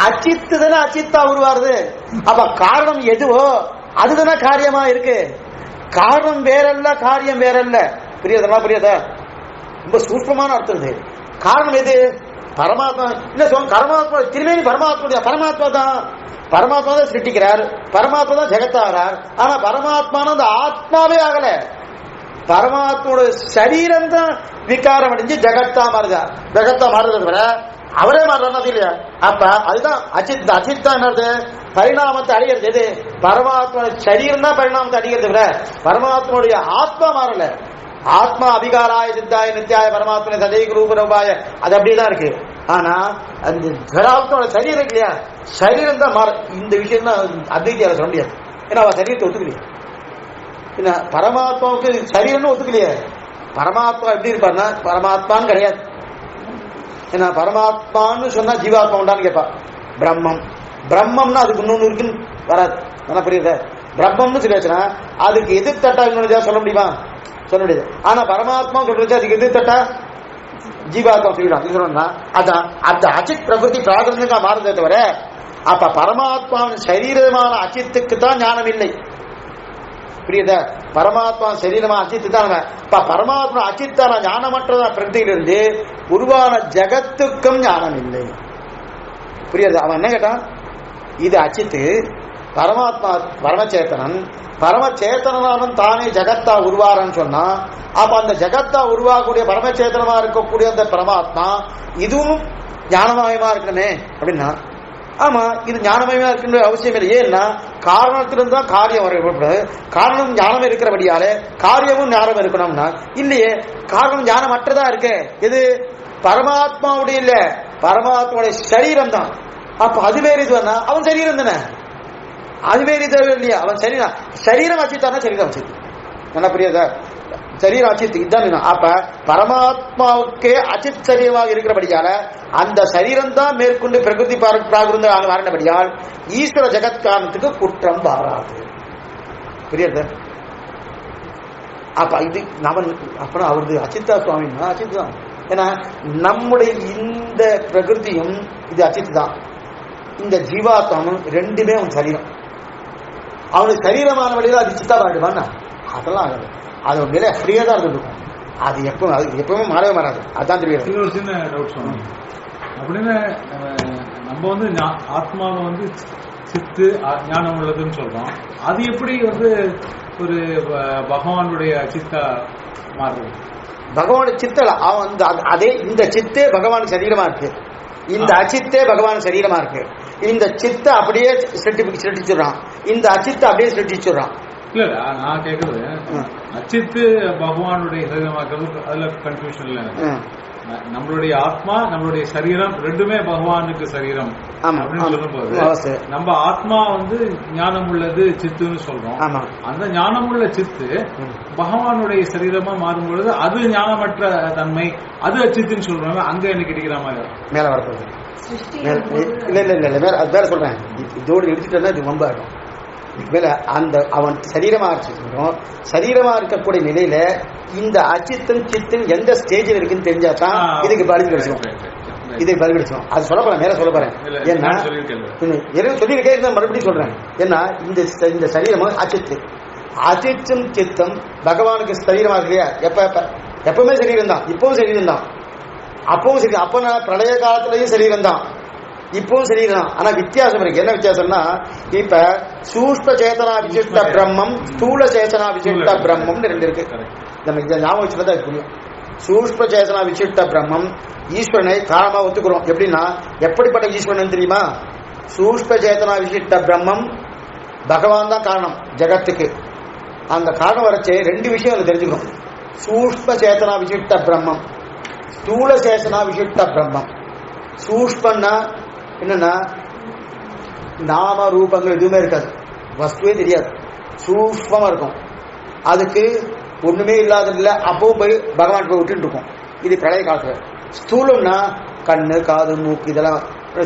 அச்சித்துதுன்னு அச்சித்தா உருவாருது. அப்ப காரணம் எதுவோ அதுதானே காரியமா இருக்கு. காரணம் வேறல்ல, காரியம் வேறல்ல. புரியுதா? புரியுதா? ரொம்ப சூட்சமான அர்த்தம் இது. காரணம் எது? பரமாத்மா இல்ல சொல்ல. பரமாத்மா திருமேனி பரமாத்மா, பரமாத்மா தான். பரமாத்மா தான் சிருஷ்டிக்கிறார், பரமாத்மா தான் ஜெகத்தாகிறார். ஆனா பரமாத்மான அந்த ஆத்மாவே ஆகல. பரமாத்மாவோட சரீரம் தான் விகாரம் அடைஞ்சு ஜெகத்தா மாறுதா. ஜெகத்தா மாறுறது விட அவரே மாறுறது இல்லையா? அப்ப அதுதான் அச்சித். அச்சித்தா என்னது? பரிணாமத்தை அடைகிறது. எது? பரமாத்மா சரீரம் தான் பரிணாமத்தை அடைகிறது விட பரமாத்மாவுடைய ஆத்மா மாறல. ஆத்மா அபிகாராய சித்தாய நித்தியாய பரமாத்மா சதைக்கு ரூபரூபாய, அது அப்படியேதான் இருக்கு. ஆனா அந்த ஜடாத்மாவோட சரீரம் இருக்கு இல்லையா, சரீரம் தான் மாற. இந்த விஷயம் தான் அத்வைத்தியால சொல்ல முடியாது. ஏன்னா அவ சரீரத்தை ஒத்துக்கலையே. என்ன பரமாத்மாவுக்கு சரீரம்னு ஒத்துக்கலையே. பரமாத்மா எப்படி இருப்பாருன்னா பரமாத்மான்னு கிடையாது. ஏன்னா பரமாத்மான்னு சொன்னா ஜீவாத்மா உண்டான்னு கேட்பா. பிரம்மம், பிரம்மம்னா அதுக்கு இன்னொன்னு இருக்குன்னு வராது. என்ன புரியுது? பிரம்மம்னு சொல்லியாச்சுன்னா அதுக்கு எதிர்த்தட்டா இன்னொன்னு சொல்ல முடியுமா? சொல்ல முடியாது. ஆனா பரமாத்மா சொல்றது அதுக்கு எதிர்த்தட்டா ஜீவாத்மா சொல்லலாம். அதான் அந்த அச்சித் பிரகிருதி பிராகிருதிகா மாறுதே தவிர அப்ப பரமாத்மாவின் சரீரமான அச்சித்துக்கு தான் ஞானம் இல்லை. புரியுதா? பரமாத்மா சரீரமா அச்சித்து தான். பரமாத்மா அச்சித்தான ஞானமற்றதா பிரகிருதியிலிருந்து உருவான ஜகத்துக்கும் ஞானம் இல்லை. புரியுது? அவன் என்ன கேட்டான்? இது அச்சித்து, பரமாத்மா பரமச்சேத்தனன், பரமச்சேத்தனன் தானே ஜகத்தா உருவாரன்னு சொன்னா, அப்ப அந்த ஜகத்தா உருவாகக்கூடிய பரமச்சேத்தனமா இருக்கக்கூடிய அந்த பரமாத்மா இதுவும் ஞானமயமா இருக்கணுமே அப்படின்னா, ஆமா இது ஞானமயமா இருக்கின்ற அவசியம் இல்லை. ஏன்னா காரணத்திலிருந்து தான் காரியம் வரக்கூடாது. காரணம் ஞானம் இருக்கிறபடியாலே காரியமும் ஞானம் இருக்கணும்னா இல்லையே. காரணம் ஞானமற்றதா இருக்கு. எது? பரமாத்மாவுடைய இல்ல, பரமாத்மாவுடைய சரீரம் தான். அப்ப அது வேறு இதுவா? அவன் சரீரம் தானே, அது வேறு இது இல்லையா? அவன் சரீரம், சரீரம் அச்சித்தானா சரீரம் அச்சித்து. என்ன புரியுதா? சரீரம் அச்சித்து இதுதான். அப்ப பரமாத்மாவுக்கே அச்சித் சரீரமாக இருக்கிறபடியால அந்த சரீரம் தான் மேற்கொண்டு பிரகிருதி பிராகிருந்த மாறினபடியால் ஈஸ்வர ஜெகத் காரணத்துக்கு குற்றம் வாராது. புரியுது? அப்ப இது நம்ம அப்ப அவரது அச்சித்தா சுவாமின்னா அச்சித்து தான். ஏன்னா நம்முடைய இந்த பிரகிருதியும் இது அச்சித்து தான். இந்த ஜீவாத்மாவும் ரெண்டுமே அவன் சரீரம். அவனுக்கு சரீரமான வழியில் அது சித்தா மாறிடுவான்னா அதெல்லாம் ஆகாது. அது ஒரு நிலை அப்படியே தான் இருந்துருக்கும். அது எப்பவுமே மாறவே மாறாது. அதான் தெரியாது. இது ஒரு சின்ன டவுட் சொன்னோம் அப்படின்னு நம்ம வந்து ஆத்மாவை வந்து சித்து ஞானம் உள்ளதுன்னு சொல்றோம். அது எப்படி வந்து ஒரு பகவானுடைய சித்தா மாறுது? பகவானுடைய சித்தல அவன் அதே இந்த சித்தே பகவான் சரீரமா இருக்கு, இந்த அச்சித்தே பகவான் சரீரமா இருக்கு. இந்த சித்தை அப்படியே சிருஷ்டிச்சுடுறான், இந்த அச்சித்தை அப்படியே சிருஷ்டிச்சுடுறான். இல்ல நான் கேக்குறது அச்சித்து பகவானுடைய சரீரமாக்குறது அதுல கன்ஃபியூஷன் இல்ல. நம்மளுடைய ஆத்மா நம்மளுடைய சரீரம் ரெண்டுமே பகவானுக்கு சரீரம் அப்படின்னு சொல்லும்போது நம்ம ஆத்மா ஞானம் உள்ளது சித்துன்னு சொல்றோம். அந்த ஞானம் உள்ள சித்து பகவானுடைய சரீரமா மாறும்பொழுது அது ஞானமற்ற தன்மை, அது அச்சித்துன்னு சொல்றாங்க. அங்க எனக்கு கிடைக்கிற மாதிரி மேல வரப்போகுது. இல்ல இல்ல இல்ல வேற அது வேற சொல்றேன். இதோடு எடுத்துட்டா இது ரொம்ப ஆகும். மேல அந்த அவன் சரீரமா அச்சித்தும் சரீரமா இருக்கக்கூடிய நிலையில இந்த அச்சித்தும் சித்தும் எந்த ஸ்டேஜில் இருக்குன்னு தெரிஞ்சாதான் இதுக்கு பதில் கிடைச்சிடும். இதுக்கு பதில் கிடைச்சிடும். அது சொல்ல போறேன், மேல சொல்ல போறேன். ஏன்னா சொல்லியிருக்கேன், மறுபடியும் சொல்றேன். ஏன்னா இந்த சரீரமும் அச்சித்து, அச்சித்தும் சித்தம் பகவானுக்கு சரீரமா இருக்கு இல்லையா? எப்பவுமே சரீரம் தான், இப்பவும் சரீரம் தான், அப்பவும் சரி. அப்ப நான் பிரளய காலத்திலையும் சரீரம் தான், இப்பவும் சரீரம். ஆனா வித்தியாசம் இருக்கு. என்ன வித்தியாசம்னா, இப்ப சூஷ்ம சேதனா விசிஷ்ட பிரம்மம், ஸ்தூல சேதனா விசிஷ்ட பிரம்மம் ரெண்டு இருக்கு. நம்ம இதை ஞாபகம் வச்சுதான் அது புரியும். சூஷ்ம சேதனா விசிஷ்ட பிரம்மம் ஈஸ்வரனை காரணமா ஒத்துக்கிறோம். எப்படின்னா, எப்படிப்பட்ட ஈஸ்வரன் தெரியுமா? சூஷ்ம சேதனா விசிஷ்ட பிரம்மம் பகவான் தான் காரணம் ஜகத்துக்கு. அந்த காரணம் வரைச்சே ரெண்டு விஷயம் அதை தெரிஞ்சுக்கணும். சூஷ்ம சேதனா விசிஷ்ட பிரம்மம், ஸ்தூல சேதனா விசிஷ்ட பிரம்மம். சூஷ்மன்னா என்னன்னா நாம ரூபங்கள் எதுவுமே இருக்காது, வஸ்துவே தெரியாது, சூஷ்மமா இருக்கும். அதுக்கு ஒண்ணுமே இல்லாத இல்லை, அப்பவும் போய் பகவான் போய் விட்டுட்டு இருக்கும். இது பிரளய காலத்துல. ஸ்தூலம்னா கண்ணு காது மூக்கு இதெல்லாம்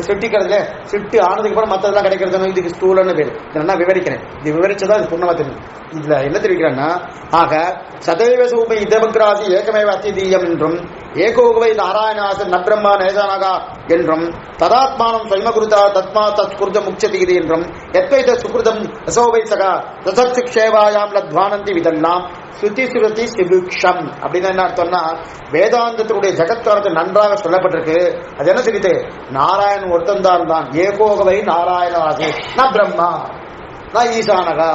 சிட்டிக்கிறதுல சிட்டு ஆனதுக்கு அப்புறம் மற்றதெல்லாம் கிடைக்கிறது. இதுக்கு ஸ்தூலன்னு பேரு. நான் விவரிக்கிறேன். இது விவரிச்சதான் இது பூர்ணமா தெரியும். இதுல என்ன தெரிவிக்கிறேன்னா, ஆக சதைவ சூமை இதமக்ராசி ஏகமேவ அத்திதீயம் என்றும் ஏகோகவை நாராயணாசன் நப்ரம்மா நேசானகா என்றும் ததாத்மானம் ஸ்வயமகுருதா தத்மா தத் குருத முக்சதிகிரி என்றும் எத்வைத சுகிருதம் ரசோவை சகா ரசக்ஷேவாயாம் லத்வானந்தி இதெல்லாம் ஸ்ருதி சுருதி சிபுக்ஷம் அப்படின்னு என்ன அர்த்தம்னா, வேதாந்தத்தினுடைய ஜகத்வாரத்தை நன்றாக சொல்லப்பட்டிருக்கு. அது என்ன தெரியுது? நாராயணன் ஒருத்தந்தான் தான், ஏகோகவை நாராயணவாசி ந பிரம்மா ந ஈசானகா.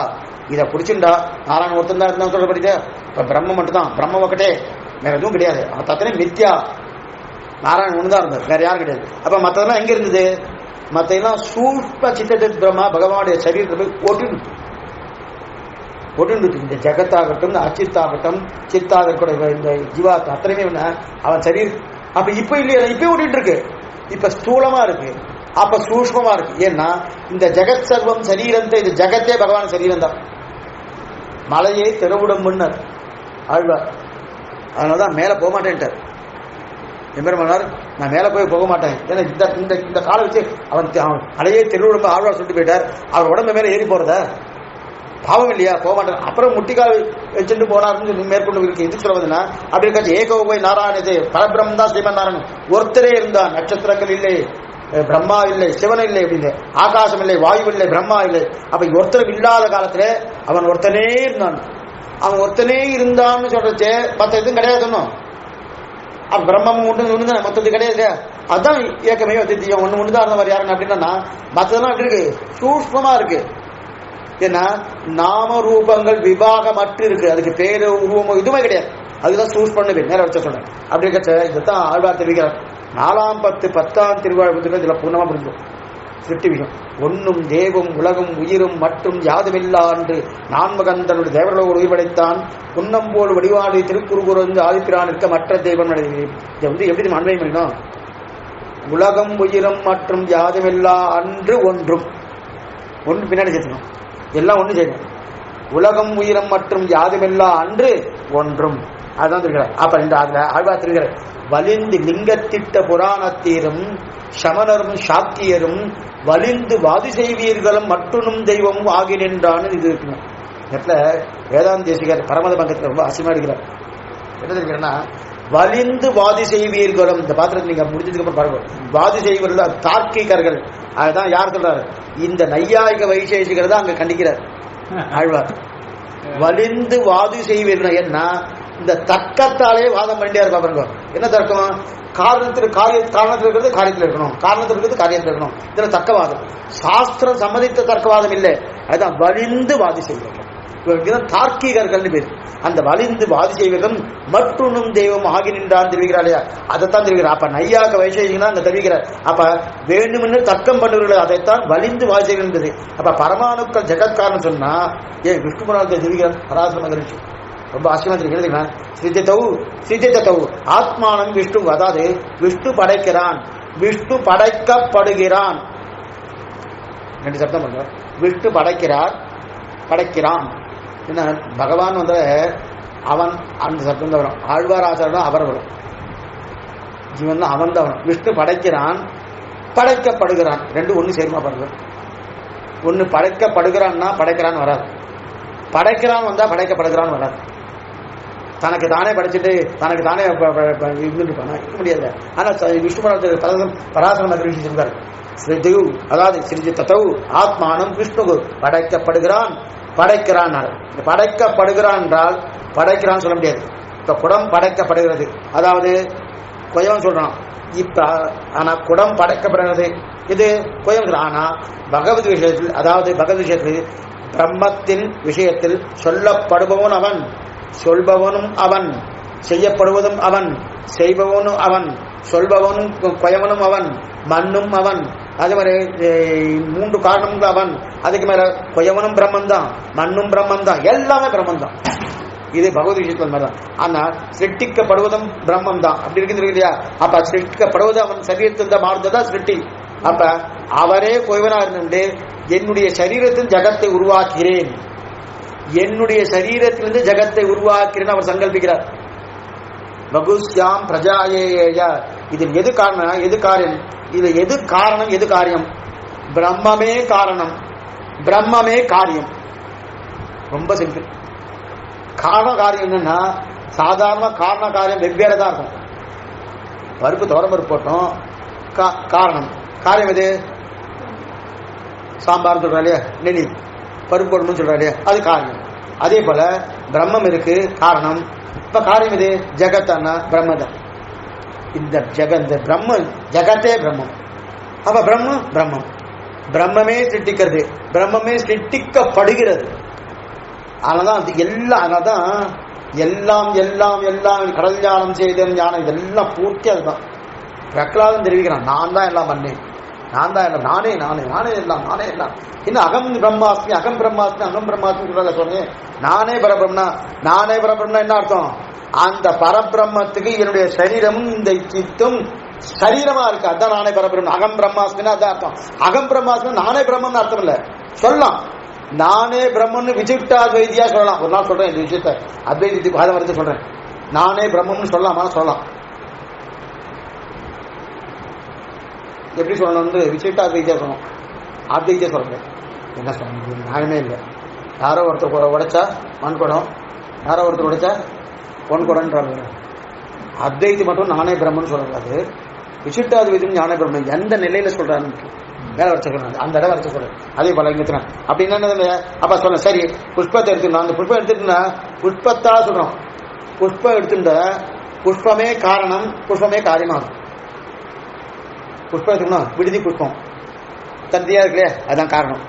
இதை பிடிச்சுண்டா நாராயணன் ஒருத்தந்தான் இருந்தா சொல்லப்படுது. இப்ப பிரம்ம மட்டும்தான், பிரம்ம ஒக்கட்டே, வேற எதுவும் கிடையாது. அவன் தத்தனே மித்யா, நாராயணன் ஒண்ணுதான் இருந்தார், வேற யாரும் கிடையாது. அப்ப மற்றதெல்லாம் எங்க இருந்தது? மற்றெல்லாம் சூஷ்ம சித்த பிரம்மா பகவானுடைய சரீரத்தை போய் ஒட்டுண்டு. இந்த ஜகத்தாகட்டும், அச்சித்தாகட்டும், சித்தாக இந்த ஜீவாத் அத்தனையுமே அவன் சரீரம். அப்ப இப்ப இல்லையா? இப்ப ஓட்டிட்டு இருக்கு. இப்ப ஸ்தூலமா இருக்கு, அப்ப சூஷ்மமா இருக்கு. ஏன்னா இந்த ஜெகத் சர்வம் சரீரத்தை, இந்த ஜெகத்தே பகவான் சரீரம் தான். மலையை தெருவிடும் முன்னர் ஆழ்வார். அதனாலதான் மேல போக மாட்டேன்ட்டார் எம்பெருமானார். நான் மேல போக மாட்டேன், ஏன்னா இந்த காலை வச்சு அவன் மலையை தெருவிடும் ஆழ்வார் சொல்லிட்டு போயிட்டார். அவர் உடம்பு மேல ஏறி போறத பாவம் இல்லையா? போக மாட்டேன். அப்புறம் முட்டிக்கால் வச்சுட்டு போனார்னு மேற்கொண்டு இருக்கு. இது சொல்வதுன்னா அப்படி இருக்காச்சு. ஏகோவை நாராயணதே பரபிரம்மன் தான் ஸ்ரீமன் நாராயணன் ஒருத்தரே இருந்தான். நட்சத்திரங்கள் இல்லை, பிரம்மா இல்லை, சிவன் இல்லை, அப்படின்னு ஆகாசம் இல்லை, வாயு இல்லை, பிரம்மா இல்லை. அப்ப ஒருத்தரும் இல்லாத காலத்துல அவன் ஒருத்தனே இருந்தான். அவன் ஒருத்தனே இருந்தான்னு சொல்றச்சே மற்ற எதுவும் கிடையாது. ஒன்னும் அப்ப பிரம்மம் ஒன்று மற்றது கிடையாது. அதுதான் ஏக்கமே தியம் ஒண்ணு ஒண்ணுதான் இருந்த மாதிரி யாருன்னு அப்படின்னா, மற்றதெல்லாம் எப்படி இருக்கு? சூஷ்மமா இருக்கு. ஏன்னா நாம ரூபங்கள் விபாகமற்று இருக்கு. அதுக்கு பேரு உருவமோ எதுவுமே கிடையாது. அதுதான் சூஷ்மன்னு பேர். நேரம் வச்ச சொல்றேன். அப்படி கட்ச இதைத்தான் ஆழ்வார் தெரிவிக்கிறார். 4ஆம் 10 திருவாழ்வு இதுல பூர்ணமா புரிஞ்சோம். சிருஷ்டிவிகம் ஒன்னும் தேவும் உலகும் உயிரும் மற்றும் யாதுமில்லா என்று நான்மகந்தனுடைய தேவர்களோடு உயிர் படைத்தான். உன்னம்போல் வடிவாடி திருக்குறுகுறந்து ஆதிப்பிரான் இருக்க மற்ற தெய்வம் நடைகிறேன். இதை எப்படி நம்ம அன்வயம் பண்ணினோம்? உலகம் உயிரும் மற்றும் யாதுமில்லா அன்று ஒன்றும் ஒன்று பின்னாடி சேர்த்தணும். எல்லாம் ஒன்று செய்யணும். உலகம் உயிரம் மற்றும் யாதுமில்லா அன்று ஒன்றும். அதுதான் தெரிகிறார். அப்ப இந்த அதுல ஆழ்வார் தெரிகிறார். வலிந்து லிங்கத்திட்ட புராணத்தீரும் சமணரும் சாக்கியரும் வலிந்து வாதி செய்வீர்களும் மற்றுனும் தெய்வமும் ஆகி நின்றான்னு இது இருக்கணும். இடத்துல வேதாந்த தேசிகர் பரமத பங்கத்தில் ரொம்ப அசிமா எடுக்கிறார். என்ன தெரிகிறேன்னா, வலிந்து வாதி செய்வீர்களும், இந்த பாத்திரத்தை நீங்க முடிஞ்சதுக்கு அப்புறம் பாருங்க, வாதி செய்வர்கள் தார்க்கிகர்கள். அதுதான் யார் சொல்றாரு? இந்த நையாயிக வைசேஷிகர் தான் அங்க கண்டிக்கிறார் ஆழ்வார். வலிந்து வாதி செய்வீர்கள் என்ன? இந்த தர்க்கத்தாலே வாதம் பண்ணிட்டே இருக்கா பாருங்க. என்ன தர்க்கம்? காரணத்தில் இருக்கிறது காரியத்தில் இருக்கணும், காரணத்தில் இருக்கிறது காரியத்தில் இருக்கணும். இதுல தர்க்கவாதம். சாஸ்திரம் சம்மதித்த தர்க்கவாதம் இல்லை. அதுதான் வலிந்து வாதி செய்வீர்கள். தார்க்கிகர்கள் பேர். அந்த வலிந்து வாதி செய்வதும் மற்றொன்னும் தெய்வம் ஆகி நின்றான் தெரிவிக்கிறார் இல்லையா, அதைத்தான் தெரிவிக்கிறார். அப்ப நையாக்க வைசேஷிகனா அங்க தெரிவிக்கிறார். அப்ப வேண்டுமென்று தர்க்கம் பண்ணுவீர்கள், அதைத்தான் வலிந்து வாதி செய்கின்றது. அப்ப பரமாணுக்கள் ஜெகத்காரன் சொன்னா ஏன் விஷ்ணு புராணத்தை தெரிவிக்கிறார் பராசர மகரிஷி. ரொம்ப ஆச்சரியமா தெரிவிக்கிறேன். சிரித்தவு ஆத்மானம் விஷ்ணு, அதாவது விஷ்ணு படைக்கிறான், விஷ்ணு படைக்கப்படுகிறான். ரெண்டு சப்தம் பண்ற. விஷ்ணு படைக்கிறான் என்ன பகவான் வந்து அவன் அந்த சப்தம் தான் வரும். ஆழ்வார் ஆச்சாரம் அவர் வரும். ஜீவன் தான் அவன் தான் வரும். விஷ்ணு படைக்கிறான், படைக்கப்படுகிறான். ரெண்டு ஒண்ணு சேர்மா பாருங்க. ஒண்ணு படைக்கப்படுகிறான்னா படைக்கிறான்னு வராது, படைக்கிறான் வந்தா படைக்கப்படுகிறான்னு வராது. தனக்கு தானே படைச்சிட்டு தனக்கு தானே இருக்க முடியாது. ஆனா விஷ்ணு பராசர மகரிஷி சொல்றாரு, அதாவது சிரிஜித்தவு ஆத்மானம் விஷ்ணு படைக்கப்படுகிறான், படைக்கிறான். படைக்கப்படுகிறான் என்றால் படைக்கிறான்னு சொல்ல முடியாது. இப்ப குடம் படைக்கப்படுகிறது, அதாவது கொயவன் சொல்றான். இப்ப ஆனா குடம் படைக்கப்படுகிறது, இது கொயவன். ஆனா பகவத் விஷயத்தில், அதாவது பகவத் விஷயத்தில் பிரம்மத்தின் விஷயத்தில் சொல்லப்படுபவன் அவன், சொல்பவனும் அவன், செய்யப்படுவதும் அவன், செய்பவனும் அவன், சொல்பவனும் கொயவனும் அவன், மண்ணும் அவன். அதே மாதிரி மூன்று காரணமும் அவன். அதுக்கு மேல கொயவனும் பிரம்மன் தான், மண்ணும் பிரம்மன் தான், எல்லாமே பிரம்மன் தான். இது பகவத் விஷயத்தில் மாதிரிதான். ஆனா சிருஷ்டிக்கப்படுவதும் பிரம்மம் தான். அப்படி இருக்குது இல்லையா? அப்ப சிருஷ்டிக்கப்படுவது அவன் சரீரத்தில் தான் மாறுதா சிருஷ்டி. அப்ப அவரே கொயவனா இருந்து என்னுடைய சரீரத்தில் ஜகத்தை உருவாக்கிறேன், என்னுடைய சரீரத்திலிருந்து ஜகத்தை உருவாக்கிறேன் அவர் சங்கல்பிக்கிறார். பகுஸ்யாம் பிரஜாயேய. இதில் எது காரணம், எது காரியம்? இது எது காரணம், எது காரியம்? பிரம்மமே காரணம், பிரம்மமே காரியம். ரொம்ப சிம்பிள். காரண காரியம் என்னன்னா, சாதாரண காரண காரியம் வெவ்வேறு தான் இருக்கும். பருப்பு துவரம்பருப்பு போட்டோம், காரணம். காரியம் எது? சாம்பார் சொல்றா இல்லையா, நெல்லி பருப்பு போடணும்னு சொல்றா இல்லையா, அது காரியம். அதே போல பிரம்மம் இருக்கு, காரணம். இப்ப காரியம் இது ஜெகத்தானா பிரம்மதான். இந்த பிரம்ம ஜெகத்தே பிரம்மம். அப்ப பிரம்மம் பிரம்மமே சிருஷ்டிக்கிறது, பிரம்மமே சிருஷ்டிக்கப்படுகிறது. அதனாலதான் எல்லாம், அதனால்தான் எல்லாம் எல்லாம் எல்லாம் கடல் ஞானம் செய்த ஞானம் இதெல்லாம் பூர்த்தி. அதுதான் பிரகலாதன் தெரிவிக்கிறான், நான் தான் எல்லாம் பண்ணேன், நான் தான் எல்லாம், நானே நானே நானே எல்லாம், நானே எல்லாம். இன்னும் அகம் பிரம்மாஸ்மி, அகம் பிரம்மாஸ்மி, அகம் பிரம்மாஸ்மி சொன்னேன். நானே பரபிரம்னா, நானே பரபிரம்னா என்ன அர்த்தம்? அந்த பரபிரம்மத்துக்கு என்னுடைய சரீரமும் இந்த சித்தும் சரீரமா இருக்கு, அதான் நானே பரபிரம்மம். அகம் பிரம்மாஸ்மின்னா அதான் அர்த்தம். அகம் பிரம்மாஸ்மி நானே பிரம்மம்னு அர்த்தம் இல்ல. சொல்லலாம் நானே பிரம்மன்னு விசிஷ்டாத்வைதியா சொல்லலாம். ஒரு நாள் சொல்றேன் இந்த விஷயத்த, அத்வைதி பாதம் வரைக்கும் சொல்றேன். நானே பிரம்மம்னு சொல்லலாமா? சொல்லலாம். எப்படி சொல்லணும் வந்து விசிஷ்டாத்வைதியா சொல்லணும், அத்வைதியா சொல்றேன். என்ன சொல்ல நியாயமே இல்லை. யாரோ ஒருத்தர் உடைச்சா மண் குடம், யாரோ ஒருத்தர் உடைச்சா பொன் குடம்ன்றாங்க. அத்வைதி மட்டும் நானே பிரம்மன்னு சொல்லக்கூடாது, விசிஷ்டாத்வைதியும் ஞானே பிரம்மன் எந்த நிலையில சொல்றான்னு வேலை வர சொல்றாங்க, அந்த இடம் வரைச்ச சொல்றேன். அதே போல இங்க அப்படி என்ன அப்ப சொல்ல, சரி புஷ்பத்தை எடுத்துக்கணும். அந்த புஷ்பம் எடுத்துட்டுனா புஷ்பத்தா சொல்றோம். புஷ்பம் எடுத்துட்ட புஷ்பமே காரணம், புஷ்பமே காரியமாகும். புஷ்பம் எடுத்துக்கணும், விடுதி புஷ்பம் தந்தியா இருக்குல்லையா, அதுதான் காரணம்.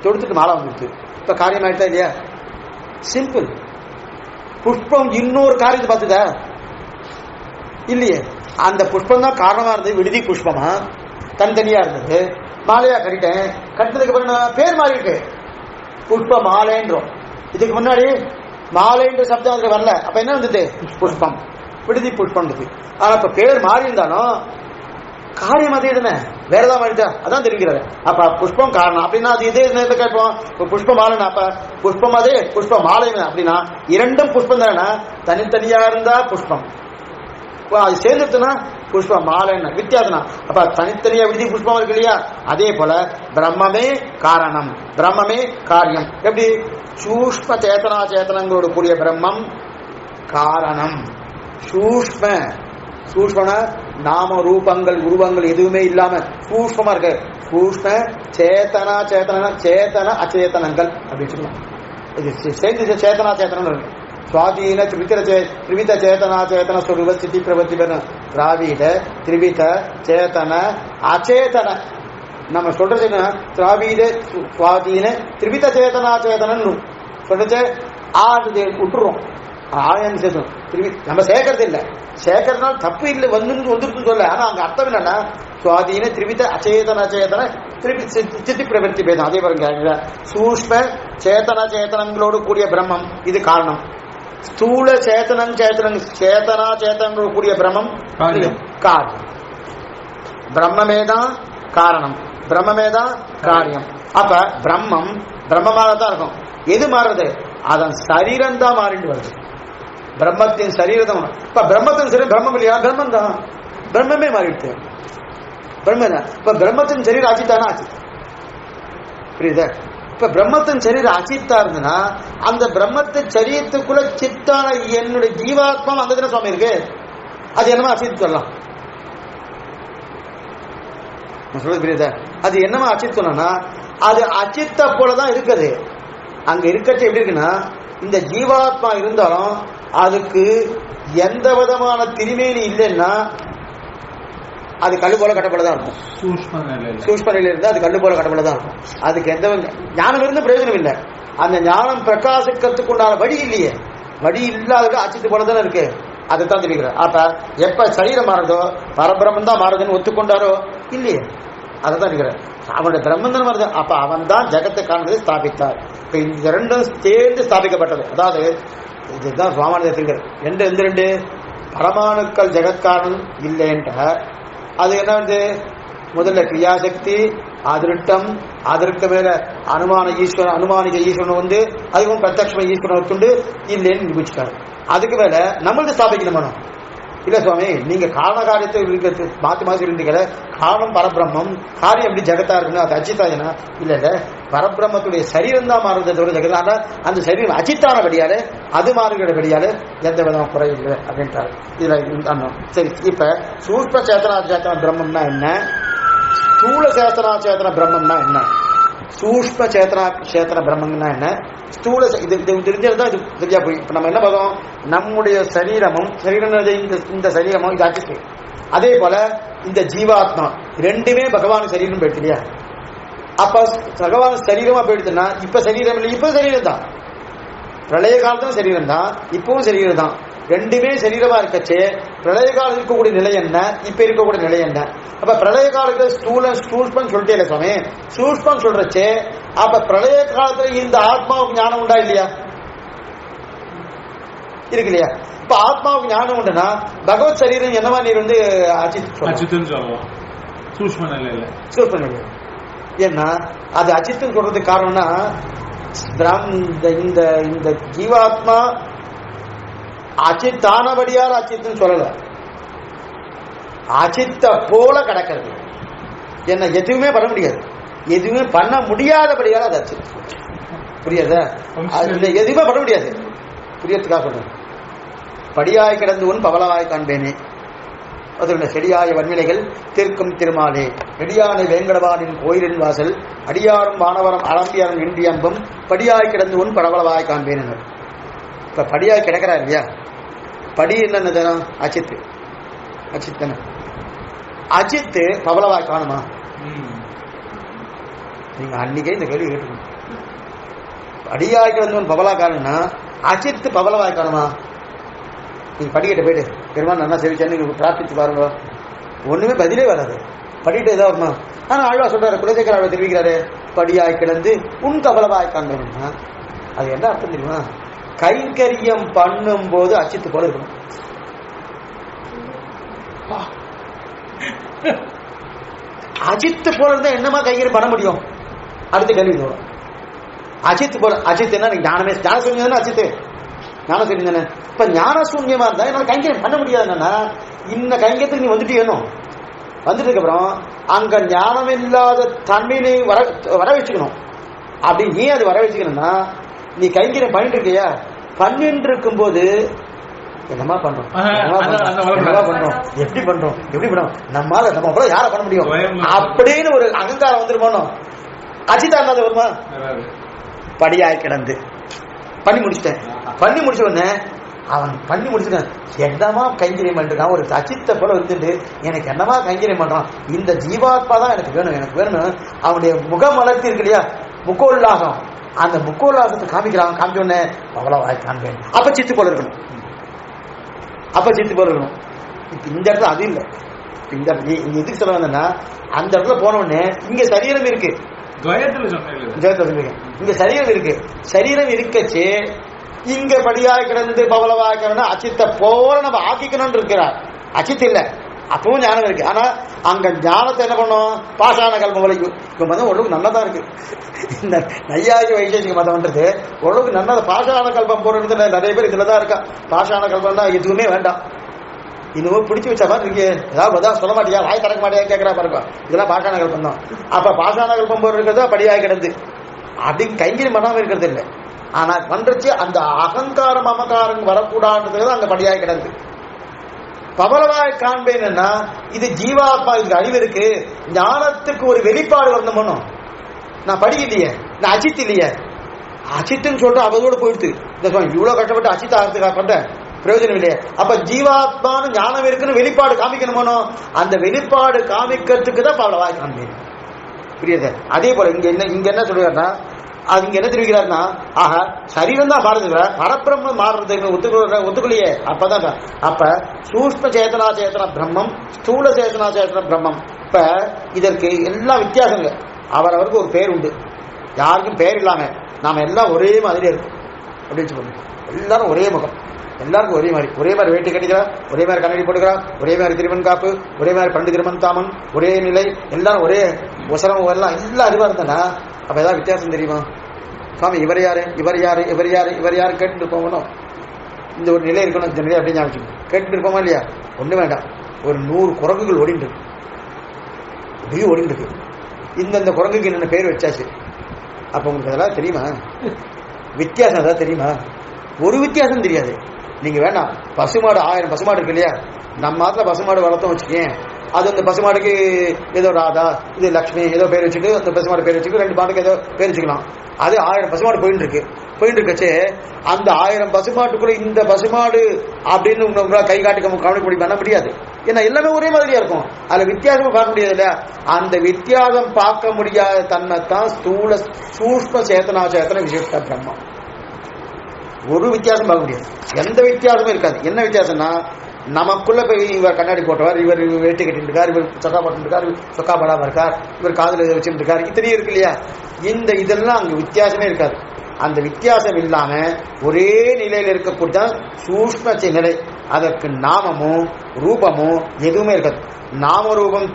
தொடுத்துட்டு மாலை வந்துடுச்சு, இப்ப காரியம் ஆயிட்டா இல்லையா? சிம்பிள். புஷ்பம் இன்னொரு காரியத்தை பார்த்துதா இல்லையே? அந்த புஷ்பம் தான் காரணமா இருந்தது, விடுதி புஷ்பமா தனித்தனியா இருந்தது. மாலையா கட்டிட்டேன், கட்டினதுக்கு அப்புறம் பேர் மாறிட்டு புஷ்ப மாலைன்றோம். இதுக்கு முன்னாடி மாலைன்ற சப்தம் அதுக்கு வரல. அப்ப என்ன இருந்தது? புஷ்பம், விடுதி புஷ்பம். ஆனா இப்ப பேர் மாறி இருந்தாலும் காரியம் அதே தானே, வேற ஏதாவது மாறிட்டா அதான் தெரிவிக்கிறது. அப்ப புஷ்பம் காரணம் அப்படின்னா அது இதே கேட்போம். புஷ்ப மாலை, அப்ப புஷ்பம் அதே புஷ்ப மாலை அப்படின்னா இரண்டும் புஷ்பம் தானே. தனித்தனியா இருந்தா புஷ்பம், அது சேர்ந்துட்டுனா புஷ்ப மாலைன்னு வித்தியாசம். அப்ப தனித்தனியா விடுதி புஷ்பம் இருக்கு இல்லையா? அதே போல பிரம்மமே காரணம், பிரம்மமே காரியம். எப்படி? சூஷ்ம சேத்தனா சேத்தனங்களோடு கூடிய பிரம்மம் காரணம். சூஷ்ம நாம ரூபங்கள் உருவங்கள் எதுவுமே இல்லாம சூஷ்மமா இருக்கு. சூஷ்ம சேத்தனா சேத்தன, சேத்தன அச்சேதனங்கள் அப்படின்னு சொல்லலாம். இது சேர்ந்து சேத்தனா சேத்தனம் இருக்கு. சுவாதீன திரிவித சேத்தனா சேத்தன சொருவ ஸ்திதி பிரபத்திபன திராவிட திரிவித சேத்தன அச்சேதன. நம்ம சொல்றது என்ன? திராவிட சுவாதீன திரிவித சேத்தனா சேதனன்னு சொல்லிச்சு ஆடு விட்டுருவோம், ஆயன்னு சேர்த்தோம். திருப்பி நம்ம சேர்க்கறது இல்லை, சேர்க்கறதுனால தப்பு இல்லை, வந்துருக்குன்னு சொல்ல. ஆனா அங்க அர்த்தம் என்னன்னா சுவாதீன திருவித அச்சேதன அச்சேதன திருப்பி சித்தி பிரவருத்தி பேதம். அதே பாருங்க, சூஷ்ம சேத்தன சேத்தனங்களோடு கூடிய பிரம்மம் இது காரணம், ஸ்தூல சேத்தனம் சேத்தனா சேத்தனங்களோடு கூடிய பிரம்மம் காரணம். பிரம்மமேதான் காரணம், பிரம்மமேதான் காரியம். அப்ப பிரம்மம் பிரம்மமாக தான் இருக்கும். எது மாறுறது? அதன் சரீரம் தான் மாறிட்டு வருது. பிரம்மத்தின் சரீரம். இப்ப பிரம்மத்தின் சரீரம் பிரம்மம் இல்லையா? பிரம்மம் தான், பிரம்மமே மாறிடுது, பிரம்ம தான். இப்ப பிரம்மத்தின் சரீரம் அச்சித்தானா? அச்சித், புரியுதா? இப்ப பிரம்மத்தின் சரீரம் அச்சித்தா இருந்ததுன்னா அந்த பிரம்மத்தின் சரீரத்துக்குள்ள சித்தான என்னுடைய ஜீவாத்மா அந்த தின சுவாமி இருக்கு, அது என்னமா அச்சித்து சொல்லலாம்? சொல்றது புரியுதா? அது என்னமா அச்சித் சொன்னா அது அச்சித்த போலதான் இருக்குது. அங்க இருக்கச்சு எப்படி இருக்குன்னா, இந்த ஜீவாத்மா இருந்தாலும் அதுக்கு எந்த விதமான திருமேனி இல்லைன்னா அது கல்லு போல கட்டப்படதான் இருக்கும். சூஷ்ம நிலையில இருந்தா அது கல்லு போல கட்டப்படதான் இருக்கும். அதுக்கு எந்த ஞானம் இருந்து பிரயோஜனம் இல்லை. அந்த ஞானம் பிரகாசிக்கிறதுக்கு உண்டான வழி இல்லையே, வழி இல்லாத அச்சித்து போலதானே இருக்கு. அதைத்தான் தெரிவிக்கிறார். அப்ப எப்ப சரீரம் மாறுதோ பரபிரம்மம் தான் மாறுதுன்னு ஒத்துக்கொண்டாரோ இல்லையே, அதைத்தான் இருக்கிறார். அவனுடைய பிரம்மந்தன் வருது. அப்ப அவன் தான் ஜெகத்தை காண்பதை ஸ்தாபித்தார். இப்ப இந்த ரெண்டும் சேர்ந்து ஸ்தாபிக்கப்பட்டது. அதாவது இதுதான் சுவாமியார் எந்த ரெண்டு பரமாணுக்கள் ஜெகத்காரணம் இல்லைன்ற அது என்ன வந்து முதல்ல கிரியாசக்தி அதிருட்டம், அதற்கு மேல அனுமானிக ஈஸ்வரன் வந்து அதுவும் பிரத்யட்ச ஈஸ்வரன் வச்சுண்டு இல்லைன்னு நிரூபிச்சுட்டாரு. அதுக்கு மேல நம்மளுக்கு ஸ்தாபிக்கணும். இல்ல சுவாமி, நீங்க காரண காரியத்தை மாத்தி மாத்தி இருந்தீங்கள, காரணம் பரபிரம்மம், காரியம் எப்படி ஜெகத்தா இருக்குன்னு அது அச்சித்தாயனா? இல்ல இல்ல, பரபிரம்மத்துடைய சரீரம் தான் மாறுறதோட ஜெகத்தான அந்த சரீரம் அச்சித்தானபடியாலே அது மாறுகிறபடியாலே எந்த விதம் குறையில்லை அப்படின்றாரு. இதுல சரி, இப்ப சூஷ்ம சேத்தனா சேத்தன பிரம்மம்னா என்ன, ஸ்தூல சேத்தனா சேத்தன பிரம்மம்னா என்ன? சூஷ்ம சேத்தனா சேத்தன பிரம்மம்னா என்ன, ஸ்தூல இது தெரிஞ்சதுதான் இது சரியா போய். இப்ப நம்ம என்ன பார்த்தோம், நம்முடைய சரீரமும் இந்த சரீரமும் இது அச்சித்து. அதே போல இந்த ஜீவாத்மா ரெண்டுமே பகவான் சரீரம் போயிடுச்சு இல்லையா? அப்ப பகவான் சரீரமா போயிடுச்சுன்னா இப்ப சரீரம் இல்லை, இப்ப சரீரம் தான். பிரளய காலத்துல சரீரம் தான், இப்பவும் சரீரம் தான். ரெண்டுமே சரீரமா இருக்கச்சே பிரளய காலம் இருக்கக்கூடிய நிலை என்ன, இப்ப இருக்கக்கூடிய நிலை என்ன? அப்ப பிரளய காலத்துல சூஷ்மம் சொல்லிட்டே இல்லை சுவாமி, சூஷ்மம் சொல்றச்சே அப்ப பிரளய காலத்துல இந்த ஆத்மாவுக்கு ஞானம் உண்டா இல்லையா? இருக்கு இல்லையா? இப்ப ஆத்மாவுக்கு ஞானம் உண்டுன்னா பகவத் சரீரம் என்னவா நீர் வந்து அச்சித்துன்னு சொல்லலாம். சூஷ்ம நிலை ஏன்னா அது அச்சித்துன்னு சொல்றதுக்கு காரணம்னா இந்த ஜீவாத்மா அச்சித்தானபடியால் அச்சித்துன்னு சொல்லல, அச்சித்த போல கிடக்கிறது. என்ன எதுவுமே பண்ண முடியாது, எதுவுமே பண்ண முடியாதபடியால் அது அச்சித்து. புரியாதா? எதுவுமே பண்ண முடியாது. புரியறதுக்காக சொல்றேன். படியாய் கிடந்து உன் பவளவாய் காண்பேனே, அது செடியாய வன்மிலைகள் தீர்க்கும் திருமாலே, நெடியானை வேங்கடவானின் கோயிலின் வாசல் அடியாரும் வானவரம் அலம்பியாரும் இண்டியம்பும் படியாய் கிடந்து உன் பவளவாய் காண்பேன். இப்ப படியாய் கிடக்கிறா இல்லையா? படி என்னன்னு அச்சித்து, அச்சித்தன அச்சித்து பவளவாய் காணுமா? நீங்க அன்னைக்கே இந்த கேள்வி கேட்டுக்கணும். படியாய் கிடந்து உன் பவளா காணும்னா அச்சித்து பவளவாய் காணுமா? நீங்க படிக்கிட்ட போயிட்டு பெருமாள் நல்லா செவிச்சான்னு நீங்க பிரார்த்திச்சு பாருங்க, ஒண்ணுமே பதிலே வராது. படிக்கிட்டு ஏதாவது வருமா? ஆனா ஆழ்வா சொல்றாரு, குலசேகர ஆழ்வா தெரிவிக்கிறாரு, படியாய் கிடந்து உன் கவலவாய் காண்பேன்னா அது என்ன அர்த்தம் தெரியுமா? கைங்கரியம் பண்ணும் போது அச்சித்து போல இருக்கணும். அஜித்து போல இருந்தா என்னமா கைங்கரியம் பண்ண முடியும்? அடுத்த கேள்வி வரும். அஜித் போல அஜித் என்ன ஞானமே ஞான சூன்யம் அஜித்து ஞான சூன்யம். இப்ப ஞான சூன்யமா இருந்தா என்னால கைங்கரியம் பண்ண முடியாது. என்னன்னா இந்த கைங்கரியத்துக்கு நீ வந்துட்டு வேணும். வந்துட்டு அப்புறம் அங்க ஞானம் இல்லாத தன்மையை வர வச்சுக்கணும். அப்படி நீ அது வர வச்சுக்கணும்னா நீ கைங்கரியம் பண்ணிட்டு இருக்கியா? பண்ணிட்டு இருக்கும் போது என்னமா பண்றோம், எப்படி பண்றோம் நம்மால நம்ம அவ்வளவு யார பண்ண முடியும் அப்படின்னு ஒரு அகங்காரம் வந்துருமோ? அஜிதா இருந்தா வருமா? படியாய் கிடந்து பண்ணி முடிச்சிட்டேன். பண்ணி முடிச்ச உடனே அவன் பண்ணி முடிச்சுட்டான், என்னமா கைங்கரியம் பண்ணிருக்கான். ஒரு அச்சித்த போல இருந்துட்டு எனக்கு என்னமா கைங்கரியம் பண்றான், இந்த ஜீவாத்மா தான் எனக்கு வேணும் அவனுடைய முகம் வளர்த்தி இருக்கு இல்லையா, முகோல்லாகம், அந்த முக்கோலாசத்தை காமிக்கிறாங்க. காமிச்ச உடனே அவ்வளோ காமிக்கிறேன், அப்ப சித்து போல இருக்கணும், அப்ப சித்து போல இருக்கணும். இப்ப இந்த இடத்துல அது இல்லை. இந்த இங்க எதுக்கு சொல்ல வந்தேன்னா, அந்த இடத்துல போன உடனே இங்க சரீரம் இருக்கு, இங்க சரீரம் இருக்கு. சரீரம் இருக்கச்சு இங்க படியாய் கிடந்து பவளவாய் கிடந்து அச்சித்த போல நம்ம ஆக்கிக்கணும்னு இருக்கிறார். அச்சித்து இல்ல, அப்பவும் ஞானம் இருக்கு. ஆனா அங்க ஞானத்தை என்ன பண்ணும், பாஷாண கல்பம் வரைக்கும். இப்ப மதம் ஓரளவுக்கு நல்லதா இருக்கு. இந்த நையாகி வைசேஷிக மதம்ன்றது ஓரளவுக்கு நல்லது. பாஷாண கல்பம் போறது நிறைய பேர் இதுலதான் இருக்கா. பாஷாண கல்பம் தான் எதுவுமே வேண்டாம், இன்னும் பிடிச்சி வச்ச மாதிரி இருக்கு. ஏதாவது சொல்ல மாட்டியா, வாய் திறக்க மாட்டியா கேட்கறா பாருங்க. இதெல்லாம் பாஷாண கல்பம் தான். அப்ப பாஷாண கல்பம் போர் இருக்கிறதா படியாய் கிடந்து அப்படின்னு கைங்கரி பண்ணாம இருக்கிறது இல்லை. ஆனா பண்றச்சு அந்த அகங்காரம் அமகாரம் வரக்கூடாதுன்றது அங்க படியாய் கிடந்து. பவளவாய் காண்பேன்னா இது ஜீவாத்மா, இதுக்கு அறிவு இருக்கு, ஞானத்துக்கு ஒரு வெளிப்பாடு வரணும் பண்ணும். நான் படிக்கலையே, நான் அச்சித் இல்லையே, அச்சித்துன்னு சொல்லிட்டு அவதோடு போயிடுது. இவ்வளவு கஷ்டப்பட்டு அச்சித் ஆகிறதுக்காக பண்றேன், பிரயோஜனம் இல்லையே. அப்ப ஜீவாத்மான்னு ஞானம் இருக்குன்னு வெளிப்பாடு காமிக்கணுமோ, அந்த வெளிப்பாடு காமிக்கிறதுக்கு தான் பவளவாய் காண்பேன். புரியுது? அதே போல இங்க என்ன சொல்றாருன்னா, அது இங்க என்ன தெரிவிக்கிறாருன்னா, ஆக சரீரம் தான் மாறுதுங்கிற, பரபிரம்ம மாறுறது ஒத்துக்கலையே. அப்பதான் அப்ப சூஷ்ம சேதனா சேத்தன பிரம்மம், ஸ்தூல சேதனா சேத்தன பிரம்மம். இப்ப இதற்கு எல்லாம் வித்தியாசங்க. அவரவருக்கு ஒரு பேர் உண்டு, யாருக்கும் பேர் இல்லாம நாம எல்லாம் ஒரே மாதிரி இருக்கும் அப்படின்னு சொல்லுங்க. எல்லாரும் ஒரே முகம், எல்லாருக்கும் ஒரே மாதிரி வேட்டி கட்டிக்கிறா, ஒரே மாதிரி கண்ணாடி போட்டுக்கிறா, ஒரே மாதிரி திருமண் காப்பு, ஒரே மாதிரி பண்டு திருமண் தாமன், ஒரே நிலை, எல்லாரும் ஒரே உசரம், எல்லாம் அறிவா இருந்தானா அப்ப ஏதாவது வித்தியாசம் தெரியுமா? சுவாமி இவர் யாரு இவர் யாரு இவர் யாரு இவர் யாரு கேட்டுட்டு போகணும். இந்த ஒரு நிலை இருக்கணும், இந்த நிலை அப்படின்னு ஞாபகம் கேட்டுட்டு இருப்போமா இல்லையா? ஒண்ணு வேண்டாம், ஒரு 100 குரங்குகள் ஓடிட்டு இருக்கு, ஓடிட்டு இருக்கு. இந்த குரங்குக்கு என்னென்ன பேர் வச்சாச்சு. அப்ப உங்களுக்கு அதெல்லாம் தெரியுமா? வித்தியாசம் ஏதாவது தெரியுமா? ஒரு வித்தியாசம் தெரியாது. நீங்க வேண்டாம், பசுமாடு 1000 பசுமாடு இருக்கு இல்லையா, நம்ம மாத்திர பசுமாடு வளர்த்தோம் வச்சுக்கேன், அது அந்த பசுமாடுக்கு ஏதோ ராதா, இது லட்சுமி ஏதோ பேர் வச்சுட்டு அந்த பசுமாடு பேர் வச்சுட்டு 2 மாட்டுக்கு ஏதோ பேர் வச்சுக்கலாம். அது 1000 பசுமாடு போயிட்டு இருக்கச்சு அந்த 1000 பசுமாட்டுக்குள்ள இந்த பசுமாடு அப்படின்னு உங்களால கை காட்டி கவனிப்படி பண்ண முடியாது. ஏன்னா எல்லாமே ஒரே மாதிரியா இருக்கும், அதுல வித்தியாசமா பார்க்க முடியாது இல்லையா? அந்த வித்தியாசம் பார்க்க முடியாத தன்மை தான் ஸ்தூல சூஷ்ம சேத்தனா சேத்தன விசிஷ்ட பிரம்மம். ஒரு வித்தியாசம் பார்க்க முடியாது, எந்த வித்தியாசமும் இருக்காது. என்ன வித்தியாசம்னா, நமக்குள்ள போய் இவர் கண்ணாடி போட்டவர், இவர் வேட்டி கட்டிட்டு இருக்கார், இவர் சொக்கா போட்டு இருக்கார், சொக்கா படாம இருக்கார், இவர் காதல வச்சுட்டு இருக்காரு, இத்தனையும் இருக்கு இல்லையா? இதெல்லாம் அங்க வித்தியாசமே இருக்காது. அந்த வித்தியாசம் இல்லாம ஒரே நிலையில இருக்கக்கூடிய சூஷ்ம நிலை, அதற்கு நாமமும் ரூபமும் எதுவுமே இருக்காது. நாம ரூபம்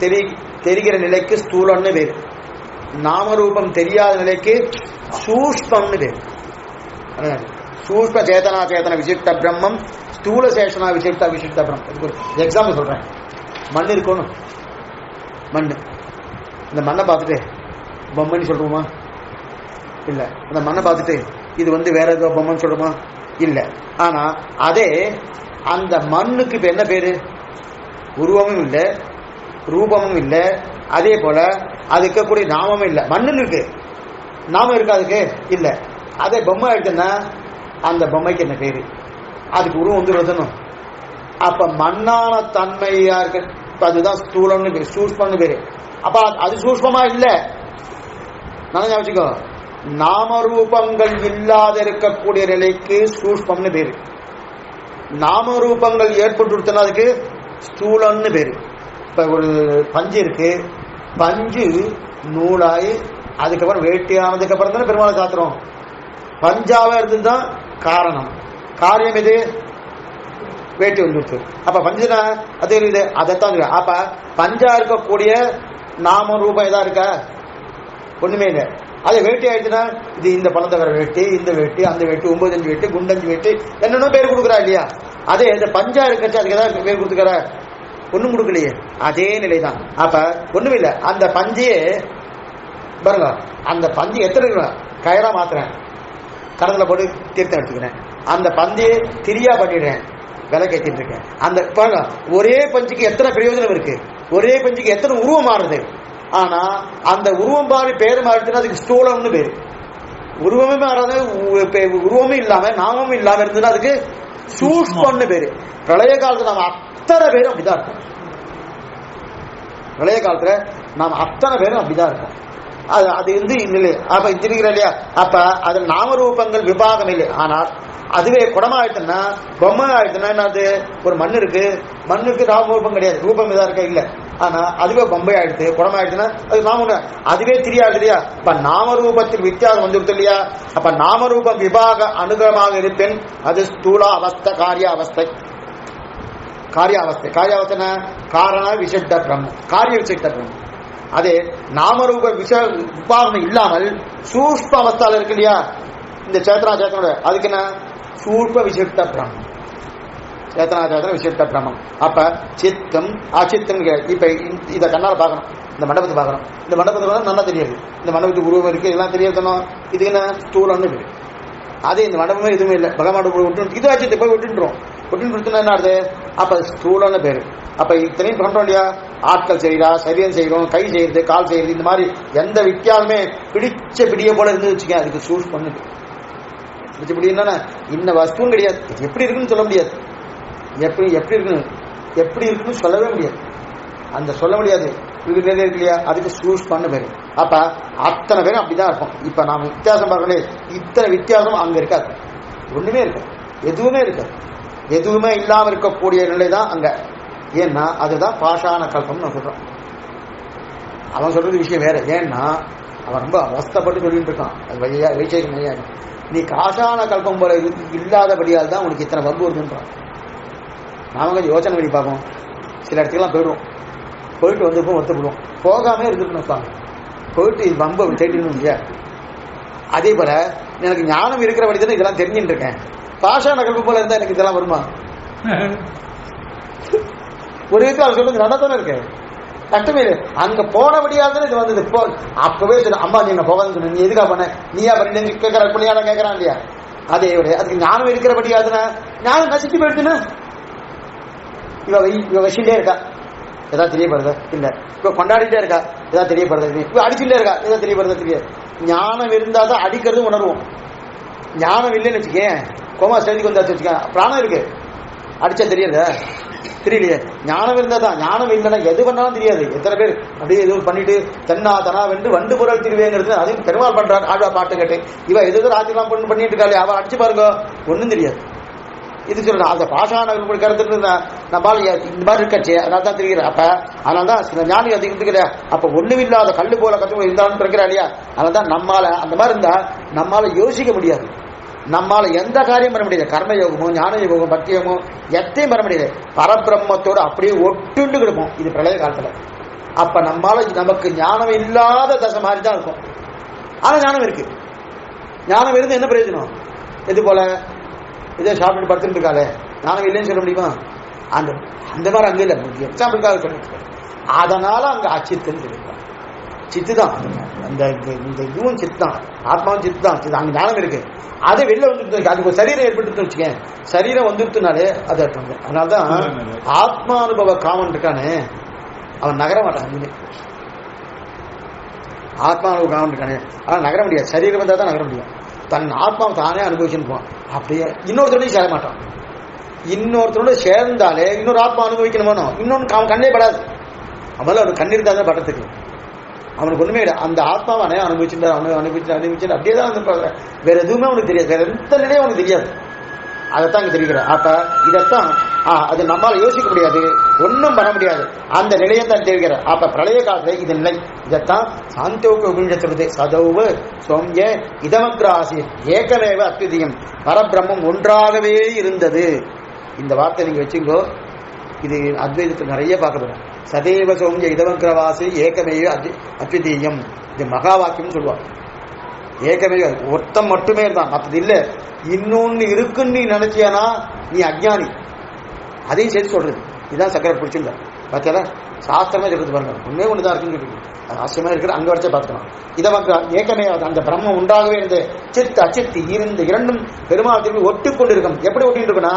தெரிகிற நிலைக்கு ஸ்தூலம்னு பேரு, நாம ரூபம் தெரியாத நிலைக்கு சூஷ்மம்னு பேரு. சூஷ்ம சேதனா சேதன விசிஷ்ட பிரம்மம், ஸ்தூல சேஷனா விசிஷ்ட பிரம்மம். எக்ஸாம்பிள் சொல்றேன். மண் இருக்கணும், மண். இந்த மண்ணை பார்த்துட்டு பொம்மைன்னு சொல்றோமா? இல்ல. அந்த மண்ணை பார்த்துட்டு இது வேற ஏதோ பொம்மைன்னு சொல்றோமா? இல்ல. ஆனா அதே அந்த மண்ணுக்கு இப்ப என்ன பேரு? உருவமும் இல்லை, ரூபமும் இல்லை, அதே போல அது இருக்கக்கூடிய நாமமும் இல்லை. மண்ணுன்னு இருக்கு, நாமம் இருக்கு அதுக்கு இல்ல. அதே பொம்மை ஆயிடுச்சுன்னா அந்த பொம்மைக்கு என்ன பேரு? அதுக்கு உருவம் வந்துடும். அப்ப மண்ணான தன்மையா இருக்கு, அதுதான் ஸ்தூலம்னு பேரு, சூஷ்மம்னு பேரு. அப்ப அது சூஷ்மமா இல்ல, நல்லா வச்சுக்கோ. நாமரூபங்கள் இல்லாத இருக்கக்கூடிய நிலைக்கு சூஷ்மம்னு பேரு. நாமரூபங்கள் ஏற்பட்டு அதுக்கு ஸ்தூலம்னு பேரு. இப்ப ஒரு பஞ்சு இருக்கு, பஞ்சு நூலாய் அதுக்கப்புறம் வேட்டியானதுக்கு அப்புறம் தானே பெருமாளை சாத்துறோம். பஞ்சாவா இருந்ததுதான் காரணம், காரியம் எது? வேட்டி வந்துருச்சு. அப்ப பஞ்சுனா அது இருக்குது, அதைத்தான். அப்ப பஞ்சா இருக்கக்கூடிய நாம ரூபம் எதா இருக்கா? ஒண்ணுமே இல்லை. அது வேட்டி ஆயிடுச்சுன்னா இது இந்த பழந்தகர வேட்டி, இந்த வேட்டி, அந்த வேட்டி, 9 வேட்டி, குண்டஞ்சு வேட்டி, என்னென்ன பேர் கொடுக்குறா இல்லையா? அதே இந்த பஞ்சா இருக்கச்சு அதுக்கு ஏதாவது பேர் கொடுத்துக்கிற? ஒண்ணும் கொடுக்கலையே. அதே நிலைதான். அப்ப ஒண்ணுமே இல்லை. அந்த பஞ்சையே பாருங்க, அந்த பஞ்சு எத்தனை கயரா மாத்துறேன், கடத்துல போட்டு தீர்த்தம் எடுத்துக்கிறேன், அந்த பஞ்சையை திரியா பண்ணிடுறேன், விலை கேட்டிட்டு இருக்கேன். அந்த பாருங்க, ஒரே பஞ்சுக்கு எத்தனை பிரயோஜனம் இருக்கு, ஒரே பஞ்சுக்கு எத்தனை உருவம் மாறுது. ஆனா அந்த உருவம் மாறி பேரு மாறிச்சுன்னா அதுக்கு ஸ்தூலம்னு பேரு. உருவமே மாறாத, உருவமும் இல்லாம நாமமும் இல்லாம இருந்ததுன்னா அதுக்கு சூஷ்மம்னு பேரு. பிரளய காலத்துல நாம அத்தனை பேரும் அப்படிதான் இருக்கும். பிரளய காலத்துல நாம அத்தனை பேரும் அப்படிதான் இருக்கும். அது இல்லை. அப்ப இது இருக்கிற இல்லையா, அப்ப அது நாமரூபங்கள் விபாகம் இல்லை. ஆனால் அதுவே குடமா ஆயிடுச்சுன்னா, பொம்மை ஆயிடுச்சுன்னா என்னது, ஒரு மண் இருக்கு, மண்ணுக்கு நாமரூபம் கிடையாது, ரூபம் இதா இருக்க இல்ல. ஆனா அதுவே பொம்மை ஆயிடுச்சு, குடமா ஆயிடுச்சுன்னா அது நாம அதுவே தெரியாது இல்லையா. அப்ப நாமரூபத்தில் வித்தியாசம் வந்துடுது இல்லையா. அப்ப நாமரூபம் விபாக அனுகமாக இருப்பேன் அது ஸ்தூல அவஸ்தை, காரியாவஸ்தை. காரியாவஸ்தை காரண விசிட்ட பிரம்மம், காரிய விசிட்ட பிரம்மம். அதே நாமரூப விபாகம் இல்லாமல் சூஷ்ம அவஸ்தால இருக்கு இல்லையா, இந்த சேத்தனா சேத்தனோட அதுக்கு என்ன சூஷ்ம விசிட்ட பிரம்மம், சேத்தனா சேத்தன விசிட்ட பிரம்மம். அப்ப சித்தம் அச்சித்தம். இப்ப இதை கண்ணால பார்க்கணும், இந்த மண்டபத்தை பார்க்கணும், இந்த மண்டபத்துக்கு நல்லா தெரியாது, இந்த மண்டபத்துக்கு உருவம் இருக்கு எல்லாம் தெரியாதணும். இது என்ன ஸ்தூலம்னு இருக்கு. அதே இந்த மண்டபமே எதுவுமே இல்லை, பகவான் விட்டு இது அச்சித்தை போய் விட்டுன்றோம். விட்டுன்னு கொடுத்தா என்ன ஆகுது, அப்ப ஸ்தூலம்னு பேரு. அப்ப இத்தனையும் பண்றோம் இல்லையா, ஆட்கள் செய்யறா, சரீரம் செய்யறோம், கை செய்யறது, கால் செய்யறது, இந்த மாதிரி எந்த வித்தியாசமே பிடிச்ச பிடிய போல இருந்து வச்சுக்க, அதுக்கு சூஸ் பண்ணுது. பிடிச்ச பிடி என்னன்னா இன்ன வஸ்துவும் கிடையாது, எப்படி இருக்குன்னு சொல்ல முடியாது, எப்படி இருக்குன்னு சொல்லவே முடியாது, அந்த சொல்ல முடியாது இருக்கு இல்லையா, அதுக்கு சூஸ் பண்ண பேரு. அப்ப அத்தனை பேரும் அப்படிதான் இருக்கும். இப்ப நாம வித்தியாசம் பார்க்கணும், இத்தனை வித்தியாசம் அங்க இருக்காது, ஒண்ணுமே இருக்காது, எதுவுமே இருக்காது, எதுவுமே இல்லாம இருக்கக்கூடிய நிலை தான் அங்க. ஏன்னா அதுதான் பாஷான கல்பம் நான் சொல்றோம். அவன் சொல்றது விஷயம் வேற. ஏன்னா அவன் ரொம்ப அவஸ்தப்பட்டு சொல்லிட்டு இருக்கான், அது வைச்சேக மையாக நீ காஷான கல்பம் போல இல்லாதபடியால் தான் உனக்கு இத்தனை வம்பு வருதுன்றான். நாம கொஞ்சம் யோசனை பண்ணி பார்ப்போம். சில இடத்துக்கெல்லாம் போயிட்டு வந்துப்போம், ஒத்துப்படுவோம், போகாம இருந்துட்டு வைப்பாங்க, போயிட்டு இது வம்பை தேடிடணும் இல்லையா. அதே போல எனக்கு ஞானம் இருக்கிறபடி தானே இதெல்லாம் தெரிஞ்சுட்டு இருக்கேன், பாஷான கல்பம் போல இருந்தா எனக்கு இதெல்லாம் வருமா? ஒரு விதத்தில் அவர் சொல்லுங்க நடத்தானே இருக்கு, கஷ்டமே இல்லை. அங்க போனபடியால் இது வந்தது. அப்பவே சொன்ன அம்மா நீங்க போகாதுன்னு சொன்ன, நீ எதுக்காக பண்ண, நீயா பண்ணி கேட்கற பிள்ளையாட கேட்கறான் இல்லையா. அதே அதுக்கு ஞானம் இருக்கிறபடியாதுன்னா ஞானம் நசிச்சு போயிடுச்சுன்னா இவ வசிலே இருக்கா, ஏதாவது தெரியப்படுதா இல்ல, இப்ப கொண்டாடிட்டே இருக்கா, ஏதாவது தெரியப்படுறது, இப்ப அடிச்சுட்டே இருக்கா, ஏதாவது தெரியப்படுறதா தெரியாது. ஞானம் இருந்தா தான் அடிக்கிறது உணர்வோம். ஞானம் இல்லைன்னு வச்சுக்கேன், கோமா ஸ்டேஜுக்கு வந்தாச்சு வச்சுக்க, பிராணம் இருக்கு, அடிச்சா தெரியாதா, தெரியலையே. ஞானம் இருந்தா தான், ஞானம் இல்லைன்னா எது பண்ணாலும் தெரியாது. எத்தனை பேர் அப்படியே எதுவும் பண்ணிட்டு தென்னா தனா வென்று வண்டு பொருள் திருவேங்கிறது, அதையும் பெருமாள் பண்றாரு. ஆழ்வா பாட்டு கேட்டு இவ எது ராத்திரிலாம் பண்ணிட்டு இருக்காளே, அவ அடிச்சு பாருங்க ஒன்னும் தெரியாது. இது சொல்ற அந்த பாஷான கருத்து நம்மளால இந்த மாதிரி இருக்காச்சு, அதனால தான் தெரிகிற. அப்ப அதனால்தான் சில ஞானி அது இருந்துக்கிற, அப்ப ஒண்ணுமில்லாத கல்லு போல கத்து இருந்தாலும் இருக்கிறா இல்லையா. அதனால்தான் நம்மால அந்த மாதிரி இருந்தா நம்மால யோசிக்க முடியாது, நம்மால எந்த காரியம் பண்ண முடியாது. கர்ம யோகமோ ஞான யோகமோ பக்தியமோ எத்தையும் பண்ண முடியாது. பரபிரம்மத்தோடு அப்படியே ஒட்டுண்டு கிடப்போம் இது பிரளய காலத்துல. அப்ப நம்மால நமக்கு ஞானம் இல்லாத தசை மாதிரி தான் இருக்கும். ஆனா ஞானம் இருக்கு. ஞானம் இருந்து என்ன பிரயோஜனம்? இது போல இதே சாப்பிட்டு படுத்துட்டு இருக்காளே, ஞானம் இல்லைன்னு சொல்ல முடியுமா? அந்த அந்த மாதிரி அங்கே இல்லை, எக்ஸாம்பிளுக்காக சொல்லிட்டு. அதனால அங்க அச்சித்துன்னு சொல்லியிருக்காங்க. சித்து தான் அந்த இதுவும் சித்து தான், ஆத்மாவும் சித்து தான். அங்க ஞானம் இருக்கு, அதை வெளில வந்துட்டு அதுக்கு ஒரு சரீரம் ஏற்பட்டு வச்சுக்கேன், சரீரம் வந்துட்டுனாலே அது அர்த்தம். அதனால்தான் ஆத்மானுபவ காமன் இருக்கானே அவன் நகர மாட்டான். ஆத்மானுபவ காமன் இருக்கானே அவன் நகர முடியாது, சரீரம் வந்தால் தான் நகர முடியும். தன் ஆத்மாவை தானே அனுபவிச்சுன்னு போவான். அப்படியே இன்னொருத்தரோடையும் சேர மாட்டான். இன்னொருத்தரோட சேர்ந்தாலே இன்னொரு ஆத்மா அனுபவிக்கணுமோ, இன்னொன்று அவன் கண்ணே படாது. அவன் ஒரு கண்ணீர் தான் படத்துக்கு அவனுக்கு ஒண்ணுமே இல்லை. அந்த ஆத்மாவை அனுபவிச்சுட்டு அனுபவிச்சு அப்படியே தான் வந்து வேற எதுவுமே அவனுக்கு தெரியாது, வேற எந்த நிலையும் அவனுக்கு தெரியாது. அதைத்தான் இங்க தெரிவிக்கிற. அப்ப இதைத்தான் அது நம்மளால யோசிக்க முடியாது, ஒன்றும் பண்ண முடியாது, அந்த நிலையை தான் தெரிவிக்கிற. அப்ப பிரளய காலத்துல இது நிலை. இதைத்தான் சாந்தோக்கு உபநிஷத்து சதவு சோம்ய இதமக்ராசி ஏகமேவ அத்விதீயம், பரபிரம்மம் ஒன்றாகவே இருந்தது. இந்த வார்த்தை நீங்க வச்சுங்கோ, இது அத்வைதத்தில் நிறைய பார்க்கணும். சதேவ சோம்ய இதமக்ரவாசி ஏகமேவ அத்விதீயம், இது மகா வாக்கியம் சொல்லுவாங்க. ஏகமே ஒருத்தம் மட்டுமே இருந்தான், மற்றது இல்லை. இன்னொன்னு இருக்குன்னு நீ நினைச்சியானா நீ அஜ்ஞானி. அதையும் சேர்த்து சொல்றது. இதுதான் சக்கரை பிடிச்சிருந்தா பார்த்தா சாஸ்திரமே சொல்றது பாருங்க, ஒன்னே ஒண்ணுதான் இருக்குன்னு சொல்லி அது ஆசியமா இருக்கிற அங்க வச்சே பார்த்துக்கலாம். இதை ஏக்கமே அந்த பிரம்மம் உண்டாகவே இருந்து சித்து அச்சித்து இருந்து இரண்டும் பெருமாள் திரும்பி ஒட்டு கொண்டு இருக்கும். எப்படி ஒட்டின்னு இருக்குன்னா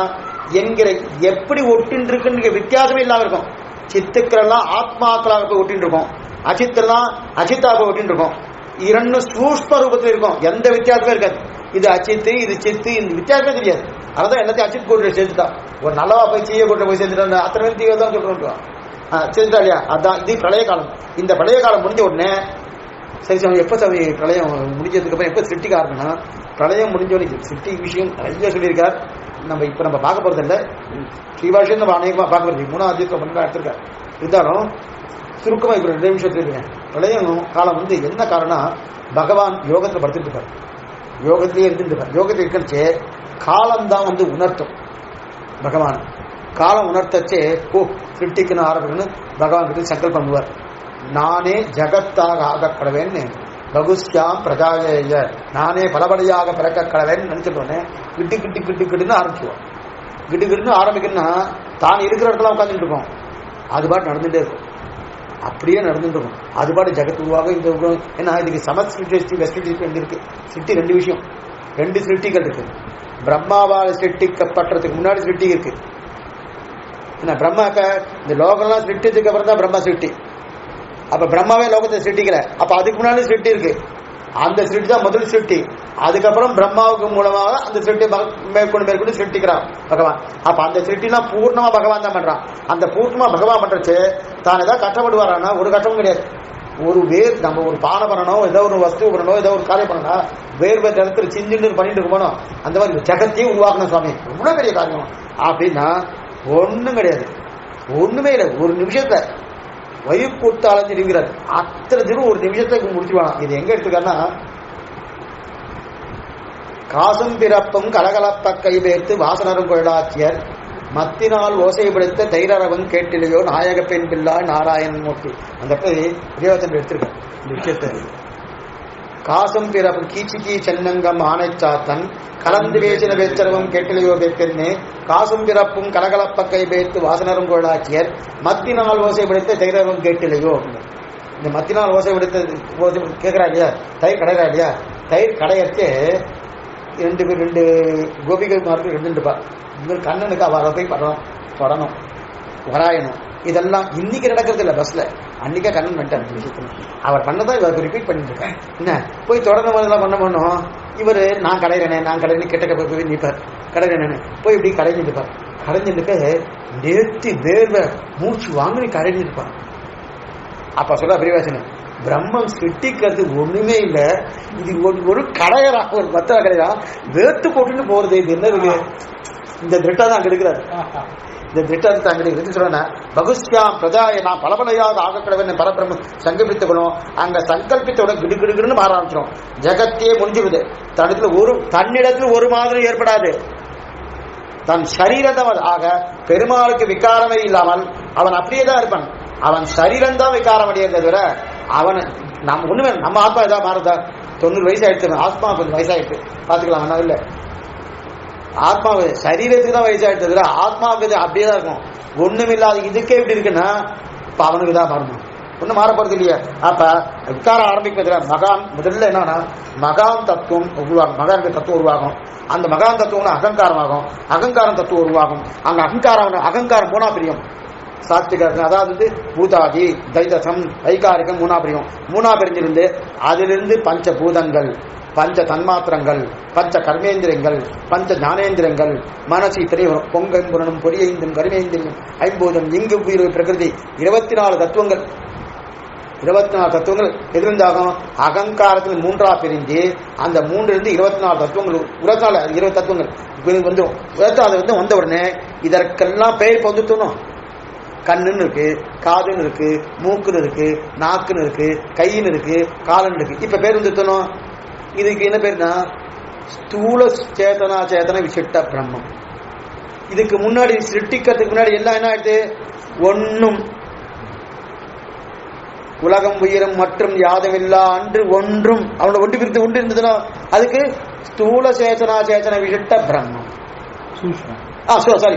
என்கிற எப்படி ஒட்டின்னு இருக்குன்னு வித்தியாசமே இல்லாம இருக்கும். சித்துக்கள் ஆத்மாக்களாக போய் ஒட்டின்னு இருக்கும், அச்சித்தெல்லாம் அச்சித்தாக போய் ஒட்டின்னு இருக்கும். இரண்டும் சூஷ்ம ரூபத்தில் இருக்கும், எந்த வித்தியாசமே இருக்காது. இது அச்சித்து இது சித்து, இந்த வித்தியாசமே தெரியாது. அதான் எல்லாத்தையும் அச்சித் கூட்டு சேர்த்துட்டா. ஒரு நல்லவா போய் செய்ய கூட்ட போய் சேர்த்துட்டா அத்தனை பேர் தீவிர தான் சொல்றோம் சேர்த்துட்டா இல்லையா. அதான் இது பிரளய காலம். இந்த பிரளய காலம் முடிஞ்ச உடனே சரி சாமி எப்போ சாமி பிரளயம் முடிஞ்சதுக்கு அப்புறம் எப்போ சிருஷ்டிக்க ஆரம்பினா, பிரளயம் முடிஞ்சவனுக்கு சிருஷ்டி விஷயம் நிறைய சொல்லியிருக்கார். நம்ம பார்க்க போறது இல்லை, ஸ்ரீபாஷன் நம்ம அநேகமாக பார்க்க போறது 3ஆம் அத்தியாயத்தில் பண்ண எடுத்திருக்கார். இருந்தாலும் சுருக்கமாக இப்போ 2 நிமிஷம் இருக்கேன். பிரளயம் காலம் என்ன காரணம், பகவான் யோகத்தில் படுத்துட்டு இருக்கார், யோகத்திலேயே இருந்துட்டு இருக்கார். யோகத்தில் இருக்கிறச்சே காலம்தான் உணர்த்தும். பகவான் காலம் உணர்த்தச்சே சிருஷ்டிக்கணும் ஆரம்பிக்கணும்னு பகவான் கிட்ட சங்கல்பம் பண்ணுவார். நானே ஜகத்தாக ஆகக்கடவேன்னு பகுஷ்யாம் பிரஜாய, நானே பலபடியாக பிறக்க கடவேன்னு நினைச்சிட்டோன்னே கிட்டு கிட்டு கிட்டு கிட்டுன்னு ஆரம்பிச்சுவோம். கிட்டு கிட்டுன்னு ஆரம்பிக்கணும்னா தான் இருக்கிற இடத்துல உட்காந்துட்டு இருக்கோம், அது பாட்டு நடந்துகிட்டே இருக்கும், அப்படியே நடந்துட்டு இருக்கும். அது பாட்டு ஜகத் உருவாக இந்த ஏன்னா இதுக்கு சமஸ்கிருஷ்டி வெஸ்ட் இருக்கு. சிருஷ்டி 2 விஷயம், 2 சிருஷ்டிகள் இருக்கு. பிரம்மாவால் சிருஷ்டிக்கப்பட்டதுக்கு முன்னாடி சிருஷ்டி இருக்கு. என்ன பிரம்மாக்க இந்த லோகம்லாம் சிருஷ்டிச்சதுக்கு அப்புறம் தான் பிரம்மா சிருஷ்டி. அப்ப பிரம்மாவே லோகத்தை சிருஷ்டிக்கல, அப்ப அதுக்கு முன்னாடி சிருஷ்டி இருக்கு. அந்த சிருஷ்டி தான் முதல் சிருஷ்டி. அதுக்கப்புறம் பிரம்மாவுக்கு மூலமாக அந்த சிருஷ்டி மேற்கொண்டு சிருஷ்டிக்கிறான் பகவான். அப்ப அந்த சிருஷ்டிலாம் பூர்ணமா பகவான் தான் பண்றான். அந்த பூர்ணமா பகவான் பண்றச்சு தான் ஏதாவது கஷ்டப்படுவாரானா ஒரு கஷ்டமும் கிடையாது. ஒரு நம்ம ஒரு பானை பண்ணணும், ஏதோ ஒரு வஸ்து பண்ணணும், ஏதோ ஒரு காரியம் பண்ணணும், வேர்வை இடத்துல சிஞ்சுன்னு பண்ணிட்டு இருக்கணும். அந்த மாதிரி ஜகத்தையும் உருவாக்கணும் சுவாமி, ரொம்ப பெரிய காரியம் அப்படின்னா ஒண்ணும் கிடையாது, ஒண்ணுமே இல்லை. ஒரு நிமிஷத்தை வயிறு கொடுத்து அலைஞ்சிருக்கிறார், அத்தனை தூரம் ஒரு நிமிஷத்துக்கு முடிச்சுவானா. இது எங்க எடுத்துக்காருன்னா, காசும் பிறப்பும் கலகலப்ப கைபேர்த்து வாசனரும் கொள்ளாச்சியர் மத்தினால் ஓசைப்படுத்த தைரவன் கேட்டிலையோ நாயக பெண் பிள்ளா நாராயணன் மூர்த்தி. அந்த பிரியோதன் எடுத்திருக்கேன் இந்த விஷயத்தை. காசும் பிறப்பும் கீச்சிக்கி சென்னங்கம் ஆனை சாத்தன் கலந்து பேசின பேச்சரவும் கேட்டிலையோ பெண்ணே காசும் பிறப்பும் கலகலப்ப கைபேர்த்து வாசனரும் கொள்ளாச்சியர் மத்தினால் ஓசைப்படுத்த தைரவன் கேட்டிலையோ. இந்த மத்தினால் ஓசைப்படுத்த கேட்கிறா இல்லையா, தயிர் கடைகிறா இல்லையா, தயிர் கடையச்சே 2 கோபிகைமாருக்கு 2 கண்ணனுக்கு அவரை போய் படணும் வராயணும். இதெல்லாம் இன்னைக்கு நடக்கிறது இல்லை பஸ்ல, அன்னைக்கே கண்ணன் பண்ணிட்டார். அவர் பண்ணதான் இவருக்கு ரிப்பீட் பண்ணிட்டு இருக்கேன். என்ன போய் தொடர்ந்து பண்ணணும். இவர் நான் கடையிறேன்னு கிட்டக்க போய் நிற்பார், கடையிறேன்னு போய் இப்படி கடைஞ்சிருப்பார். கடைஞ்சிட்டு நேர்த்தி வேர்வை மூச்சு வாங்கி கடைஞ்சிருப்பார். அப்ப சொல்ற பிரிவாசனம், பிரம்மம் சிருஷ்டிக்கிறது ஒண்ணுமே இல்லை, இது ஒரு கடையரா, ஒரு பத்திர கடையா வேர்த்து போட்டுன்னு போறது. இது என்ன இருக்கு, இந்த திட்டம் தான் அங்க இருக்கிறாரு. இந்த திட்டத்தை அங்கே சொல்றேன், பகுஷ்யாம் பிரஜாய, நான் பலபலையாக ஆகக்கூடவன் பரபிரம்ம சங்கல்பித்துக்கணும். அங்க சங்கல்பித்தோட கிடுகிடுன்னு மாற ஆரம்பிச்சிடும், ஜகத்தையே முடிஞ்சிருது. தன்னிடத்தில் ஒரு மாதிரி ஏற்படாது, தன் சரீரத்தை ஆக பெருமாளுக்கு விகாரமே இல்லாமல் அவன் அப்படியே தான் இருப்பான். அவன் சரீரம் தான் விகாரம் அடையதை தவிர அவன் நம்ம ஒண்ணுமே, நம்ம ஆத்மா ஏதாவது மாறுதா? 90 வயசு ஆயிடுச்சு, ஆத்மா கொஞ்சம் வயசாயிடுச்சு பாத்துக்கலாம், வேணா இல்லை. ஆத்மாவு சரீரத்துக்கு தான் வயசாயிடுச்சு தவிர ஆத்மாவுக்கு அப்படியே தான் இருக்கும். ஒண்ணும் இல்லாத இதுக்கே இப்படி இருக்குன்னா இப்ப அவனுக்கு தான் மாறணும், ஒன்னும் மாறப்படுறது இல்லையா. அப்ப விகாரம் ஆரம்பிக்கிறதுல மகான் முதல்ல என்னன்னா மகான் தத்துவம் உருவாகும், மகானுக்கு தத்துவம் உருவாகும். அந்த மகான் தத்துவம் அகங்காரமாகும், அகங்காரம் தத்துவம் உருவாகும். அங்க அகங்காரம் 3ஆ பிரியம் சாத்விக, அதாவது பூதாதி தைதசம் வைகாரிகம் 3ஆ பிரியம். 3ஆ பிரிஞ்சிருந்து அதிலிருந்து பஞ்சபூதங்கள், பஞ்ச தன்மாத்திரங்கள், பஞ்ச கர்மேந்திரங்கள், பஞ்ச ஞானேந்திரங்கள், மனசு இத்தனை பொங்கம்புரனும் பொரியைந்தும் கர்மேந்திரியம் 50 இங்கு உயிர் பிரகிருதி 24 தத்துவங்கள். 24 தத்துவங்கள் எதிர்ந்தாகும். அகங்காரத்தில் 3ஆ பிரிஞ்சு அந்த 3லிருந்து 24 தத்துவங்கள், 20 தத்துவங்கள் வந்துடும். 24 வந்த உடனே இதற்கெல்லாம் பெயர் பொந்துத்தணும். கண்ணுன்னு இருக்கு, காதுன்னு இருக்கு, மூக்குன்னு இருக்கு, நாக்குன்னு இருக்கு, கையின்னு இருக்கு, காலன்னு இருக்கு. இப்ப பேர் வந்துட்டணும். இதுக்கு என்ன பேருனா ஸ்தூல சேத்தன விசிட்ட பிரம்மம். இதுக்கு முன்னாடி சிருஷ்டிக்கிறதுக்கு முன்னாடி எல்லாம் என்ன ஆயிடுது, ஒன்னும் உலகம் உயிரும் மற்றும் யாதமில்லா அன்று ஒன்றும் அவனோட ஒன்று பிரித்து ஒன்று இருந்ததுன்னா அதுக்கு ஸ்தூல சேத்தன விசிட்ட பிரம்மம்.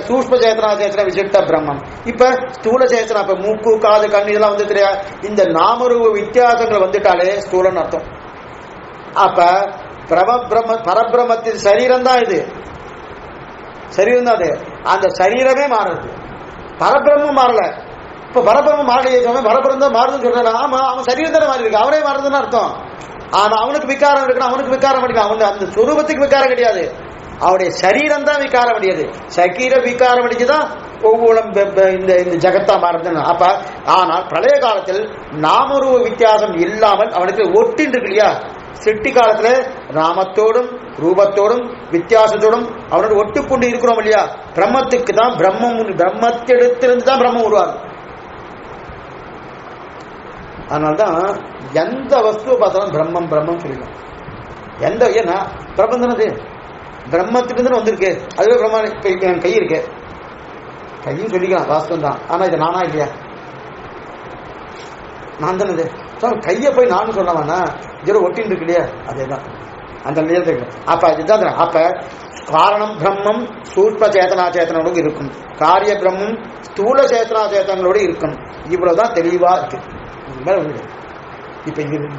சூஷ்ம சேத்தன விசிட்ட பிரம்மம். இப்ப ஸ்தூல சேத்தனா, இப்ப மூக்கு காது கண் இதெல்லாம் வந்து தெரியா, இந்த நாமரூப வித்தியாசங்கள் வந்துட்டாலே ஸ்தூலன்னு அர்த்தம். அப்ப பரபிரம்மத்தின் சரீரம் தான் இது, சரீரம் தான் அது. அந்த சரீரமே மாறுது, பரபிரம்மம் மாறல. இப்ப பரபிரம்மம் மாறலையே, பரபிரம்மம் தான் மாறுதுன்னு சொல்றான். ஆமா, அவன் சரீரம் தானே மாறி இருக்கு, அவனே மாறுதுன்னு அர்த்தம். ஆனா அவனுக்கு விகாரம் இருக்குன்னா அவனுக்கு விகாரம் அடிக்கலாம், அவன் அந்த சொரூபத்துக்கு விகாரம் கிடையாது, அவனுடைய சரீரம் தான் விகாரம் அடையாது. சரீர விகாரம் அடிச்சுதான் ஒவ்வொன்றும் இந்த இந்த ஜகத்தா மாறுதுன்னு. அப்ப ஆனால் பிரளய காலத்தில் நாமரூப வித்தியாசம் இல்லாமல் அவனுக்கு ஒட்டின் இருக்கு இல்லையா. சிருஷ்டி காலத்துல நாமத்தோடும் ரூபத்தோடும் வித்தியாசத்தோடும் அவனோட ஒட்டுக்கொண்டு இருக்கிறோம் இல்லையா. பிரம்மத்துக்கு தான் பிரம்மத்திடத்திலிருந்து தான் பிரம்மம் உருவாகும். அதனால்தான் எந்த வஸ்துவை பார்த்தாலும் பிரம்மம் பிரம்மம் சொல்லிடலாம். எந்த ஏன்னா பிரபந்தனது பிரம்மத்திலிருந்து வந்திருக்கு. அதுவே பிரம்ம. இப்ப என் கை இருக்கு, கையும் சொல்லிக்கலாம் வாஸ்தவம் தான். ஆனா இது நானா இல்லையா? நான் தானே. கையை போய் நான் சொல்லவானா இதோட ஒட்டின்னு இருக்கு இல்லையா. அதேதான் அந்த நிலையத்துக்கு. அப்ப இதுதான். அப்ப காரணம் பிரம்மம் சூட்ச சேத்தனா சேத்தனோடு இருக்கும், காரிய பிரம்மம் ஸ்தூல சேத்தனா சேத்தனோடு இருக்கும். இவ்வளவுதான் தெளிவா இருக்கு. இப்ப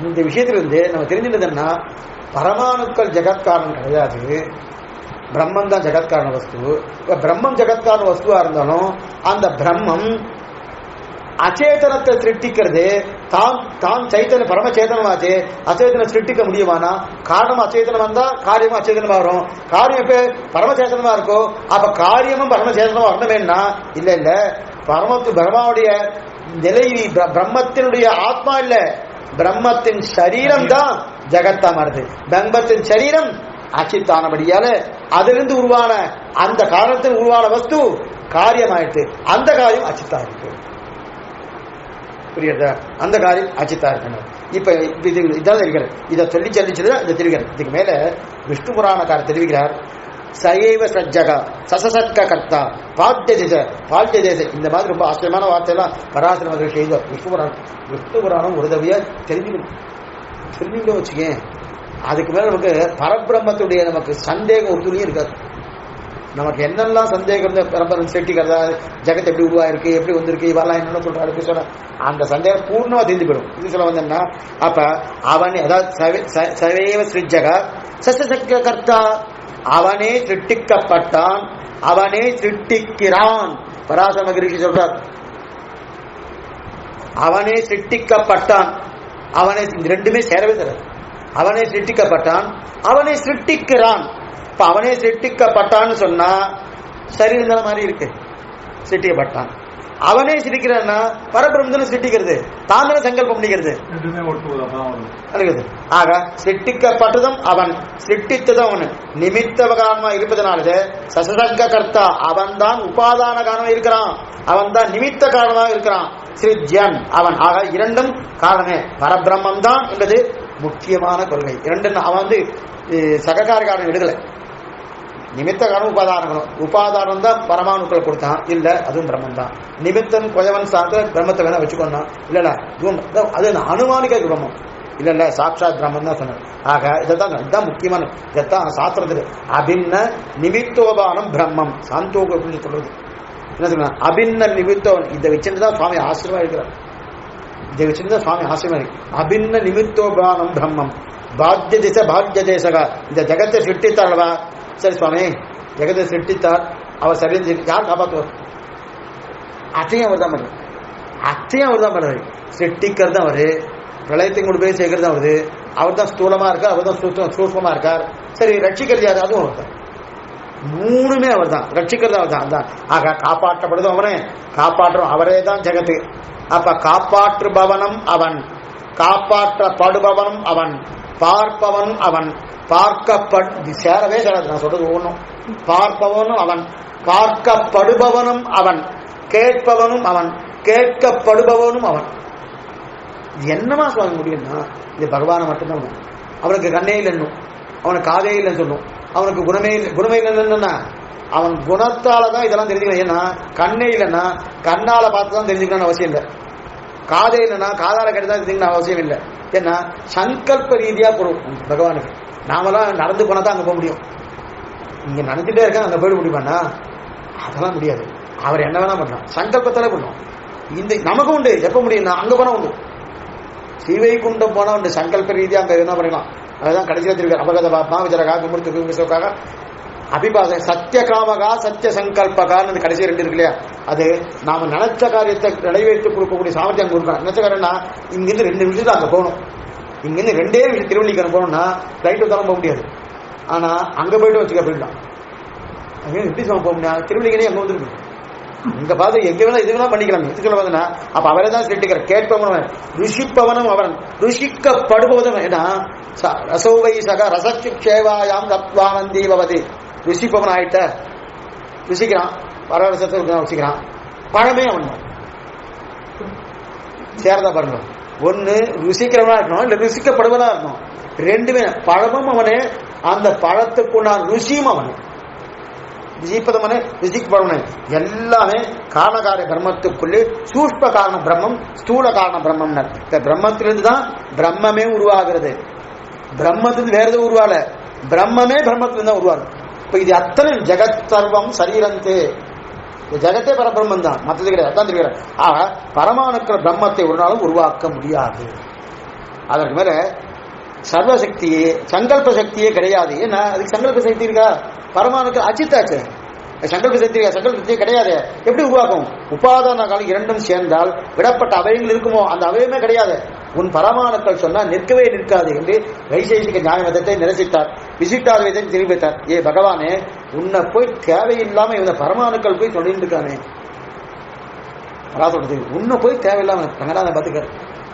இந்த விஷயத்திலிருந்து நம்ம தெரிஞ்சுட்டதுன்னா பரமாணுக்கள் ஜெகத்காரணம் கிடையாது, பிரம்மன் தான் ஜெகத்காரண வஸ்து. பிரம்மம் ஜெகத்காரண வஸ்துவா இருந்தாலும் அந்த பிரம்மம் அச்சேதனத்தை சிருஷ்டிக்கிறது. தான் சைத்தன்ய பரமச்சேதனமாச்சு, அச்சேதனை சிருஷ்டிக்க முடியுமானா? காரணம் அச்சேதனம் வந்தா காரியமும் அச்சேதனமா வரும். காரியம் இப்ப பரமச்சேதனமா இருக்கும். அப்ப காரியமும் பரமச்சேதனமா வரணுமேனா? இல்ல இல்ல, பிரம்மாவுடைய நிலை பிரம்மத்தினுடைய ஆத்மா இல்ல, பிரம்மத்தின் சரீரம் தான் ஜெகத்தா மாறுது. பிரம்மத்தின் சரீரம் அச்சித்தானபடியால அதிலிருந்து உருவான அந்த காரணத்தில் உருவான வஸ்து காரியமாயிடுச்சு. அந்த காரியம் அச்சித்தா இருக்கு. புரியுதா? அந்த காரியம் அச்சித்தா இருக்கணும். இப்ப இதான் தெரிகிறது. இதை சொல்லி சொல்லிச்சுதான் இதை தெரிகிறது. இதுக்கு மேல விஷ்ணு புராணக்காரர் தெரிவிக்கிறார். சயைவ சஜ்ஜகா சசசத்க கர்த்தா பாத்திய தேச பாத்திய தேச. இந்த மாதிரி ரொம்ப ஆச்சரியமான வார்த்தையெல்லாம் பராசர மகரிஷி எழுதுவார். விஷ்ணு புராணம் ஒரு தவியா தெரிஞ்சுக்கிட்டு வச்சுக்கேன். அதுக்கு மேல நமக்கு பரபிரம்மத்துடைய நமக்கு சந்தேகம் ஒரு துணியும் இருக்காது. நமக்கு என்னெல்லாம் சந்தேகம் பரம்பரம் செட்டிக்கிறதா, ஜெகத் எப்படி உருவாயிருக்கு, எப்படி வந்திருக்கு, இவெல்லாம் என்னென்ன சொல்றாரு சொல்ற அந்த சந்தேகம் பூர்ணமா தெரிஞ்சு போயிடும். இது சொல்ல வந்தேன்னா அப்ப அவன் அதாவது சவேவ சிருஜ்ஜகா சசசத்க கர்த்தா, அவனே சிருஷ்டிக்கப்பட்டான், அவனே சிருஷ்டிக்கிறான். பராசர மகரிஷி சொல்றார், அவனே சிருஷ்டிக்கப்பட்டான், அவனை ரெண்டுமே சேரவே தராது. அவனே சிருஷ்டிக்கப்பட்டான், அவனை சிருஷ்டிக்கிறான். இப்ப அவனே சிருஷ்டிக்கப்பட்டான்னு சொன்னா சரி இருந்தாலும் மாதிரி இருக்கு. சிருஷ்டிக்கப்பட்டான், அவனே சிரிக்கிறான்னா பரபிரம்மனை சிருஷ்டிக்கிறது, தானே சங்கல்பம் பண்ணிக்கிறது. ஆக சிருஷ்டிக்கப்பட்டதும் அவன், சிருஷ்டித்ததும் அவன், நிமித்த காரணமா இருப்பதனால சசசங்க கர்த்தா அவன் தான் உபாதான காரணமா இருக்கிறான், அவன் தான் நிமித்த காரணமாக இருக்கிறான். சிருஜ்யன் அவன். ஆக இரண்டும் காரணமே பரபிரம்மம் தான் என்பது முக்கியமான கொள்கை. இரண்டு அவன் சககாரகாரன் விடுதலை. நிமித்த காரணம் உபாதானம். உபாதானம் தான் பரமாணுக்களை கொடுத்தான். இல்ல அதுவும் பிரம்மன் தான். நிமித்தன் கொயவன் சார்ந்த பிரம்மத்தை வேணா வச்சுக்கோனா இல்ல அது அனுமானிக்க பிரம்மம் இல்ல சாட்சாத் பிரம்மன் தான் சொன்னார். ஆக இதுதான் முக்கியமான. இதைத்தான் சாஸ்திரத்தில் அபின்ன நிமித்தோபானம் பிரம்மம் சாந்தோக அப்படின்னு சொல்றது. என்ன சொல்ல அபின்ன நிமித்தோன். இதை வச்சுதான் சுவாமி ஆசிரியமா இருக்கிறார். இதை வச்சுதான் சுவாமி ஆசிரியமா இருக்கு. அபின்ன நிமித்தோபானம் பிரம்மம் பாக்ய தேச பாக்ய தேசகா. இந்த ஜெகத்தை சிருஷ்டித்தார்களா? சரி சுவாமி, ஜெகத்தை சிருஷ்டித்தார், அவர் சரி யார் காப்பாற்றுவார்? அத்தையும் அவர் தான் பண்றாரு. அத்தையும் அவர் தான் பண்றாரு. சிருஷ்டிக்கிறது தான் அவரு, பிரளயத்தை கொண்டு போய் சேர்க்கறது தான் வருது. அவர் தான் ஸ்தூலமா இருக்கார், அவர் தான் சூக்ஷ்மமா இருக்கார். சரி ரட்சிக்கிறது யாரு? அதுவும் அவர் தான். மூணுமே அவர் தான். ரட்சிக்கிறது அவர் தான். அதான். ஆக காப்பாற்றப்படுதும் அவனே, காப்பாற்றும் அவரே தான் ஜெகத்து. அப்ப காப்பாற்றுபவனும் அவன், காப்பாற்றப்படுபவனும் அவன், பார்ப்பவனும் அவன், பார்க்கப்படு சேரவே சேராது நான் சொல்றது ஒண்ணும். பார்ப்பவனும் அவன், பார்க்கப்படுபவனும் அவன், கேட்பவனும் அவன், கேட்கப்படுபவனும் அவன். என்னமா சொல்ல முடியும்னா இது பகவானை மட்டும்தான். அவனுக்கு கண்ணே இல்லைன்னும், அவனுக்கு காதே இல்லைன்னு சொல்லும், அவனுக்கு குணமே இல்லைன்னா அவன் குணத்தாலதான் இதெல்லாம் தெரிஞ்சுக்கணும். ஏன்னா கண்ணே இல்லைன்னா கண்ணால பார்த்துதான் தெரிஞ்சுக்கணும்னு அவசியம் இல்லை. காதே இல்லைன்னா காதால கேட்டுதான் தெரிஞ்சுக்கணும் அவசியம் இல்லை. ஏன்னா சங்கல்ப ரீதியா போடும் பகவானுக்கு. நாமெல்லாம் நடந்து போனா தான் அங்க போக முடியும். இங்க நடந்துட்டே இருக்க அங்க போயிட முடியுமாண்ணா? அதெல்லாம் முடியாது. அவர் என்ன வேணா பண்ணலாம், சங்கல்பத்தாலே பண்ணும். இந்த நமக்கு உண்டு. எப்ப முடியும்னா அங்க போனா உண்டு. ஸ்ரீவைகுண்டம் போனா உண்டு. சங்கல்ப ரீதியா அங்க என்ன பண்ணிக்கலாம். அதுதான் கடைசியில் தெரிவிக்க அபகத மாவிஜரகா குமுர்த்துக்காக அபிபாச சத்திய காமகா சத்திய சங்கல்பகான்னு கடைசி ரெண்டு இருக்கு இல்லையா. அது நாம நினைச்ச காரியத்தை நிறைவேற்றி கொடுக்கக்கூடிய சாமர்த்தியம் அங்க கொடுக்கணும். நினைச்ச காரியம்னா இங்கிருந்து 2 நிமிஷத்துல அங்க போகணும். இங்கிருந்து 2 நிமிஷம் திருவள்ளிக்கணும் போகணும்னா ஃபிளைட் வந்தாலும் போக முடியாது. ஆனா அங்க போயிட்டு வச்சுக்க போயிடலாம். அங்கே எப்படி போக முடியாது? திருவள்ளிக்கனே அங்க வந்துருக்கு. இங்க பார்த்து எங்க வேணா இது வேணா பண்ணிக்கலாம். இதுக்குள்ள பார்த்தா அப்ப அவரே தான் சிருஷ்டிக்கிற. கேட்பவனும் ருஷிப்பவனும் அவன், ருஷிக்கப்படுவதும். ஏன்னா ரசோவை சக ரசச்சுக்ஷேவாயாம் தத்வானந்தி பவதி. ருஷிப்பவன் ஆயிட்ட, ருசிக்கிறான், வரரசத்தை ருசிக்கிறான். பழமே அவன் தான். சேரதா பாருங்க, ஒன்னு ருசிக்கிறவனா இருக்கணும், இல்ல ருசிக்கப்படுவதா இருக்கணும். ரெண்டுமே. பழமும் அவனே, அந்த பழத்துக்குண்டான ருசியும் அவனே. ருசிப்பதவனே, ருசிக்கப்படுவனே, எல்லாமே காரணகாரிய பிரம்மத்துக்குள்ளே சூஷ்ம காரண பிரம்மம், ஸ்தூல காரண பிரம்மம். இந்த பிரம்மத்திலிருந்து தான் பிரம்மமே உருவாகிறது. பிரம்மத்திலிருந்து வேற எதுவும் உருவால, பிரம்மமே பிரம்மத்திலிருந்து தான் உருவாகும். இப்ப இது அத்தனை ஜெகத் சர்வம் சரீரந்தே, ஜெகத்தே பரபிரம்மன் தான், மற்றது கிடையாது. அதான் தெரியாது. ஆக பரமாணுக்கள் பிரம்மத்தை ஒரு நாளும் உருவாக்க முடியாது. அதற்கு மேல சர்வசக்தியே, சங்கல்ப சக்தியே கிடையாது. ஏன்னா அதுக்கு சங்கல்ப சக்தி இருக்கா? பரமாணுக்கள் அச்சித்தாச்சு, சங்கல்ப சக்தி இருக்கா? சங்கல்ப சக்தியே கிடையாது. எப்படி உருவாக்கும்? உபாதான காலம் இரண்டும் சேர்ந்தால் விடப்பட்ட அவயங்கள் இருக்குமோ, அந்த அவயமே கிடையாது. உன் பரமாணுக்கள் சொன்னா நிற்கவே நிற்காது என்று வைசேஷிக ஞான மதத்தை நிரசித்தார். விசிட்டாத்வைதை தெரிவித்தார். ஏ பகவானே, உன்னை போய் தேவையில்லாம இந்த பரமாணுக்கள் போய் சொல்லிட்டு இருக்கானே, சொல்றது உன்னை போய் தேவையில்லாம தங்கடான பாத்துக்க.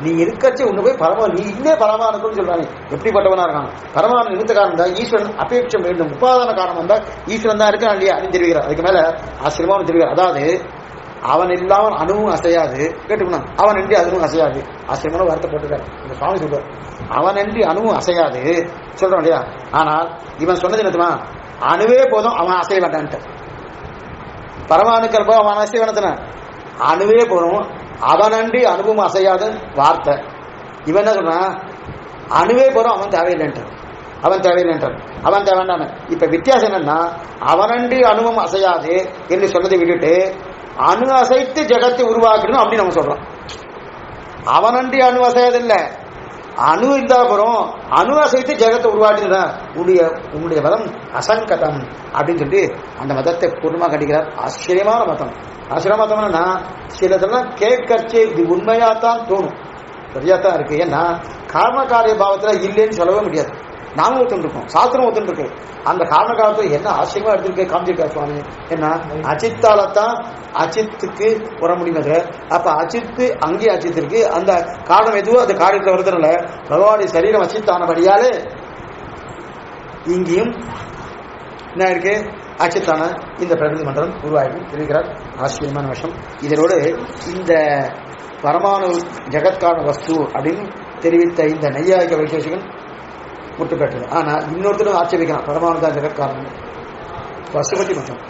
நீ இருக்கச்சு உன்னை போய் நீ இன்னே பரமாணுக்கள் சொல்றானே, எப்படிப்பட்டவனா இருக்கான்? பரமானு நிமித்த காரணம் தான் ஈஸ்வரன் அபேட்சம் வேண்டும். உபாதான காரணம் வந்தா ஈஸ்வரன் தான் இருக்கான் இல்லையா அப்படின்னு தெரிவிக்கிறார். அதுக்கு மேல ஆச்சரியமானு தெரிவிக்கிறார். அதாவது அவன் இல்லாமல் அணுவும் அசையாது. கேட்டுக்கணும், அவன் என்று அதுவும் அசையாது. ஆச்சரியமான வார்த்தை போட்டுக்காரு இந்த சுவாமி சொல்றார். அவன் என்று அணுவும் அசையாது சொல்றான் இல்லையா? ஆனால் இவன் சொன்னது என்னதுமா, அணுவே போதும் அவன் அசைய வேண்டான்ட்டு. பரமாணுக்கள் போய் அவன் அசைய வேணத்தின, அணுவே போதும் அவனன்றி அணுவும் அசையாத வார்த்தை. இவன் என்ன சொல்றான், அணுவே போதும் அவன் தேவையில்லைன்ட்டு, அவன் தேவையில்லைன்றான், அவன் தேவையான. இப்ப வித்தியாசம் என்னன்னா, அவனன்றி அணுவும் அசையாது என்று சொன்னதை விட்டுட்டு அணு அசைத்து ஜெகத்தை உருவாக்கணும் அப்படின்னு நம்ம சொல்றோம். அவனன்றி அணு அசையாதில்லை, அணு இருந்தா போறோம், அணு அசைத்து ஜெகத்தை உருவாக்கினா உன்னுடைய மதம் அசங்கதம் அப்படின்னு சொல்லி அந்த மதத்தை பூர்ணமாக கண்டிக்கிறார். ஆச்சரியமான மதம். ஆச்சரிய மதம்னா சிலதெல்லாம் கேட்கச்சே இது உண்மையாத்தான் தோணும், சரியாத்தான் இருக்கு. ஏன்னா காரண காரிய பாவத்துல இல்லைன்னு சொல்லவே முடியாது. நாமும் ஒத்துருக்கோம், சாஸ்திரம் ஒத்துருக்கு. அந்த காரண காலத்துல என்ன ஆச்சரியமா எடுத்துருக்கு காமிச்சிருக்கா சுவாமி. என்ன அச்சித்தாலத்தான் அச்சித்துக்கு வர முடியுது. அப்ப அச்சித்து அங்கே அச்சித்து இருக்கு. அந்த காரணம் எதுவோ அந்த காரியத்துல வருதுனால பகவானுடைய சரீரம் அச்சித்தானபடியாலே இங்கேயும் என்ன இருக்கு, அச்சித்தான இந்த பிரகிருதி மண்டலம் உருவாயிடும் தெரிவிக்கிறார். ஆச்சரியமான விஷயம். இதனோடு இந்த பரமாணு ஜெகத்காரண வஸ்து அப்படின்னு தெரிவித்த இந்த நையாயிக வைசேஷிகன் முட்டுப்பெற்றது. ஆனா இன்னொருத்தரும் ஆட்சேபிக்கிறான், பரமானு தான் ஜெகத்காரணம். பசுபதி மதம்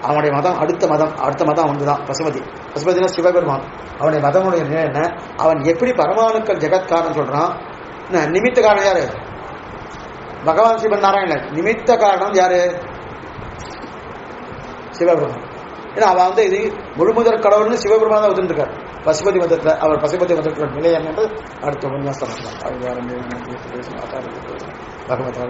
அவனுடைய மதம், அடுத்த மதம் அவனுதான் பசுபதி. பசுபதினா சிவபெருமான். அவனுடைய மதமுடைய நிலை என்ன, அவன் எப்படி பரமாணுக்கள் ஜெகத்காரணம் சொல்றான். நிமித்த காரணம் யாரு? பகவான் சிவன் நாராயணன். நிமித்த காரணம் யாரு? சிவபெருமான். ஏன்னா அவன் இது முழுமுதற் கடவுள்னு சிவபெருமான் தான் வந்துருக்கார் பசுபதி மதத்துல. அவர் பசுபதி மதத்தோட நிலை என்னன்றது அடுத்த உபன்யாசம் பகவத்